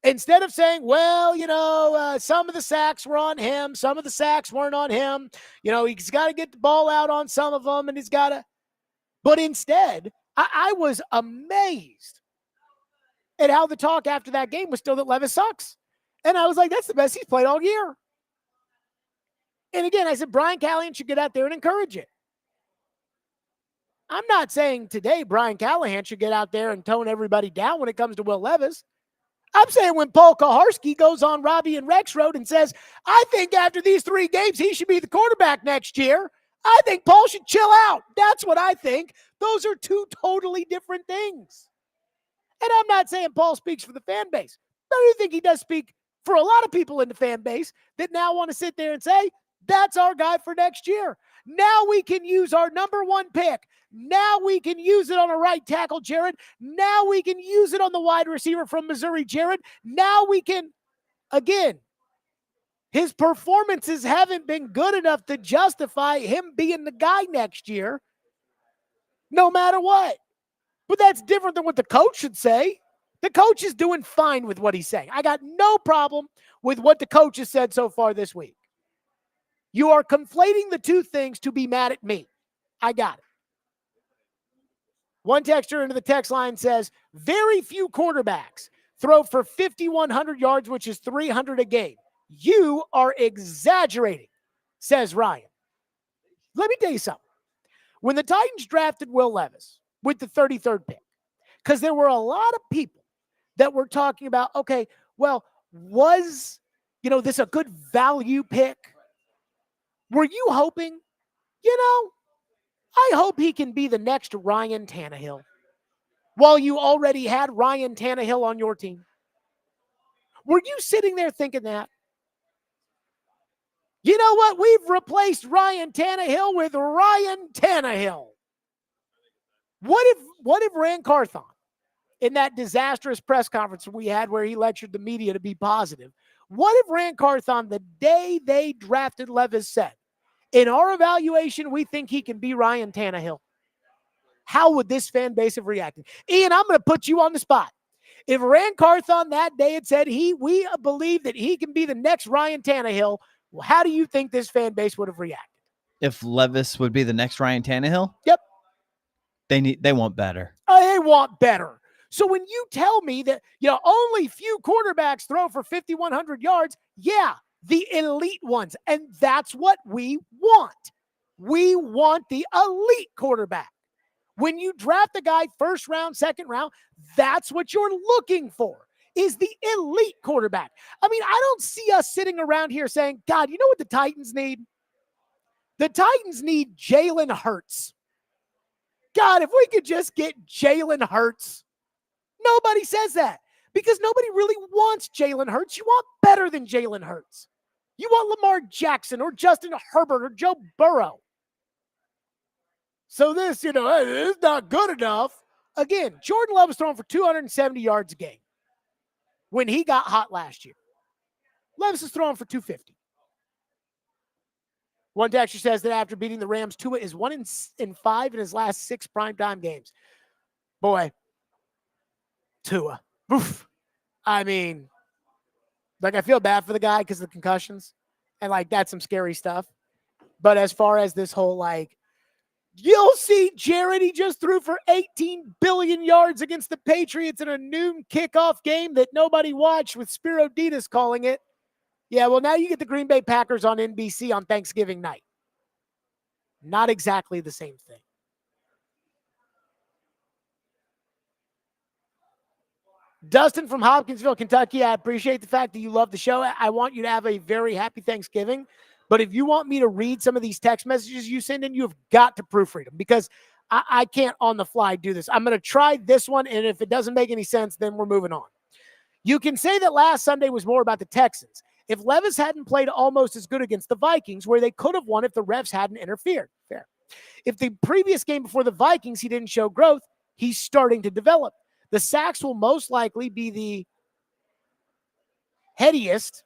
Instead of saying, well, some of the sacks were on him, some of the sacks weren't on him. He's got to get the ball out on some of them, and he's got to. But instead, I was amazed at how the talk after that game was still that Levis sucks. And I was like, that's the best he's played all year. And again, I said, Brian Callahan should get out there and encourage it. I'm not saying today Brian Callahan should get out there and tone everybody down when it comes to Will Levis. I'm saying when Paul Kaharski goes on Robbie and Rex Road and says, I think after these 3 games, he should be the quarterback next year. I think Paul should chill out. That's what I think. Those are 2 totally different things. And I'm not saying Paul speaks for the fan base, but I do think he does speak for a lot of people in the fan base that now want to sit there and say, that's our guy for next year. Now we can use our number 1 pick. Now we can use it on a right tackle, Jared. Now we can use it on the wide receiver from Missouri, Jared. Now we can, again, his performances haven't been good enough to justify him being the guy next year, no matter what. But that's different than what the coach should say. The coach is doing fine with what he's saying. I got no problem with what the coach has said so far this week. You are conflating the 2 things to be mad at me. I got it. One texter into the text line says, very few quarterbacks throw for 5,100 yards, which is 300 a game. You are exaggerating, says Ryan. Let me tell you something. When the Titans drafted Will Levis with the 33rd pick, because there were a lot of people that were talking about, okay, well, was, this a good value pick? Were you hoping, I hope he can be the next Ryan Tannehill while you already had Ryan Tannehill on your team? Were you sitting there thinking that? You know what? We've replaced Ryan Tannehill with Ryan Tannehill. What if Rand Carthon, in that disastrous press conference we had where he lectured the media to be positive, what if Rand Carthon, the day they drafted Levis, said, in our evaluation, we think he can be Ryan Tannehill? How would this fan base have reacted? Ian, I'm going to put you on the spot. If Rand Carthon that day had said, we believe that he can be the next Ryan Tannehill, how do you think this fan base would have reacted? if Levis would be the next Ryan Tannehill? Yep. They want better. They want better. So when you tell me that, only few quarterbacks throw for 5,100 yards, yeah, the elite ones. And that's what we want. We want the elite quarterback. When you draft a guy first round, second round, that's what you're looking for, is the elite quarterback. I mean, I don't see us sitting around here saying, God, you know what the Titans need? The Titans need Jalen Hurts. God, if we could just get Jalen Hurts. Nobody says that because nobody really wants Jalen Hurts. You want better than Jalen Hurts. You want Lamar Jackson or Justin Herbert or Joe Burrow. So this, is not good enough. Again, Jordan Love was throwing for 270 yards a game when he got hot last year. Levis is throwing for 250. One texter says that after beating the Rams, Tua is 1-5 in his last 6 primetime games. Boy, Tua. Oof. I mean, I feel bad for the guy because of the concussions. And, that's some scary stuff. But as far as this whole, you'll see Jared, he just threw for 18 billion yards against the Patriots in a noon kickoff game that nobody watched with Spiro Ditas calling it. Yeah, well, now you get the Green Bay Packers on NBC on Thanksgiving night. Not exactly the same thing. Dustin from Hopkinsville, Kentucky, I appreciate the fact that you love the show. I want you to have a very happy Thanksgiving. But if you want me to read some of these text messages you send in, you've got to proofread them because I can't on the fly do this. I'm going to try this one, and if it doesn't make any sense, then we're moving on. You can say that last Sunday was more about the Texans. If Levis hadn't played almost as good against the Vikings, where they could have won if the refs hadn't interfered. Fair. If the previous game before the Vikings, he didn't show growth, he's starting to develop. The sacks will most likely be the easiest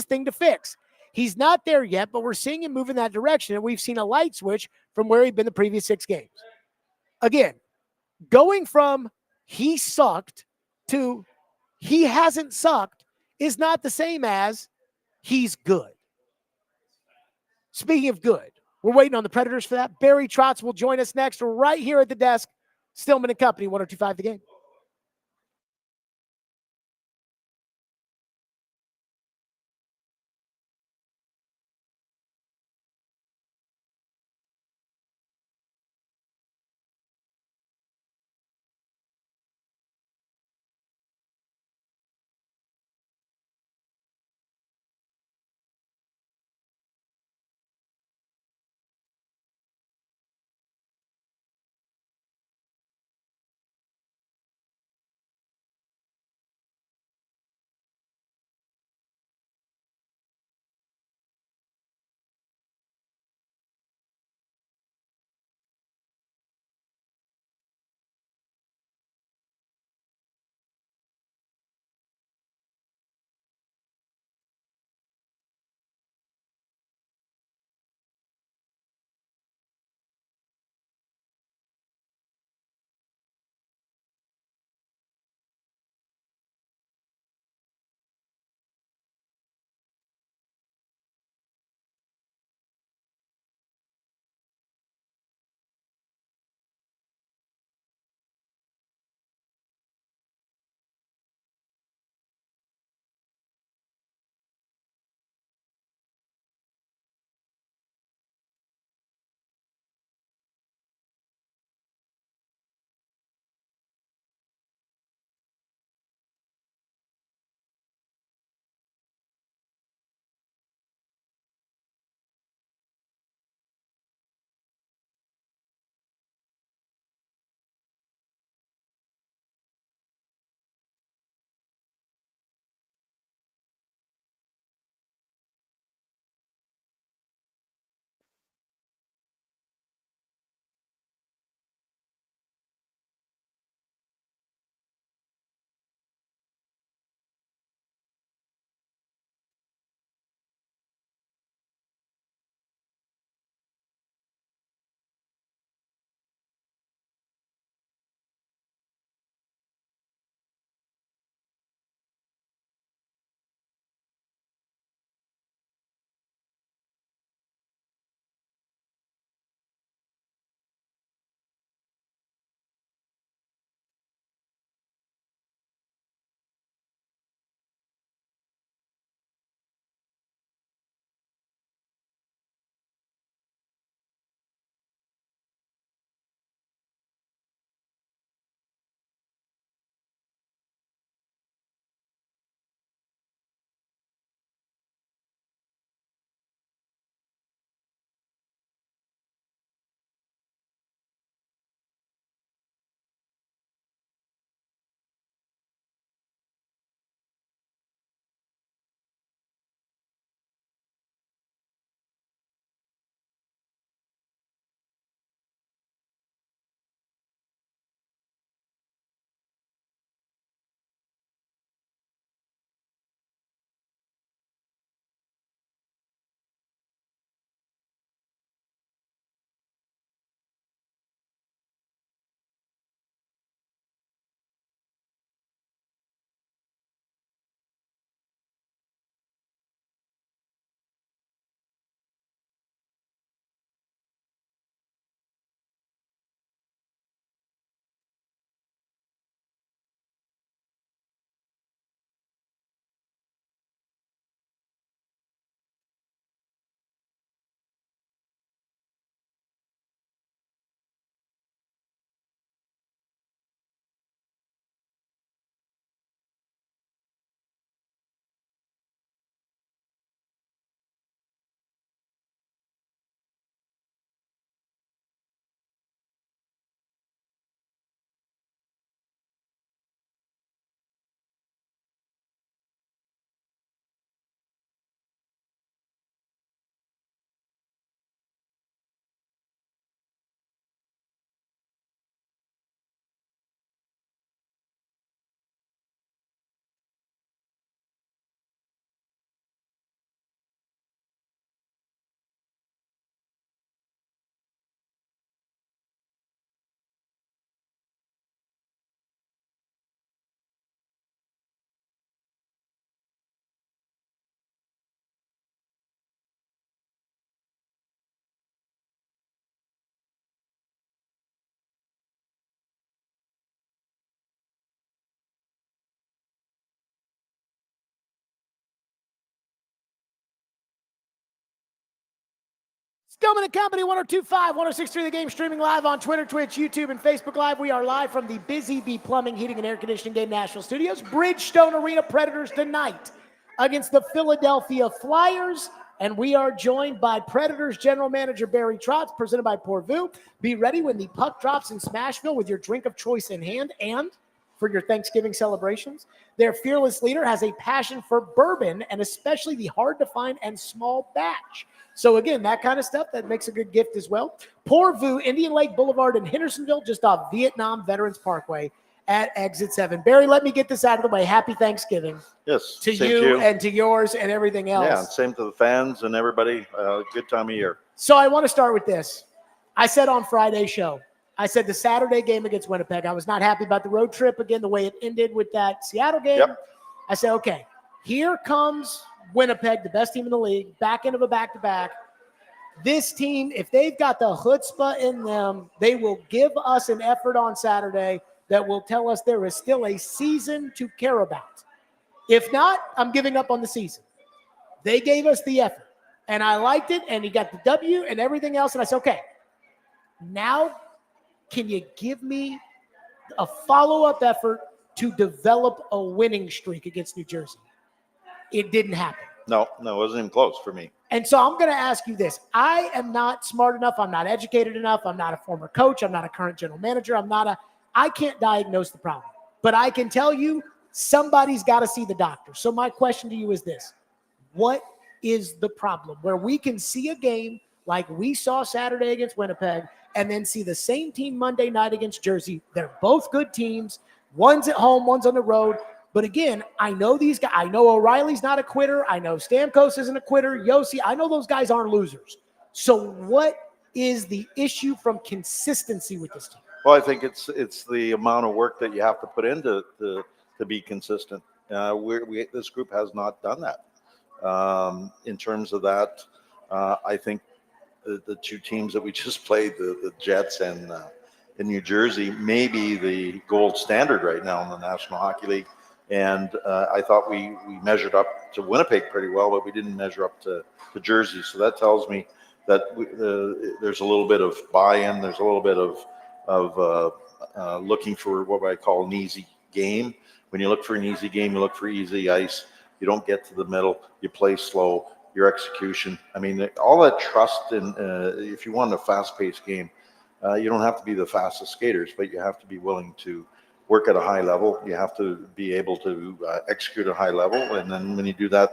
thing to fix. He's not there yet, but we're seeing him move in that direction, and we've seen a light switch from where he'd been the previous 6 games. Again, going from he sucked to he hasn't sucked is not the same as he's good. Speaking of good, we're waiting on the Predators for that. Barry Trotz will join us next right here at the desk. Stillman and Company, 102.5 The Game. Stillman and Company, 102.5, 106.3 The Game, streaming live on Twitter, Twitch, YouTube, and Facebook Live. We are live from the Busy Bee Plumbing, Heating, and Air Conditioning Game National Studios. Bridgestone Arena Predators tonight against the Philadelphia Flyers. And we are joined by Predators General Manager Barry Trotz, presented by Pourvu. Be ready when the puck drops in Smashville with your drink of choice in hand and for your Thanksgiving celebrations. Their fearless leader has a passion for bourbon and especially the hard-to-find and small batch. So again, that kind of stuff, that makes a good gift as well. Pourvu, Indian Lake Boulevard in Hendersonville, just off Vietnam Veterans Parkway at Exit 7. Barry, let me get this out of the way. Happy Thanksgiving. Yes. To same you and to yours and everything else. Yeah, same to the fans and everybody. Good time of year. So I want to start with this. I said on Friday's show, I said the Saturday game against Winnipeg, I was not happy about the road trip, again, the way it ended with that Seattle game. Yep. I said, okay, here comes Winnipeg, the best team in the league, back end of a back-to-back. This team, if they've got the chutzpah in them, they will give us an effort on Saturday that will tell us there is still a season to care about. If not, I'm giving up on the season. They gave us the effort, and I liked it, and he got the W and everything else, and I said, okay, now can you give me a follow-up effort to develop a winning streak against New Jersey? It didn't happen. No, it wasn't even close for me. And so I'm going to ask you this. I am not smart enough. I'm not educated enough. I'm not a former coach. I'm not a current general manager. I can't diagnose the problem. But I can tell you somebody's got to see the doctor. So my question to you is this. What is the problem? Where we can see a game like we saw Saturday against Winnipeg and then see the same team Monday night against Jersey. They're both good teams. One's at home, one's on the road. But again, I know these guys. I know O'Reilly's not a quitter. I know Stamkos isn't a quitter. Yossi, I know those guys aren't losers. So what is the issue from consistency with this team? Well, I think it's the amount of work that you have to put into to be consistent. This group has not done that. In terms of that, I think the two teams that we just played, the Jets and in New Jersey, may be the gold standard right now in the National Hockey League. And I thought we measured up to Winnipeg pretty well, but we didn't measure up to Jersey. So that tells me that there's a little bit of buy-in. There's a little bit of looking for what I call an easy game. When you look for an easy game, you look for easy ice. You don't get to the middle. You play slow. Your execution. I mean, all that trust in. If you want a fast-paced game, you don't have to be the fastest skaters, but you have to be willing to work at a high level. You have to be able to execute at a high level, and then when you do that,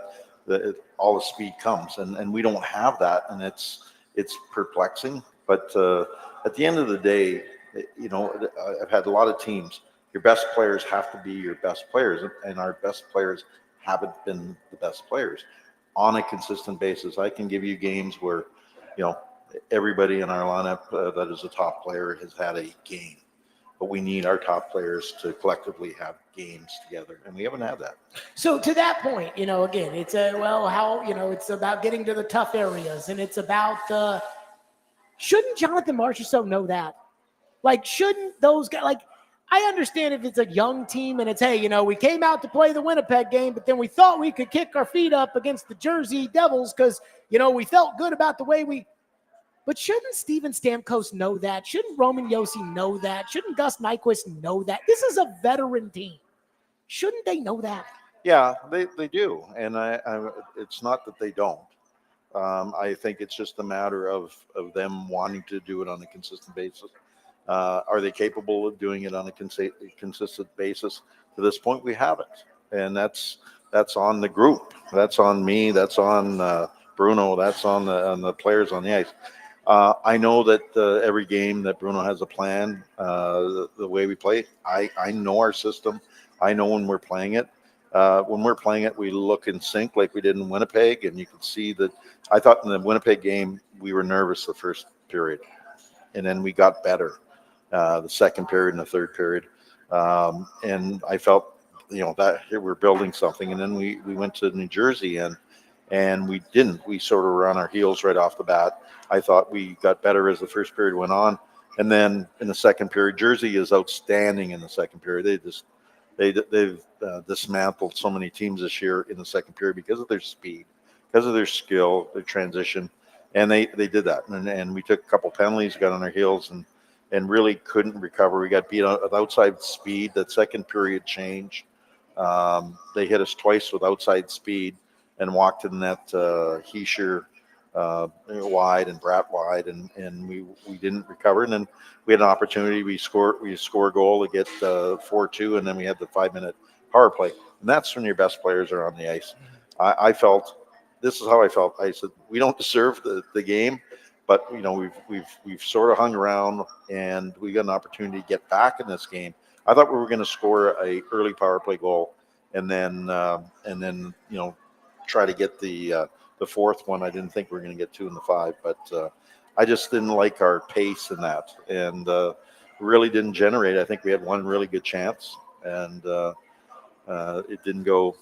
all the speed comes. And we don't have that, and it's perplexing. But at the end of the day, I've had a lot of teams. Your best players have to be your best players, and our best players haven't been the best players on a consistent basis. I can give you games where, everybody in our lineup that is a top player has had a game. But we need our top players to collectively have games together, and we haven't had that. So to that point, again, it's it's about getting to the tough areas, and it's about shouldn't Jonathan Marchessault know that? Like, shouldn't those guys, I understand if it's a young team and it's, hey, we came out to play the Winnipeg game, but then we thought we could kick our feet up against the Jersey Devils because, we felt good about the way but shouldn't Steven Stamkos know that? Shouldn't Roman Yossi know that? Shouldn't Gus Nyquist know that? This is a veteran team. Shouldn't they know that? Yeah, they do. And it's not that they don't. I think it's just a matter of them wanting to do it on a consistent basis. Are they capable of doing it on a consistent basis? To this point, we haven't. And that's on the group. That's on me. That's on Bruno. That's on the players on the ice. I know that every game that Bruno has a plan, the way we play. I know our system. I know when we're playing it. When we're playing it, we look in sync like we did in Winnipeg, and you can see that. I thought in the Winnipeg game we were nervous the first period, and then we got better the second period and the third period, and I felt that here we're building something. And then we went to New Jersey and we didn't. We sort of were on our heels right off the bat. I thought we got better as the first period went on, and then in the second period, Jersey is outstanding in the second period. They've dismantled so many teams this year in the second period because of their speed, because of their skill, their transition. And they did that. And we took a couple penalties, got on our heels, and really couldn't recover. We got beat out with outside speed. That second period change, they hit us twice with outside speed and walked in that Heischer wide and Bratt wide, and we didn't recover. And then we had an opportunity. We score a goal to get 4-2, and then we had the 5-minute power play. And that's when your best players are on the ice. I felt, this is how I felt. I said, we don't deserve the game, but you know, we've sort of hung around, and we got an opportunity to get back in this game. I thought we were going to score a early power play goal, and then you know, try to get the fourth one. I didn't think we were going to get 2 in the 5, but I just didn't like our pace in that, and really didn't generate. I think we had one really good chance, and it didn't go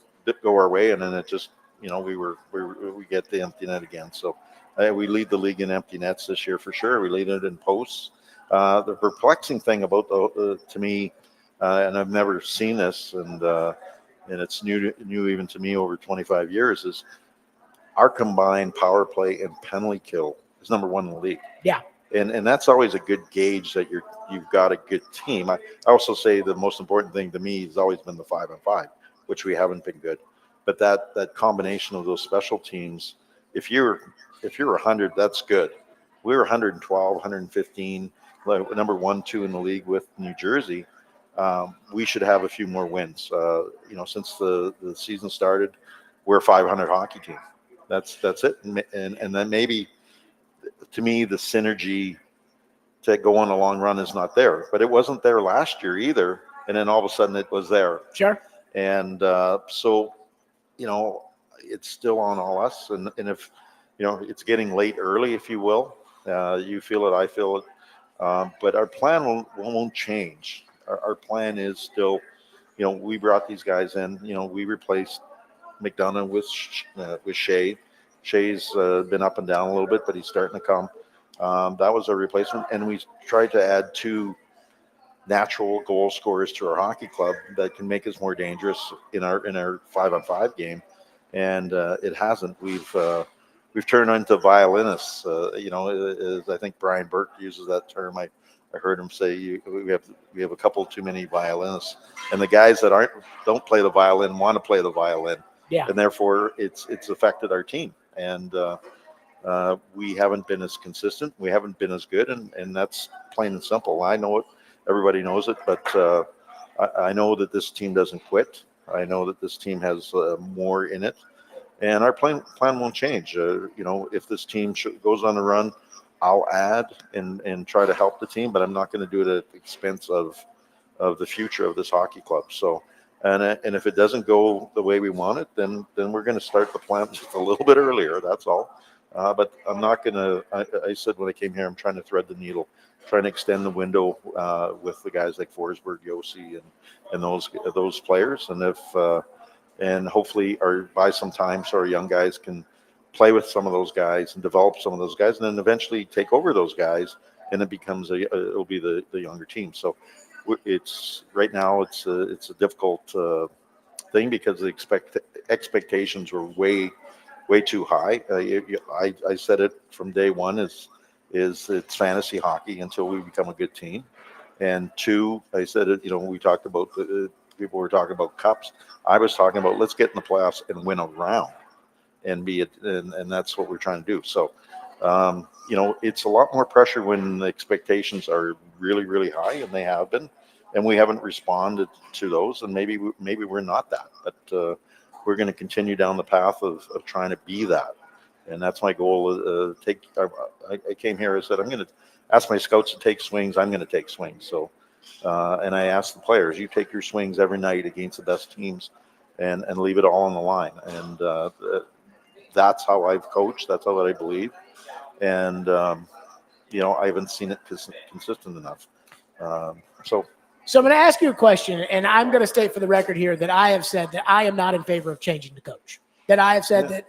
our way, and then it just, you know, we get the empty net again. So we lead the league in empty nets this year for sure. We lead it in posts. The perplexing thing about to me, and I've never seen this, and it's new even to me over 25 years, is our combined power play and penalty kill is number 1 in the league. Yeah. And that's always a good gauge that you've got a good team. I also say the most important thing to me has always been the 5-on-5, which we haven't been good. But that combination of those special teams, if you're 100, that's good. We're 112, 115, number 1, 2 in the league with New Jersey. We should have a few more wins. You know, since the season started, we're a 500 hockey team. That's it. And then maybe, to me, the synergy to go on a long run is not there. But it wasn't there last year either. And then all of a sudden it was there. Sure. And so, you know, it's still on all us. And if, you know, it's getting late early, if you will. You feel it, I feel it. But our plan won't change. Our plan is still, you know, we brought these guys in. You know, we replaced McDonough with Shea. Shea's been up and down a little bit, but he's starting to come. That was our replacement. And we tried to add 2 natural goal scorers to our hockey club that can make us more dangerous in our 5-on-5 game, and it hasn't. We've turned into violinists. You know, as I think Brian Burke uses that term. I heard him say we have a couple too many violinists, and the guys that don't play the violin want to play the violin. Yeah. And therefore it's affected our team, and we haven't been as consistent. We haven't been as good, and that's plain and simple. I know it. Everybody knows it, but I know that this team doesn't quit. I know that this team has more in it, and our plan won't change. You know, if this team goes on a run, I'll add and try to help the team, but I'm not going to do it at the expense of the future of this hockey club. So, and if it doesn't go the way we want it, then we're going to start the plan just a little bit earlier. That's all. But I'm not going to. I said when I came here, I'm trying to thread the needle, trying to extend the window with the guys like Forsberg, Yossi, and those players, and and hopefully buy some time so our young guys can play with some of those guys and develop some of those guys, and then eventually take over those guys, and it becomes it'll be the younger team. So it's right now it's a difficult thing because the expectations were way too high. I said it from day one is it's fantasy hockey until we become a good team. And 2, I said it, you know, we talked about people were talking about cups. I was talking about let's get in the playoffs and win a round and be it. And that's what we're trying to do. So, you know, it's a lot more pressure when the expectations are really, really high, and they have been, and we haven't responded to those. And maybe we're not that, but we're going to continue down the path of trying to be that. And that's my goal. I came here, I said, I'm going to ask my scouts to take swings. I'm going to take swings. So, and I asked the players, you take your swings every night against the best teams and leave it all on the line. And that's how I've coached. That's how I believe. And, you know, I haven't seen it consistent enough. So I'm going to ask you a question, and I'm going to state for the record here that I have said that I am not in favor of changing the coach. That I have said that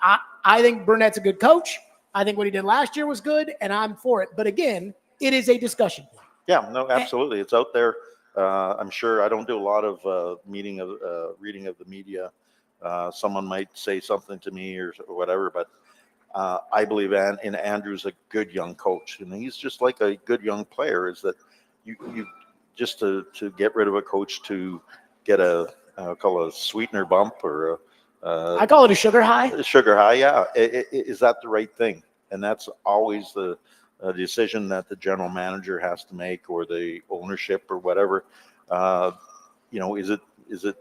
I think Burnett's a good coach. I think what he did last year was good, and I'm for it. But again, it is a discussion point. Yeah, no, absolutely. It's out there. I'm sure I don't do a lot of reading of the media. Someone might say something to me or whatever, but I believe in Andrew's a good young coach, and he's just like a good young player. Is that you just to get rid of a coach to get call it a sweetener bump or I call it a sugar high. a sugar high, yeah. Is that the right thing? And that's always the decision that the general manager has to make, or the ownership, or whatever. Is it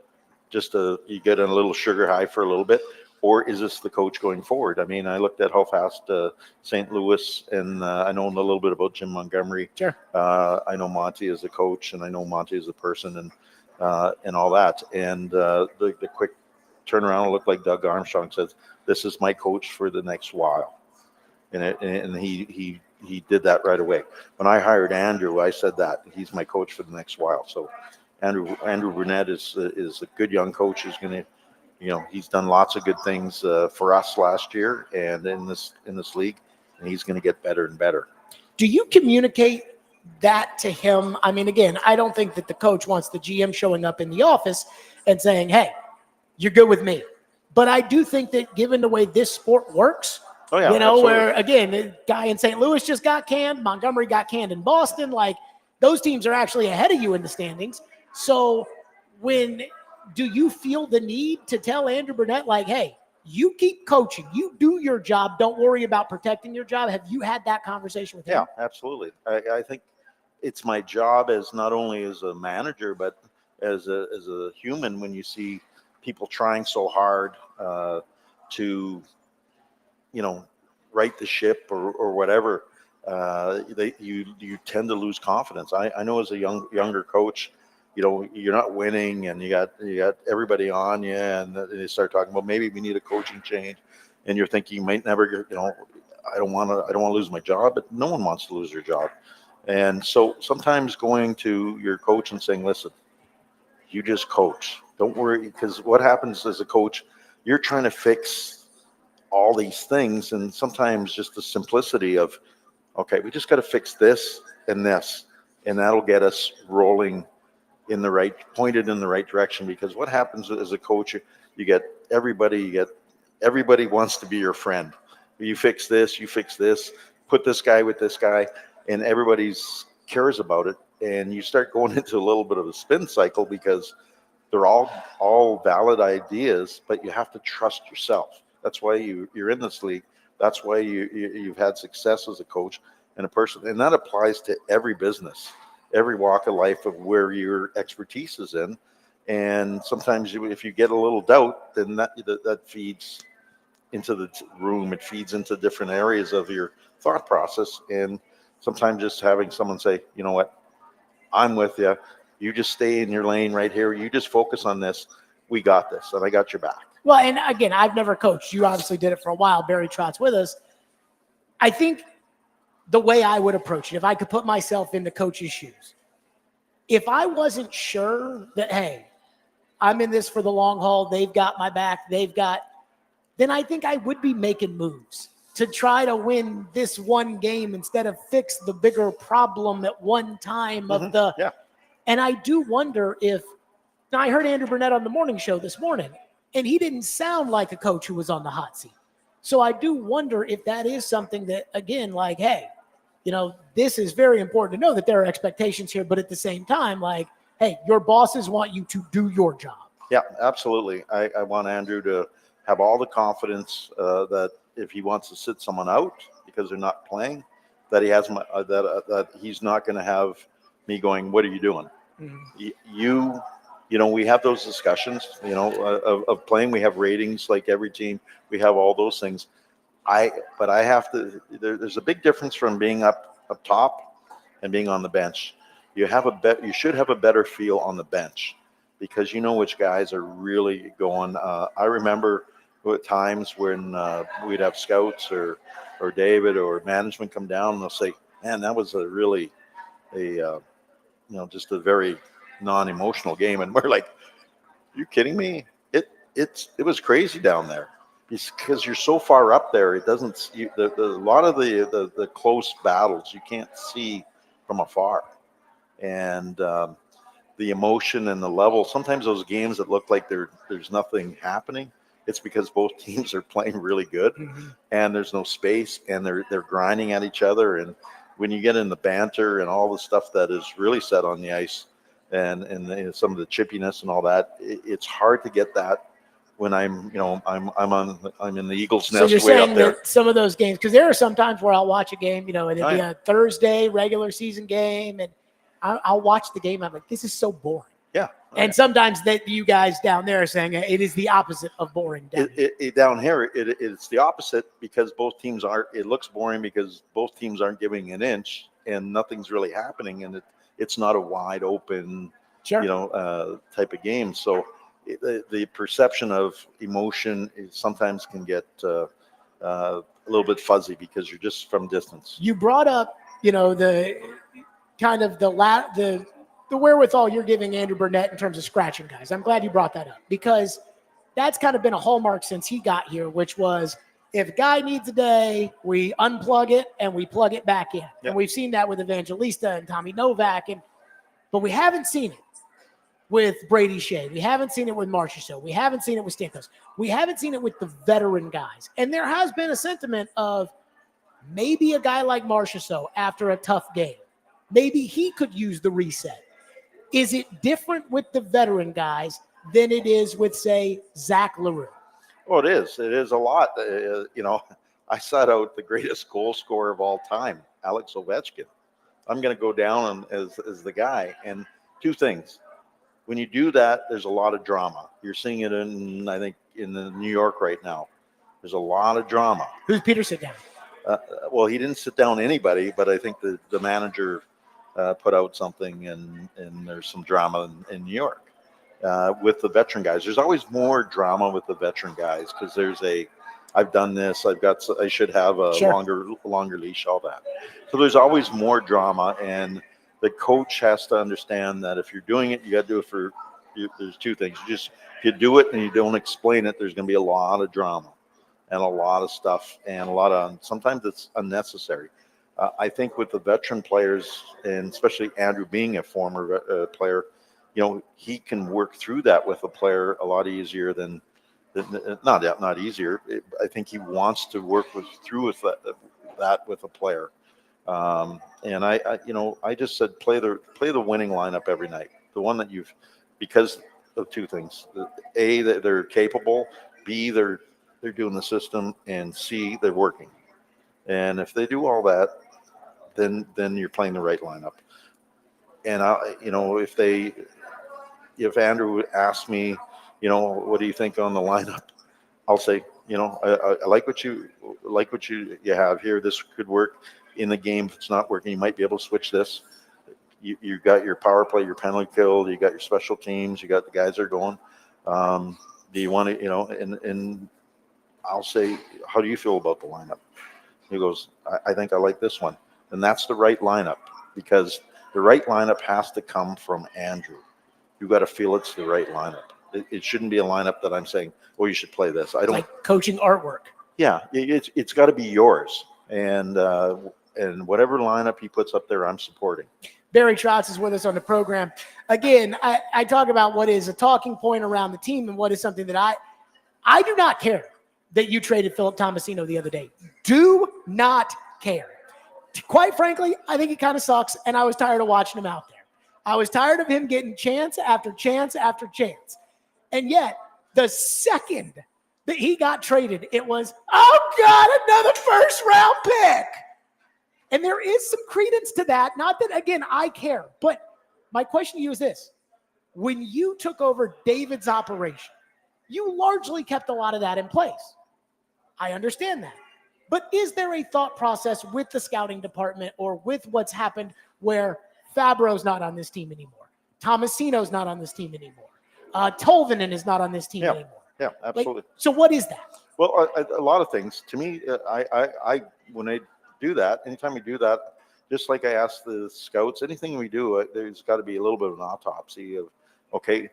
just you get a little sugar high for a little bit, or is this the coach going forward? I mean, I looked at how fast St. Louis, and I know a little bit about Jim Montgomery. Sure. I know Monty as a coach, and I know Monty as a person, and all that. And the quick turnaround looked like Doug Armstrong says, "This is my coach for the next while," and he did that right away. When I hired Andrew, I said that he's my coach for the next while. So Andrew Burnett is a good young coach who's going to, he's done lots of good things for us last year and in this league, and he's going to get better and better. Do you communicate that to him? I mean, again, I don't think that the coach wants the GM showing up in the office and saying, "Hey, you're good with me." But I do think that given the way this sport works, absolutely. where, again, the guy in St. Louis just got canned, Montgomery got canned in Boston, like those teams are actually ahead of you in the standings. So do you feel the need to tell Andrew Burnett, like, "Hey, you keep coaching, you do your job, don't worry about protecting your job"? Have you had that conversation with him? Yeah, absolutely. I think it's my job as not only as a manager, but as a human, when you see people trying so hard to, right the ship or whatever, you tend to lose confidence. I know as a younger coach, you're not winning, and you got everybody on you, and they start talking about maybe we need a coaching change, and you're thinking you might never get, I don't want to lose my job, but no one wants to lose their job. And so sometimes going to your coach and saying, "Listen, you just coach. Don't worry," because what happens as a coach, you're trying to fix all these things, and sometimes just the simplicity of, okay, we just got to fix this, and that'll get us rolling pointed in the right direction. Because what happens as a coach, you get everybody wants to be your friend. You fix this, put this guy with this guy, and everybody's cares about it. And you start going into a little bit of a spin cycle, because they're all valid ideas, but you have to trust yourself. That's why you're in this league. That's why you've had success as a coach and a person. And that applies to every business, every walk of life of where your expertise is in. And sometimes if you get a little doubt, then that feeds into the room. It feeds into different areas of your thought process. And sometimes just having someone say, "You know what, I'm with you. You just stay in your lane right here. You just focus on this. We got this, and I got your back." Well, and again, I've never coached. You obviously did it for a while. Barry Trotz with us. I think the way I would approach it, if I could put myself in the coach's shoes, if I wasn't sure that, hey, I'm in this for the long haul, they've got my back, then I think I would be making moves to try to win this one game instead of fix the bigger problem at one time of the. Yeah. And I do wonder if, now I heard Andrew Burnett on the morning show this morning, and he didn't sound like a coach who was on the hot seat. So I do wonder if that is something that, again, like, hey, this is very important to know that there are expectations here, but at the same time, like, hey, your bosses want you to do your job. Yeah, absolutely. I want Andrew to have all the confidence that if he wants to sit someone out because they're not playing, that he has that he's not going to have me going, "What are you doing?" Mm-hmm. We have those discussions, of playing. We have ratings like every team. We have all those things. But I have to. There's a big difference from being up top and being on the bench. You should have a better feel on the bench, because you know which guys are really going. I remember at times when we'd have scouts or David or management come down, and they'll say, "Man, that was just a very non-emotional game," and we're like, "You kidding me? It was crazy down there." Because you're so far up there, it doesn't. A lot of the close battles you can't see from afar, and the emotion and the level. Sometimes those games that look like there's nothing happening, it's because both teams are playing really good, and there's no space, and they're grinding at each other. And when you get in the banter and all the stuff that is really said on the ice, and some of the chippiness and all that, it's hard to get that when I'm in the Eagles' So nest you're way up saying there. that some of those games, because there are some times where I'll watch a game, you know, and it'll be Right. a Thursday regular season game, and I'll watch the game. I'm like, this is so boring. Yeah. And sometimes that you guys down there are saying it is the opposite of boring. Down here, it's the opposite because both teams it looks boring because both teams aren't giving an inch and nothing's really happening, and it's not a wide open, type of game. So the perception of emotion sometimes can get a little bit fuzzy because you're just from distance. You brought up, you know, the kind of the wherewithal you're giving Andrew Burnett in terms of scratching guys. I'm glad you brought that up because that's kind of been a hallmark since he got here, which was if a guy needs a day, we unplug it and we plug it back in. Yep. And we've seen that with Evangelista and Tommy Novak, but we haven't seen it with Brady Shea. We haven't seen it with Marchessault. We haven't seen it with Stamkos. We haven't seen it with the veteran guys. And there has been a sentiment of maybe a guy like Marchessault after a tough game, maybe he could use the reset. Is it different with the veteran guys than it is with, say, Zach LaRue? Well, it is. It is a lot. I sought out the greatest goal scorer of all time, Alex Ovechkin. I'm going to go down as the guy. And two things. When you do that, there's a lot of drama. You're seeing it in New York right now. There's a lot of drama. Who's Peter sit down? Well, he didn't sit down anybody, but I think the manager put out something, and there's some drama in New York with the veteran guys. There's always more drama with the veteran guys because I've done this. I should have a longer leash, all that. So there's always more drama, and the coach has to understand that if you're doing it, you got to do it there's two things. If you do it and you don't explain it, there's going to be a lot of drama and a lot of stuff and sometimes it's unnecessary. I think with the veteran players, and especially Andrew being a former player, he can work through that with a player a lot easier than not easier. I think he wants to work through that with a player. And I just said play the winning lineup every night. The one that because of two things: A, that they're capable; B, they're doing the system; and C, they're working. And if they do all that, then you're playing the right lineup. And if Andrew asks me, what do you think on the lineup? I'll say, I like what you have here. This could work in the game. If it's not working, you might be able to switch this. You got your power play, your penalty kill, you got your special teams, you got the guys that are going. Do you want to, and I'll say, how do you feel about the lineup? He goes, I think I like this one. And that's the right lineup, because the right lineup has to come from Andrew. You got to feel it's the right lineup. It shouldn't be a lineup that I'm saying, oh, you should play this. I don't like coaching artwork. Yeah, it's got to be yours. And whatever lineup he puts up there, I'm supporting. Barry Trotz is with us on the program. Again, I talk about what is a talking point around the team and what is something that I do not care that you traded Philip Tomasino the other day. Do not care. Quite frankly, I think it kind of sucks, and I was tired of watching him out there. I was tired of him getting chance after chance after chance. And yet, the second that he got traded, it was, oh, God, another first-round pick. And there is some credence to that. Not that, again, I care. But my question to you is this. When you took over David's operation, you largely kept a lot of that in place. I understand that. But is there a thought process with the scouting department or with what's happened where Fabro's not on this team anymore? Tomasino's not on this team anymore. Tolvanen is not on this team anymore. Yeah, absolutely. So what is that? Well, a lot of things. To me, I when I do that, anytime we do that, just like I asked the scouts, anything we do, there's got to be a little bit of an autopsy of, okay,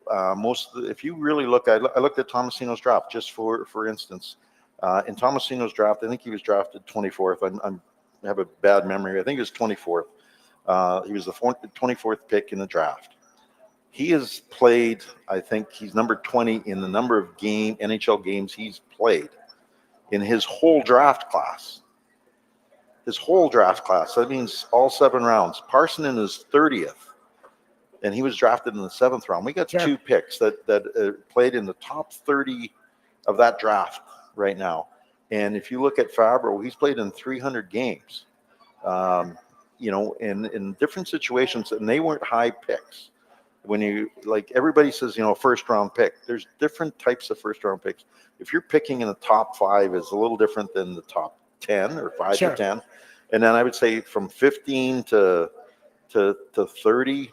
if you really look, I looked at Tomasino's draft just for instance. In Tomasino's draft, I think he was drafted 24th. I have a bad memory. I think it was 24th. He was the 24th pick in the draft. He has played, I think he's number 20 in the number of NHL games he's played in his whole draft class. His whole draft class. That means all 7 rounds. Parson in his 30th, and he was drafted in the 7th round. We got 2 picks that played in the top 30 of that draft right now. And if you look at Fabro, he's played in 300 games, in different situations, and they weren't high picks. When you, like, everybody says, first round pick, there's different types of first round picks. If you're picking in the top 5, is a little different than the top 10 or 5 to 10. And then I would say from 15 to 30,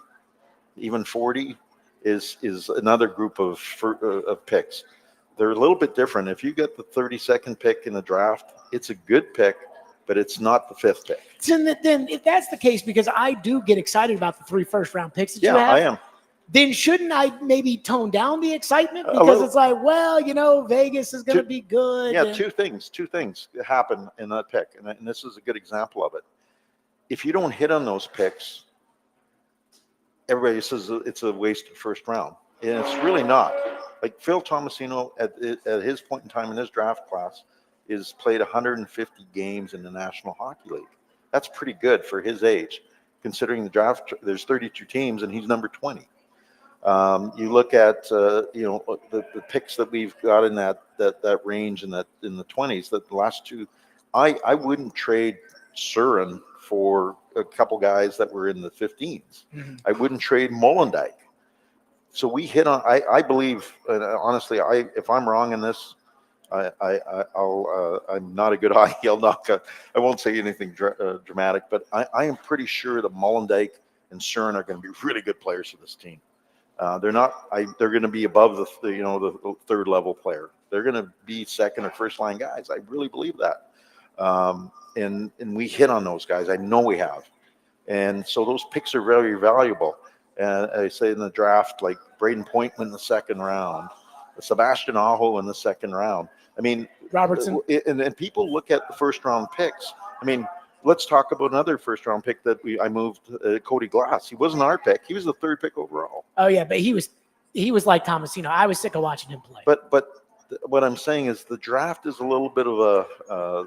even 40 is another group of picks. They're a little bit different. If you get the 32nd pick in the draft, it's a good pick, but it's not the 5th pick. So then if that's the case, because I do get excited about the 3 first-round picks that you have. I am. Then shouldn't I maybe tone down the excitement? Because it's like, well, Vegas is going to be good. Yeah, two things happen in that pick, and this is a good example of it. If you don't hit on those picks, everybody says it's a wasted first round, and it's really not. Like Phil Tomasino at his point in time in his draft class is played 150 games in the National Hockey League. That's pretty good for his age, considering the draft. There's 32 teams, and he's number 20. You look at the picks that we've got in that range in the 20s. That the last 2, I wouldn't trade Surin for a couple guys that were in the 15s. Mm-hmm. I wouldn't trade Molendyk. So we hit on. I believe, honestly, if I'm wrong in this, I'm not a good hockey. I won't say anything dramatic, but I am pretty sure that Molendyk and Surin are going to be really good players for this team. They're not. They're going to be above the third level player. They're going to be second or first line guys. I really believe that. And we hit on those guys. I know we have. And so those picks are very valuable. And I say in the draft, like Braden Pointman in the 2nd round, Sebastian Aho in the 2nd round. I mean, Robertson. And people look at the first round picks. I mean, let's talk about another first round pick that I moved, Cody Glass. He wasn't our pick. He was the 3rd pick overall. Oh yeah, but he was like Tomasino. I was sick of watching him play. But what I'm saying is the draft is a little bit of a,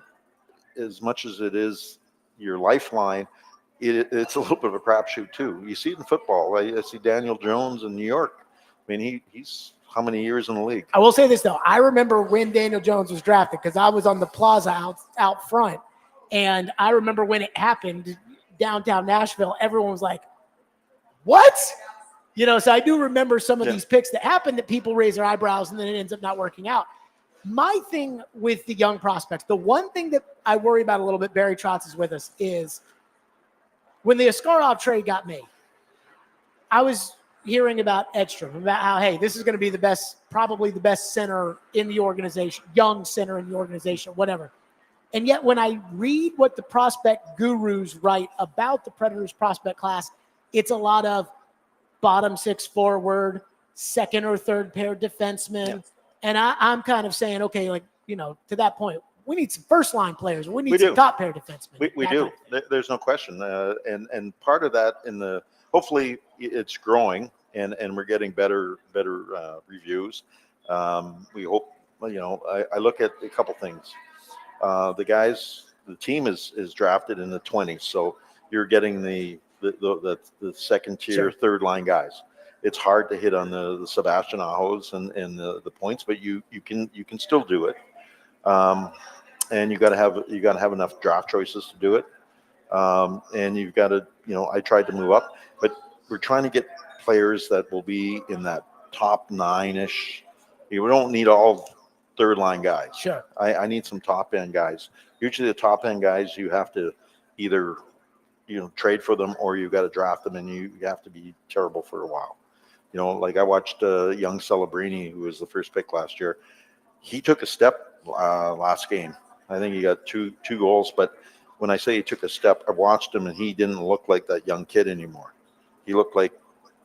as much as it is your lifeline, it's a little bit of a crapshoot too. You see it in football. I see Daniel Jones in New York. I mean, he's how many years in the league? I will say this though. I remember when Daniel Jones was drafted because I was on the plaza out front. And I remember when it happened downtown Nashville, everyone was like, what? So I do remember some of these picks that happened that people raise their eyebrows and then it ends up not working out. My thing with the young prospects, the one thing that I worry about a little bit, Barry Trotz is with us, is when the Askarov trade got made, I was hearing about Edstrom, about how, hey, this is going to be probably the best center in the organization, young center in the organization, whatever. And yet when I read what the prospect gurus write about the Predators prospect class, it's a lot of bottom 6 forward, 2nd or 3rd pair defensemen. Yeah. And I'm kind of saying, okay, to that point, we need some first line players. We need some top pair defensemen. We do. There's no question. And part of that hopefully it's growing and we're getting better reviews. We hope, I look at a couple things. The team is drafted in the 20s. So you're getting the 2nd tier, 3rd line guys. It's hard to hit on the Sebastian Ahos and the points, but you can still do it. And you got to have enough draft choices to do it. And you've got to, I tried to move up, but we're trying to get players that will be in that top 9-ish. We don't need all 3rd line guys. Sure. I need some top end guys. Usually the top end guys, you have to either, trade for them or you got to draft them and you have to be terrible for a while. Like I watched young Celebrini, who was the 1st pick last year. He took a step last game. I think he got two goals. But when I say he took a step, I watched him and he didn't look like that young kid anymore. He looked like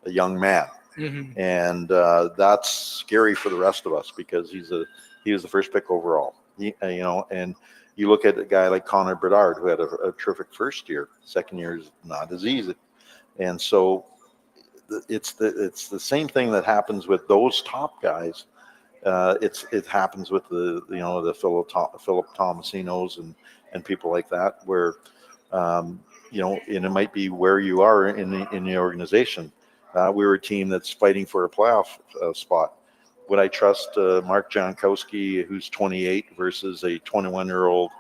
a young man. Mm-hmm. And that's scary for the rest of us because he was the 1st pick overall. And you look at a guy like Connor Bedard, who had a terrific 1st year. 2nd year is not as easy. And so it's the same thing that happens with those top guys. It happens with the Philip Tomasinos and people like that, where and it might be where you are in the organization. We were a team that's fighting for a playoff spot. Would I trust Mark Jankowski, who's 28, versus a 21-year-old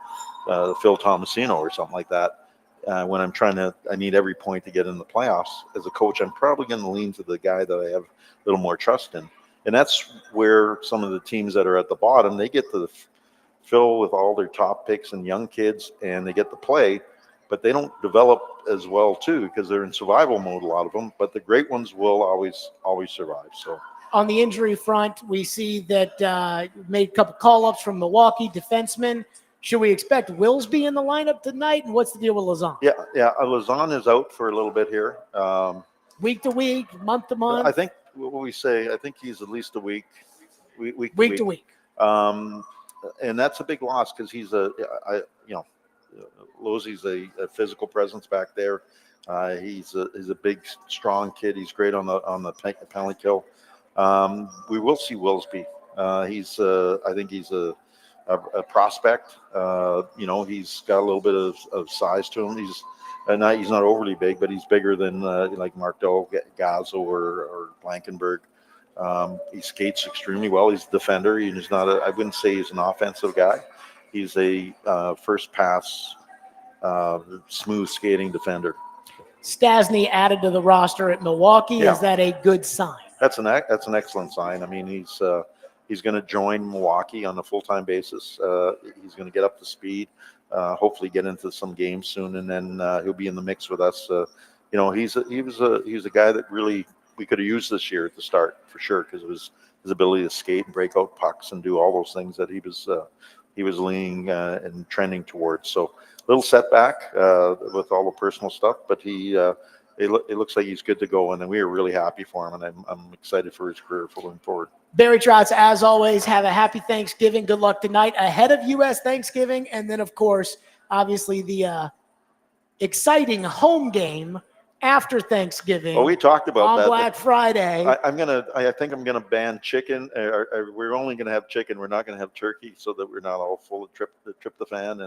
Phil Tomasino or something like that? When I need every point to get in the playoffs. As a coach, I'm probably going to lean to the guy that I have a little more trust in. And that's where some of the teams that are at the bottom, they get to fill with all their top picks and young kids, and they get to play, but they don't develop as well too, because they're in survival mode, a lot of them. But the great ones will always survive. So on the injury front, we see that made a couple call-ups from Milwaukee defensemen. Should we expect Willsby in the lineup tonight? And what's the deal with Lazan? Yeah. Lazan is out for a little bit here. Week to week, month to month. I think what we say. I think he's at least a week. Week to week. And that's a big loss because he's Losey's a physical presence back there. He's a big, strong kid. He's great on the penalty kill. We will see Willsby. I think he's a prospect. He's got a little bit of size to him. He's not overly big, but he's bigger than like Marco Gazzo or Blankenberg. He skates extremely well. He's a defender. He's not I wouldn't say he's an offensive guy. He's a first pass, smooth skating defender. Stasny added to the roster at Milwaukee. Yeah. Is that a good sign? That's an excellent sign. I mean, he's going to join Milwaukee on a full-time basis. He's going to get up to speed, hopefully get into some games soon, and then he'll be in the mix with us. He was a guy that really we could have used this year at the start for sure, because of his ability to skate and break out pucks and do all those things that he was leaning and trending towards. So a little setback with all the personal stuff, but it looks like he's good to go, and we are really happy for him, and I'm excited for his career going forward. Barry Trotz, as always, have a happy Thanksgiving. Good luck tonight ahead of U.S. Thanksgiving, and then, of course, obviously the exciting home game after Thanksgiving. Well, we talked about on that. Black Friday. I think I'm gonna ban chicken. We're only gonna have chicken. We're not gonna have turkey, so that we're not all full of tryptophan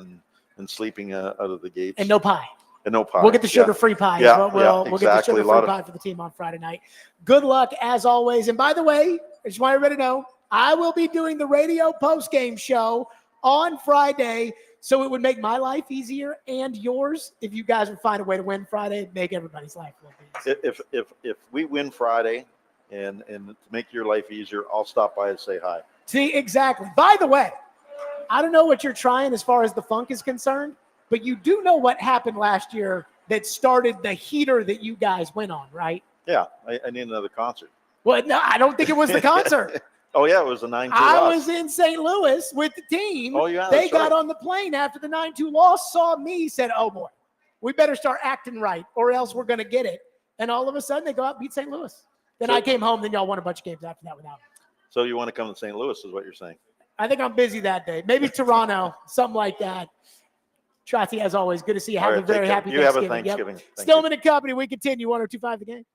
and sleeping out of the gates. And no pie. And no pie. We'll get the sugar-free pie. Yeah, We'll exactly. get the sugar-free pie for the team on Friday night. Good luck, as always. And by the way, I just want everybody to know, I will be doing the radio post-game show on Friday, so it would make my life easier and yours if you guys would find a way to win Friday. It'd make everybody's life a little bit easier. If we win Friday and to make your life easier, I'll stop by and say hi. See, exactly. By the way, I don't know what you're trying as far as the funk is concerned, but you do know what happened last year that started the heater that you guys went on, right? Yeah, I need another concert. Well, no, I don't think it was the concert. Oh, yeah, it was a 9-2 I loss. was in St. Louis with the team. Oh, yeah, they that's got right. on the plane after the 9-2 loss, saw me, said, oh, boy, we better start acting right or else we're going to get it. And all of a sudden, they go out and beat St. Louis. Then I came home. Then y'all won a bunch of games after that without me. So you want to come to St. Louis is what you're saying? I think I'm busy that day. Maybe Toronto, something like that. Trotzy, as always, good to see you. Have All a right, take very care. happy You have a Thanksgiving. Thanksgiving. Yep. Thank Stillman and Company, we continue 102.5 The Game.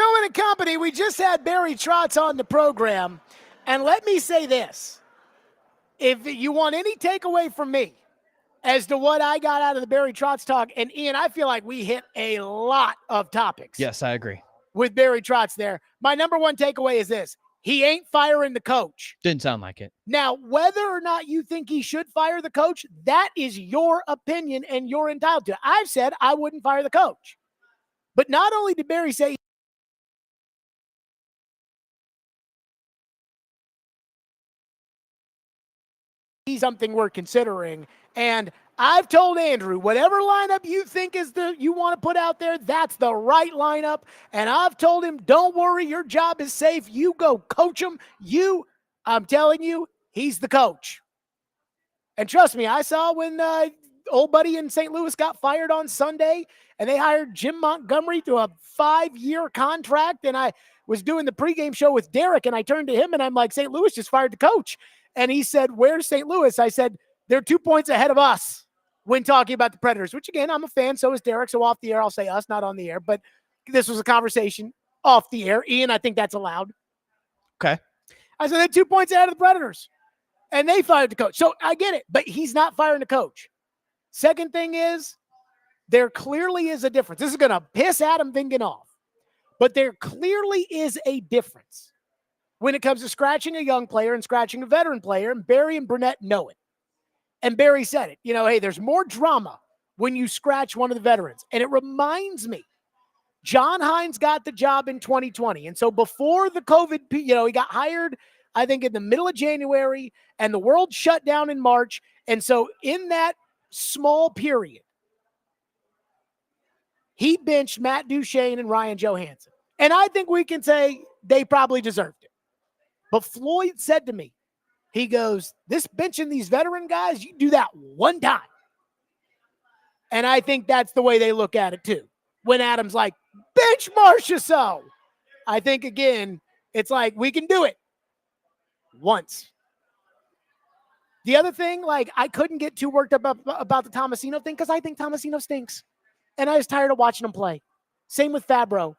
Stillman and Company, we just had Barry Trotz on the program. And let me say this. If you want any takeaway from me as to what I got out of the Barry Trotz talk, and Ian, I feel like we hit a lot of topics. Yes, I agree. With Barry Trotz there. My number one takeaway is this. He ain't firing the coach. Didn't sound like it. Now, whether or not you think he should fire the coach, that is your opinion and you're entitled to it. I've said I wouldn't fire the coach. But not only did Barry say he's something we're considering, and I've told Andrew, whatever lineup you think is you want to put out there, that's the right lineup. And I've told him, don't worry, your job is safe. You go coach him. I'm telling you, he's the coach. And trust me, I saw when old buddy in St. Louis got fired on Sunday, and they hired Jim Montgomery to a 5-year contract. And I was doing the pregame show with Derek, and I turned to him, and I'm like, St. Louis just fired the coach. And he said, where's St. Louis? I said, they're 2 points ahead of us when talking about the Predators, which, again, I'm a fan. So is Derek. So off the air, I'll say us, not on the air. But this was a conversation off the air. Ian, I think that's allowed. Okay. I said, they're 2 points ahead of the Predators. And they fired the coach. So I get it, but he's not firing the coach. Second thing is, there clearly is a difference. This is going to piss Adam Vingan off. But there clearly is a difference when it comes to scratching a young player and scratching a veteran player, and Barry and Burnett know it. And Barry said it. Hey, there's more drama when you scratch one of the veterans. And it reminds me, John Hines got the job in 2020. And so before the COVID, he got hired, I think, in the middle of January, and the world shut down in March. And so in that small period, he benched Matt Duchene and Ryan Johansson. And I think we can say they probably deserved it. But Floyd said to me, he goes, this benching these veteran guys, you do that one time. And I think that's the way they look at it too. When Adam's like, bench Marchessault. I think, again, it's like, we can do it once. The other thing, I couldn't get too worked up about the Tomasino thing because I think Tomasino stinks. And I was tired of watching him play. Same with Fabro.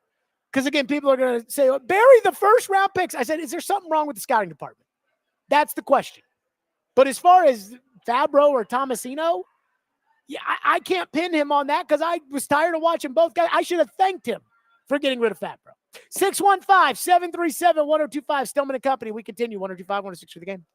Because, again, people are going to say, Barry, the first-round picks. I said, is there something wrong with the scouting department? That's the question. But as far as Fabro or Tomasino, I can't pin him on that because I was tired of watching both guys. I should have thanked him for getting rid of Fabro. 615-737-1025, Stillman and Company. We continue, 102.5, 106 for the game.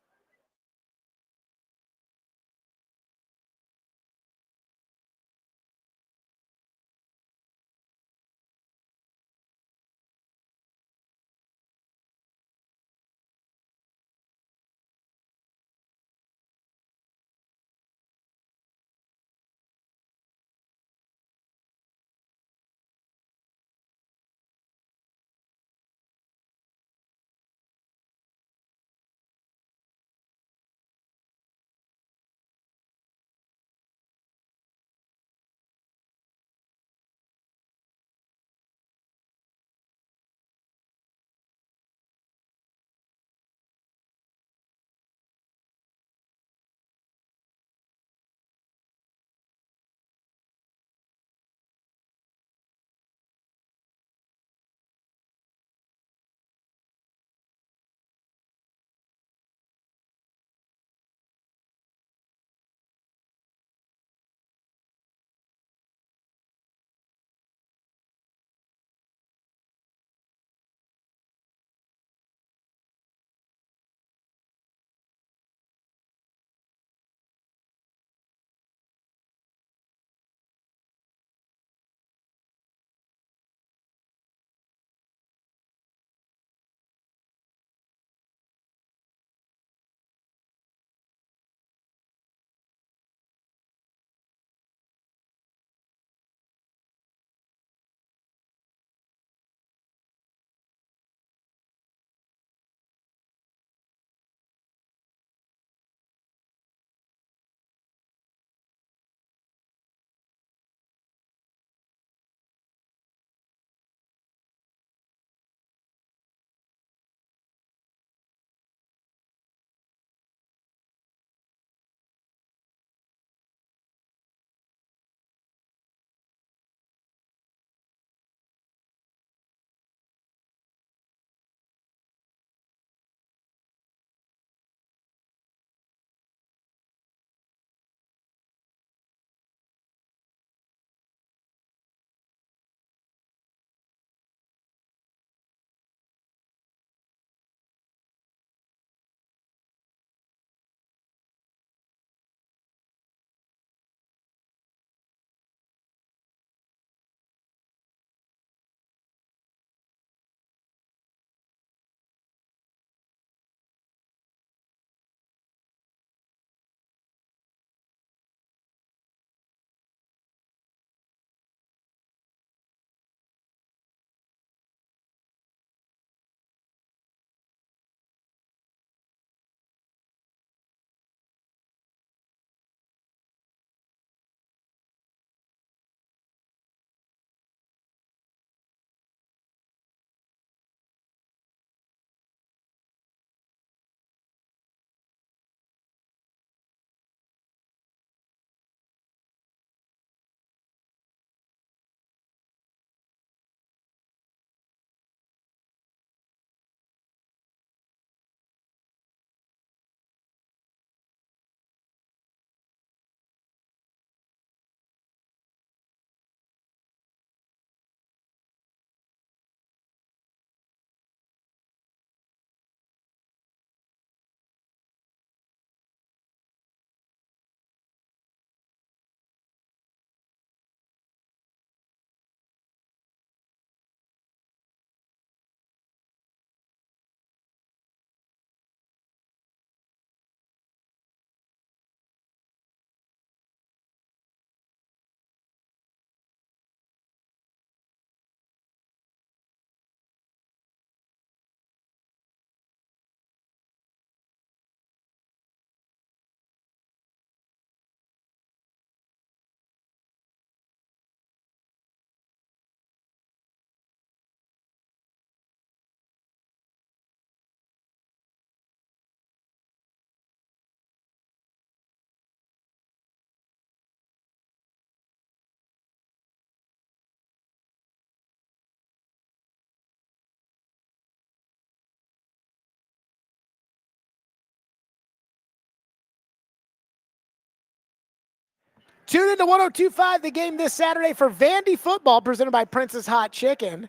Tune into 102.5 The Game this Saturday for Vandy football presented by Prince's Hot Chicken.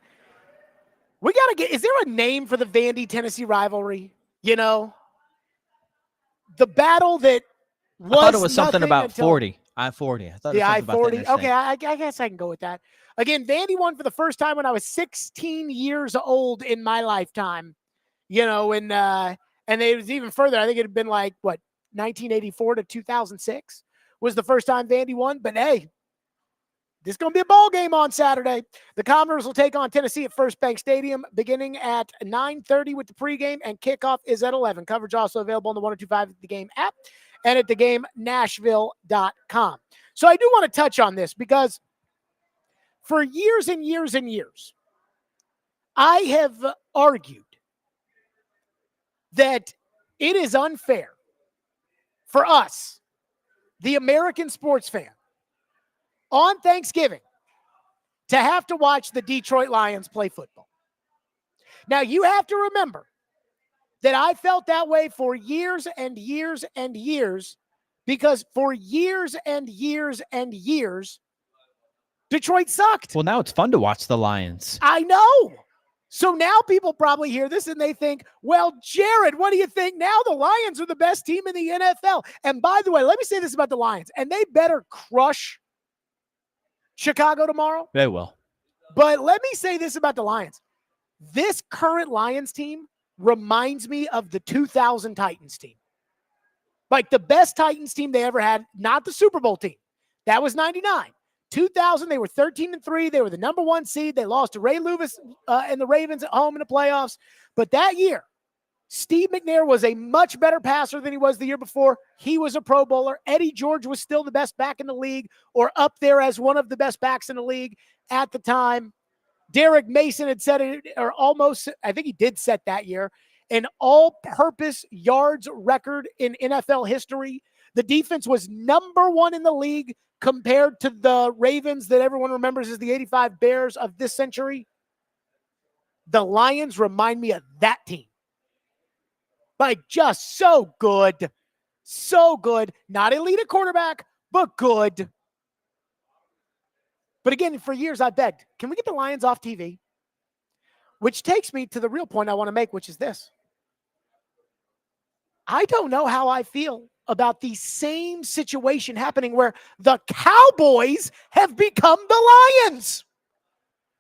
We got to get, is there a name for the Vandy-Tennessee rivalry? You know, the battle that was I thought it was something nothing about until 40. I-40. I thought the it was something about I-40. that Okay, I guess I can go with that. Again, Vandy won for the first time when I was 16 years old in my lifetime. You know, and it was even further. I think it had been like, what, 1984 to 2006 was the first time Vandy won. But, hey, this is going to be a ball game on Saturday. The Commodores will take on Tennessee at First Bank Stadium beginning at 9:30 with the pregame, and kickoff is at 11. Coverage also available on the 102.5 The Game app and at theGameNashville.com. So I do want to touch on this because for years and years and years, I have argued that it is unfair for us, the American sports fan, on Thanksgiving to have to watch the Detroit Lions play football. Now, you have to remember that I felt that way for years and years and years because for years and years and years, Detroit sucked. Well, now it's fun to watch the Lions. I know. So now people probably hear this and they think, well, Jared, what do you think now? The Lions are the best team in the NFL. And by the way, let me say this about the Lions, and they better crush Chicago tomorrow. They will. But let me say this about the Lions. This current Lions team reminds me of the 2000 Titans team. Like the best Titans team they ever had, not the Super Bowl team. That was 99. 2000, they were 13-3. They were the number 1 seed. They lost to Ray Levis and the Ravens at home in the playoffs. But that year, Steve McNair was a much better passer than he was the year before. He was a Pro Bowler. Eddie George was still the best back in the league, or up there as one of the best backs in the league at the time. Derek Mason had set it, or almost, I think he did set that year, an all-purpose yards record in NFL history. The defense was number 1 in the league compared to the Ravens that everyone remembers as the 85 Bears of this century. The Lions remind me of that team. Like, just so good. So good. Not elite at quarterback, but good. But again, for years I begged, can we get the Lions off TV? Which takes me to the real point I want to make, which is this. I don't know how I feel about the same situation happening where the Cowboys have become the Lions.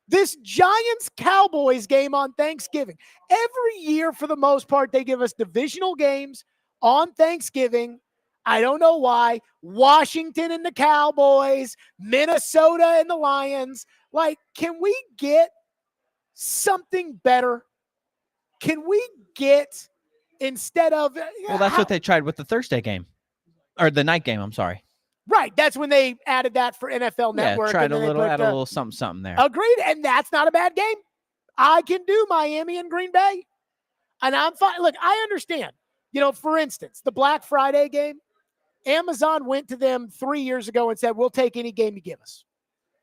This Giants-Cowboys game on Thanksgiving. Every year, for the most part, they give us divisional games on Thanksgiving. I don't know why. Washington and the Cowboys, Minnesota and the Lions. Like, can we get something better? Can we get, instead of... Well, that's what they tried with the Thursday game. Or the night game, I'm sorry. Right. That's when they added that for NFL Network. Yeah, tried a little something there. Agreed. And that's not a bad game. I can do Miami and Green Bay. And I'm fine. Look, I understand. You know, for instance, the Black Friday game, Amazon went to them 3 years ago and said, we'll take any game you give us.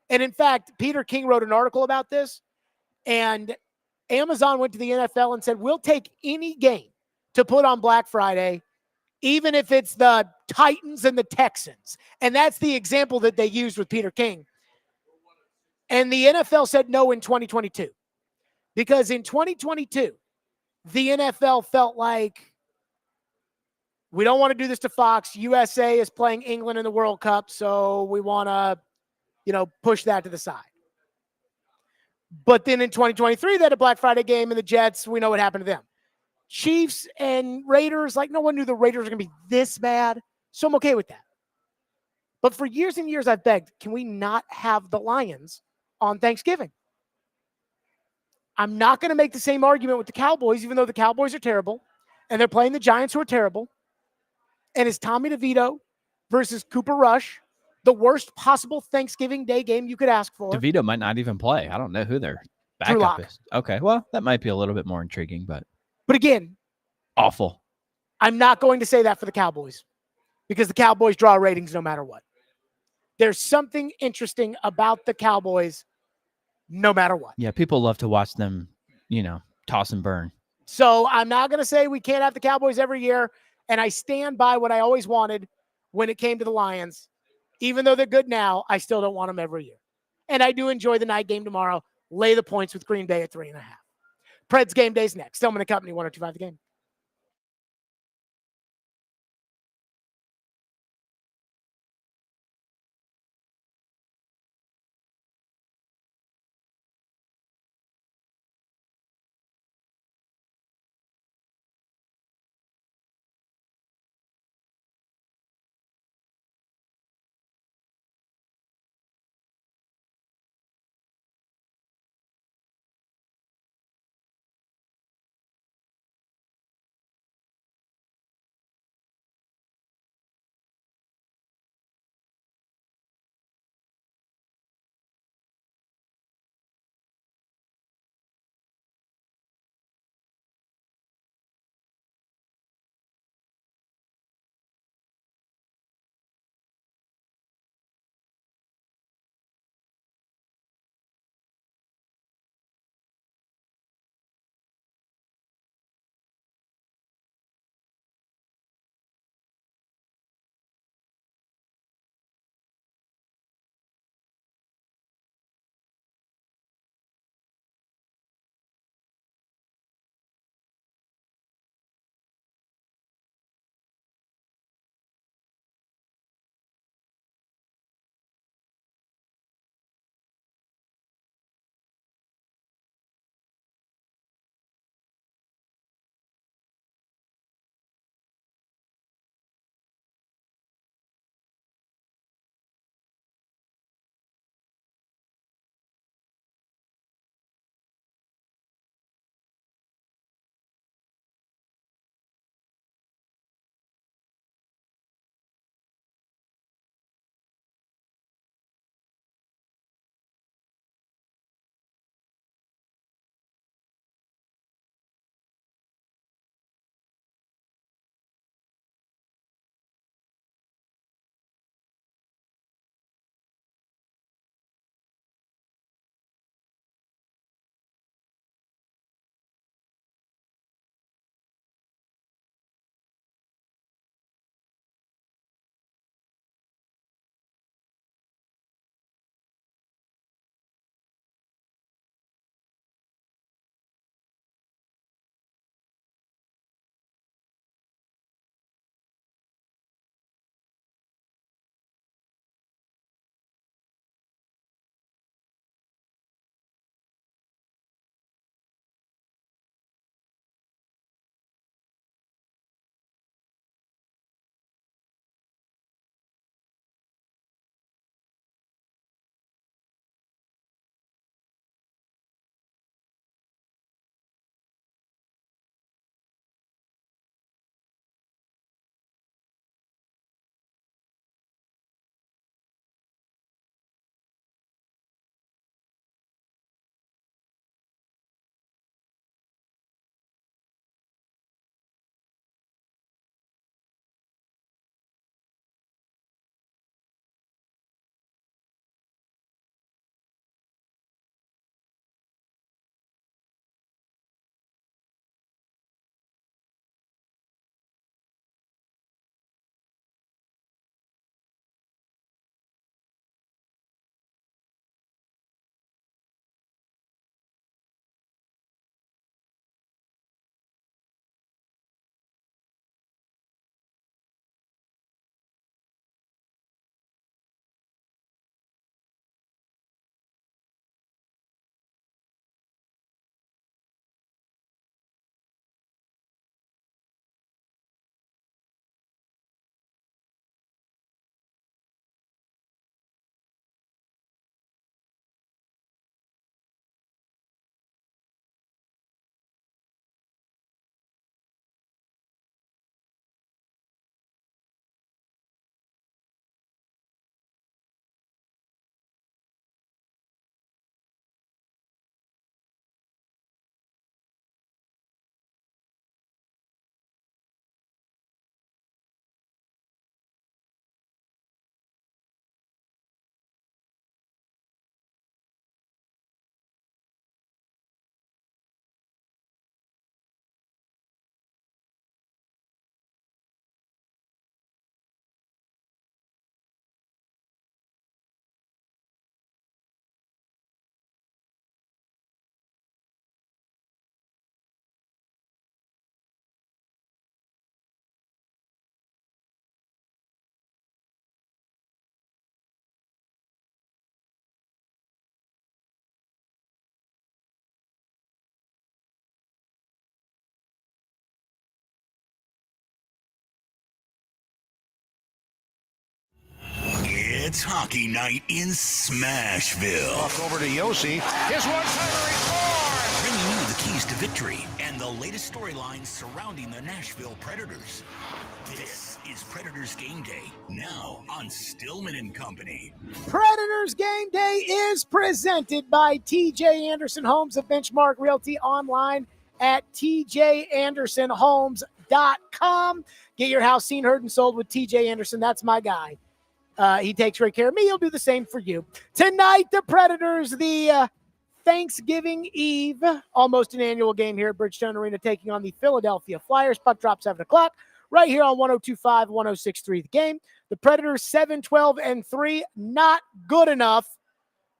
And in fact, Peter King wrote an article about this. And Amazon went to the NFL and said, we'll take any game to put on Black Friday, even if it's the Titans and the Texans. And that's the example that they used with Peter King. And the NFL said no in 2022. Because in 2022, the NFL felt like, we don't want to do this to Fox. USA is playing England in the World Cup, so we want to, push that to the side. But then in 2023, they had a Black Friday game in the Jets. We know what happened to them. Chiefs and Raiders, like no one knew the Raiders were going to be this bad. So I'm okay with that. But for years and years, I've begged, can we not have the Lions on Thanksgiving? I'm not going to make the same argument with the Cowboys, even though the Cowboys are terrible and they're playing the Giants, who are terrible. And it's Tommy DeVito versus Cooper Rush, the worst possible Thanksgiving Day game you could ask for. DeVito might not even play. I don't know who their backup is. Okay, well, that might be a little bit more intriguing, but again, awful. I'm not going to say that for the Cowboys because the Cowboys draw ratings no matter what. There's something interesting about the Cowboys no matter what. Yeah, people love to watch them, toss and burn. So I'm not going to say we can't have the Cowboys every year, and I stand by what I always wanted when it came to the Lions. Even though they're good now, I still don't want them every year. And I do enjoy the night game tomorrow. Lay the points with Green Bay at 3.5. Preds game days next. Stillman and Company, 102.5 The Game. It's hockey night in Smashville. Off over to Yossi. His one-timer, he scores! Bringing you the keys to victory and the latest storylines surrounding the Nashville Predators. This is Predators Game Day, now on Stillman and Company. Predators Game Day is presented by TJ Anderson Homes of Benchmark Realty, online at tjandersonhomes.com. Get your house seen, heard, and sold with TJ Anderson. That's my guy. He takes great care of me. He'll do the same for you. Tonight, the Predators, the Thanksgiving Eve, almost an annual game here at Bridgestone Arena, taking on the Philadelphia Flyers. Puck drop 7 o'clock. Right here on 102.5, 106.3 The Game. The Predators 7-12-3, not good enough.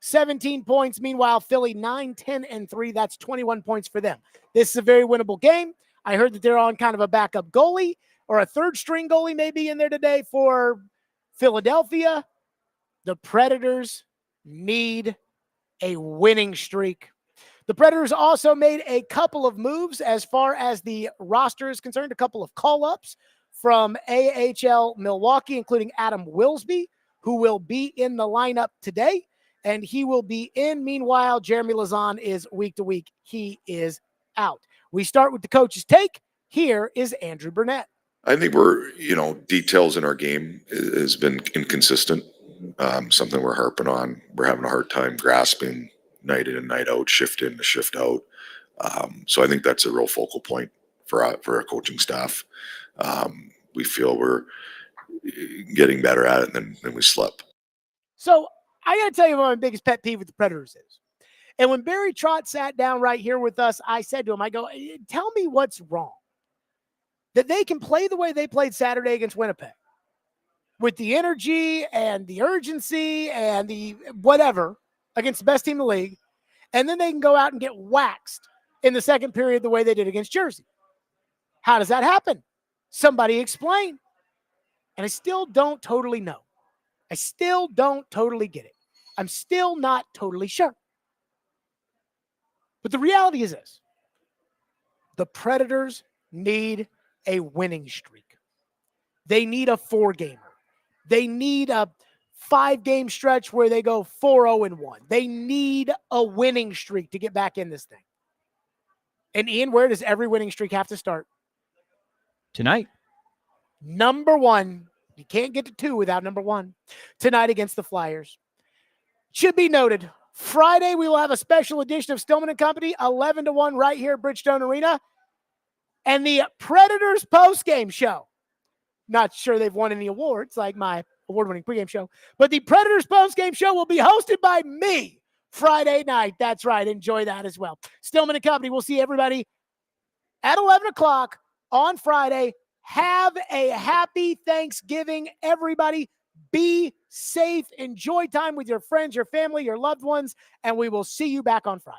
17 points. Meanwhile, Philly 9-10-3. That's 21 points for them. This is a very winnable game. I heard that they're on kind of a backup goalie, or a third-string goalie maybe in there today for Philadelphia. The Predators need a winning streak. The Predators also made a couple of moves as far as the roster is concerned, a couple of call-ups from AHL Milwaukee, including Adam Wilsby, who will be in the lineup today, and he will be in. Meanwhile, Jeremy Lazan is week to week. He is out. We start with the coach's take. Here is Andrew Burnett. I think details in our game has been inconsistent. Something we're harping on. We're having a hard time grasping night in and night out, shift in to shift out. So I think that's a real focal point for our coaching staff. We feel we're getting better at it, and then we slip. So I got to tell you what my biggest pet peeve with the Predators is. And when Barry Trotz sat down right here with us, I said to him, I go, tell me what's wrong. That they can play the way they played Saturday against Winnipeg, with the energy and the urgency and the whatever against the best team in the league, and then they can go out and get waxed in the second period the way they did against Jersey. How does that happen? Somebody explain. And I still don't totally know. I still don't totally get it. I'm still not totally sure. But the reality is this. The Predators need a winning streak. They need a 4-gamer. They need a 5-game stretch where they go 4-0-1. They need a winning streak to get back in this thing. And Ian, where does every winning streak have to start? Tonight. Number 1. You can't get to 2 without number 1. Tonight against the Flyers. Should be noted, Friday we will have a special edition of Stillman and Company, 11-1 right here at Bridgestone Arena. And the Predators postgame show. Not sure they've won any awards like my award-winning pregame show, but the Predators postgame show will be hosted by me Friday night. That's right. Enjoy that as well. Stillman and Company. We'll see everybody at 11 o'clock on Friday. Have a happy Thanksgiving, everybody. Be safe. Enjoy time with your friends, your family, your loved ones, and we will see you back on Friday.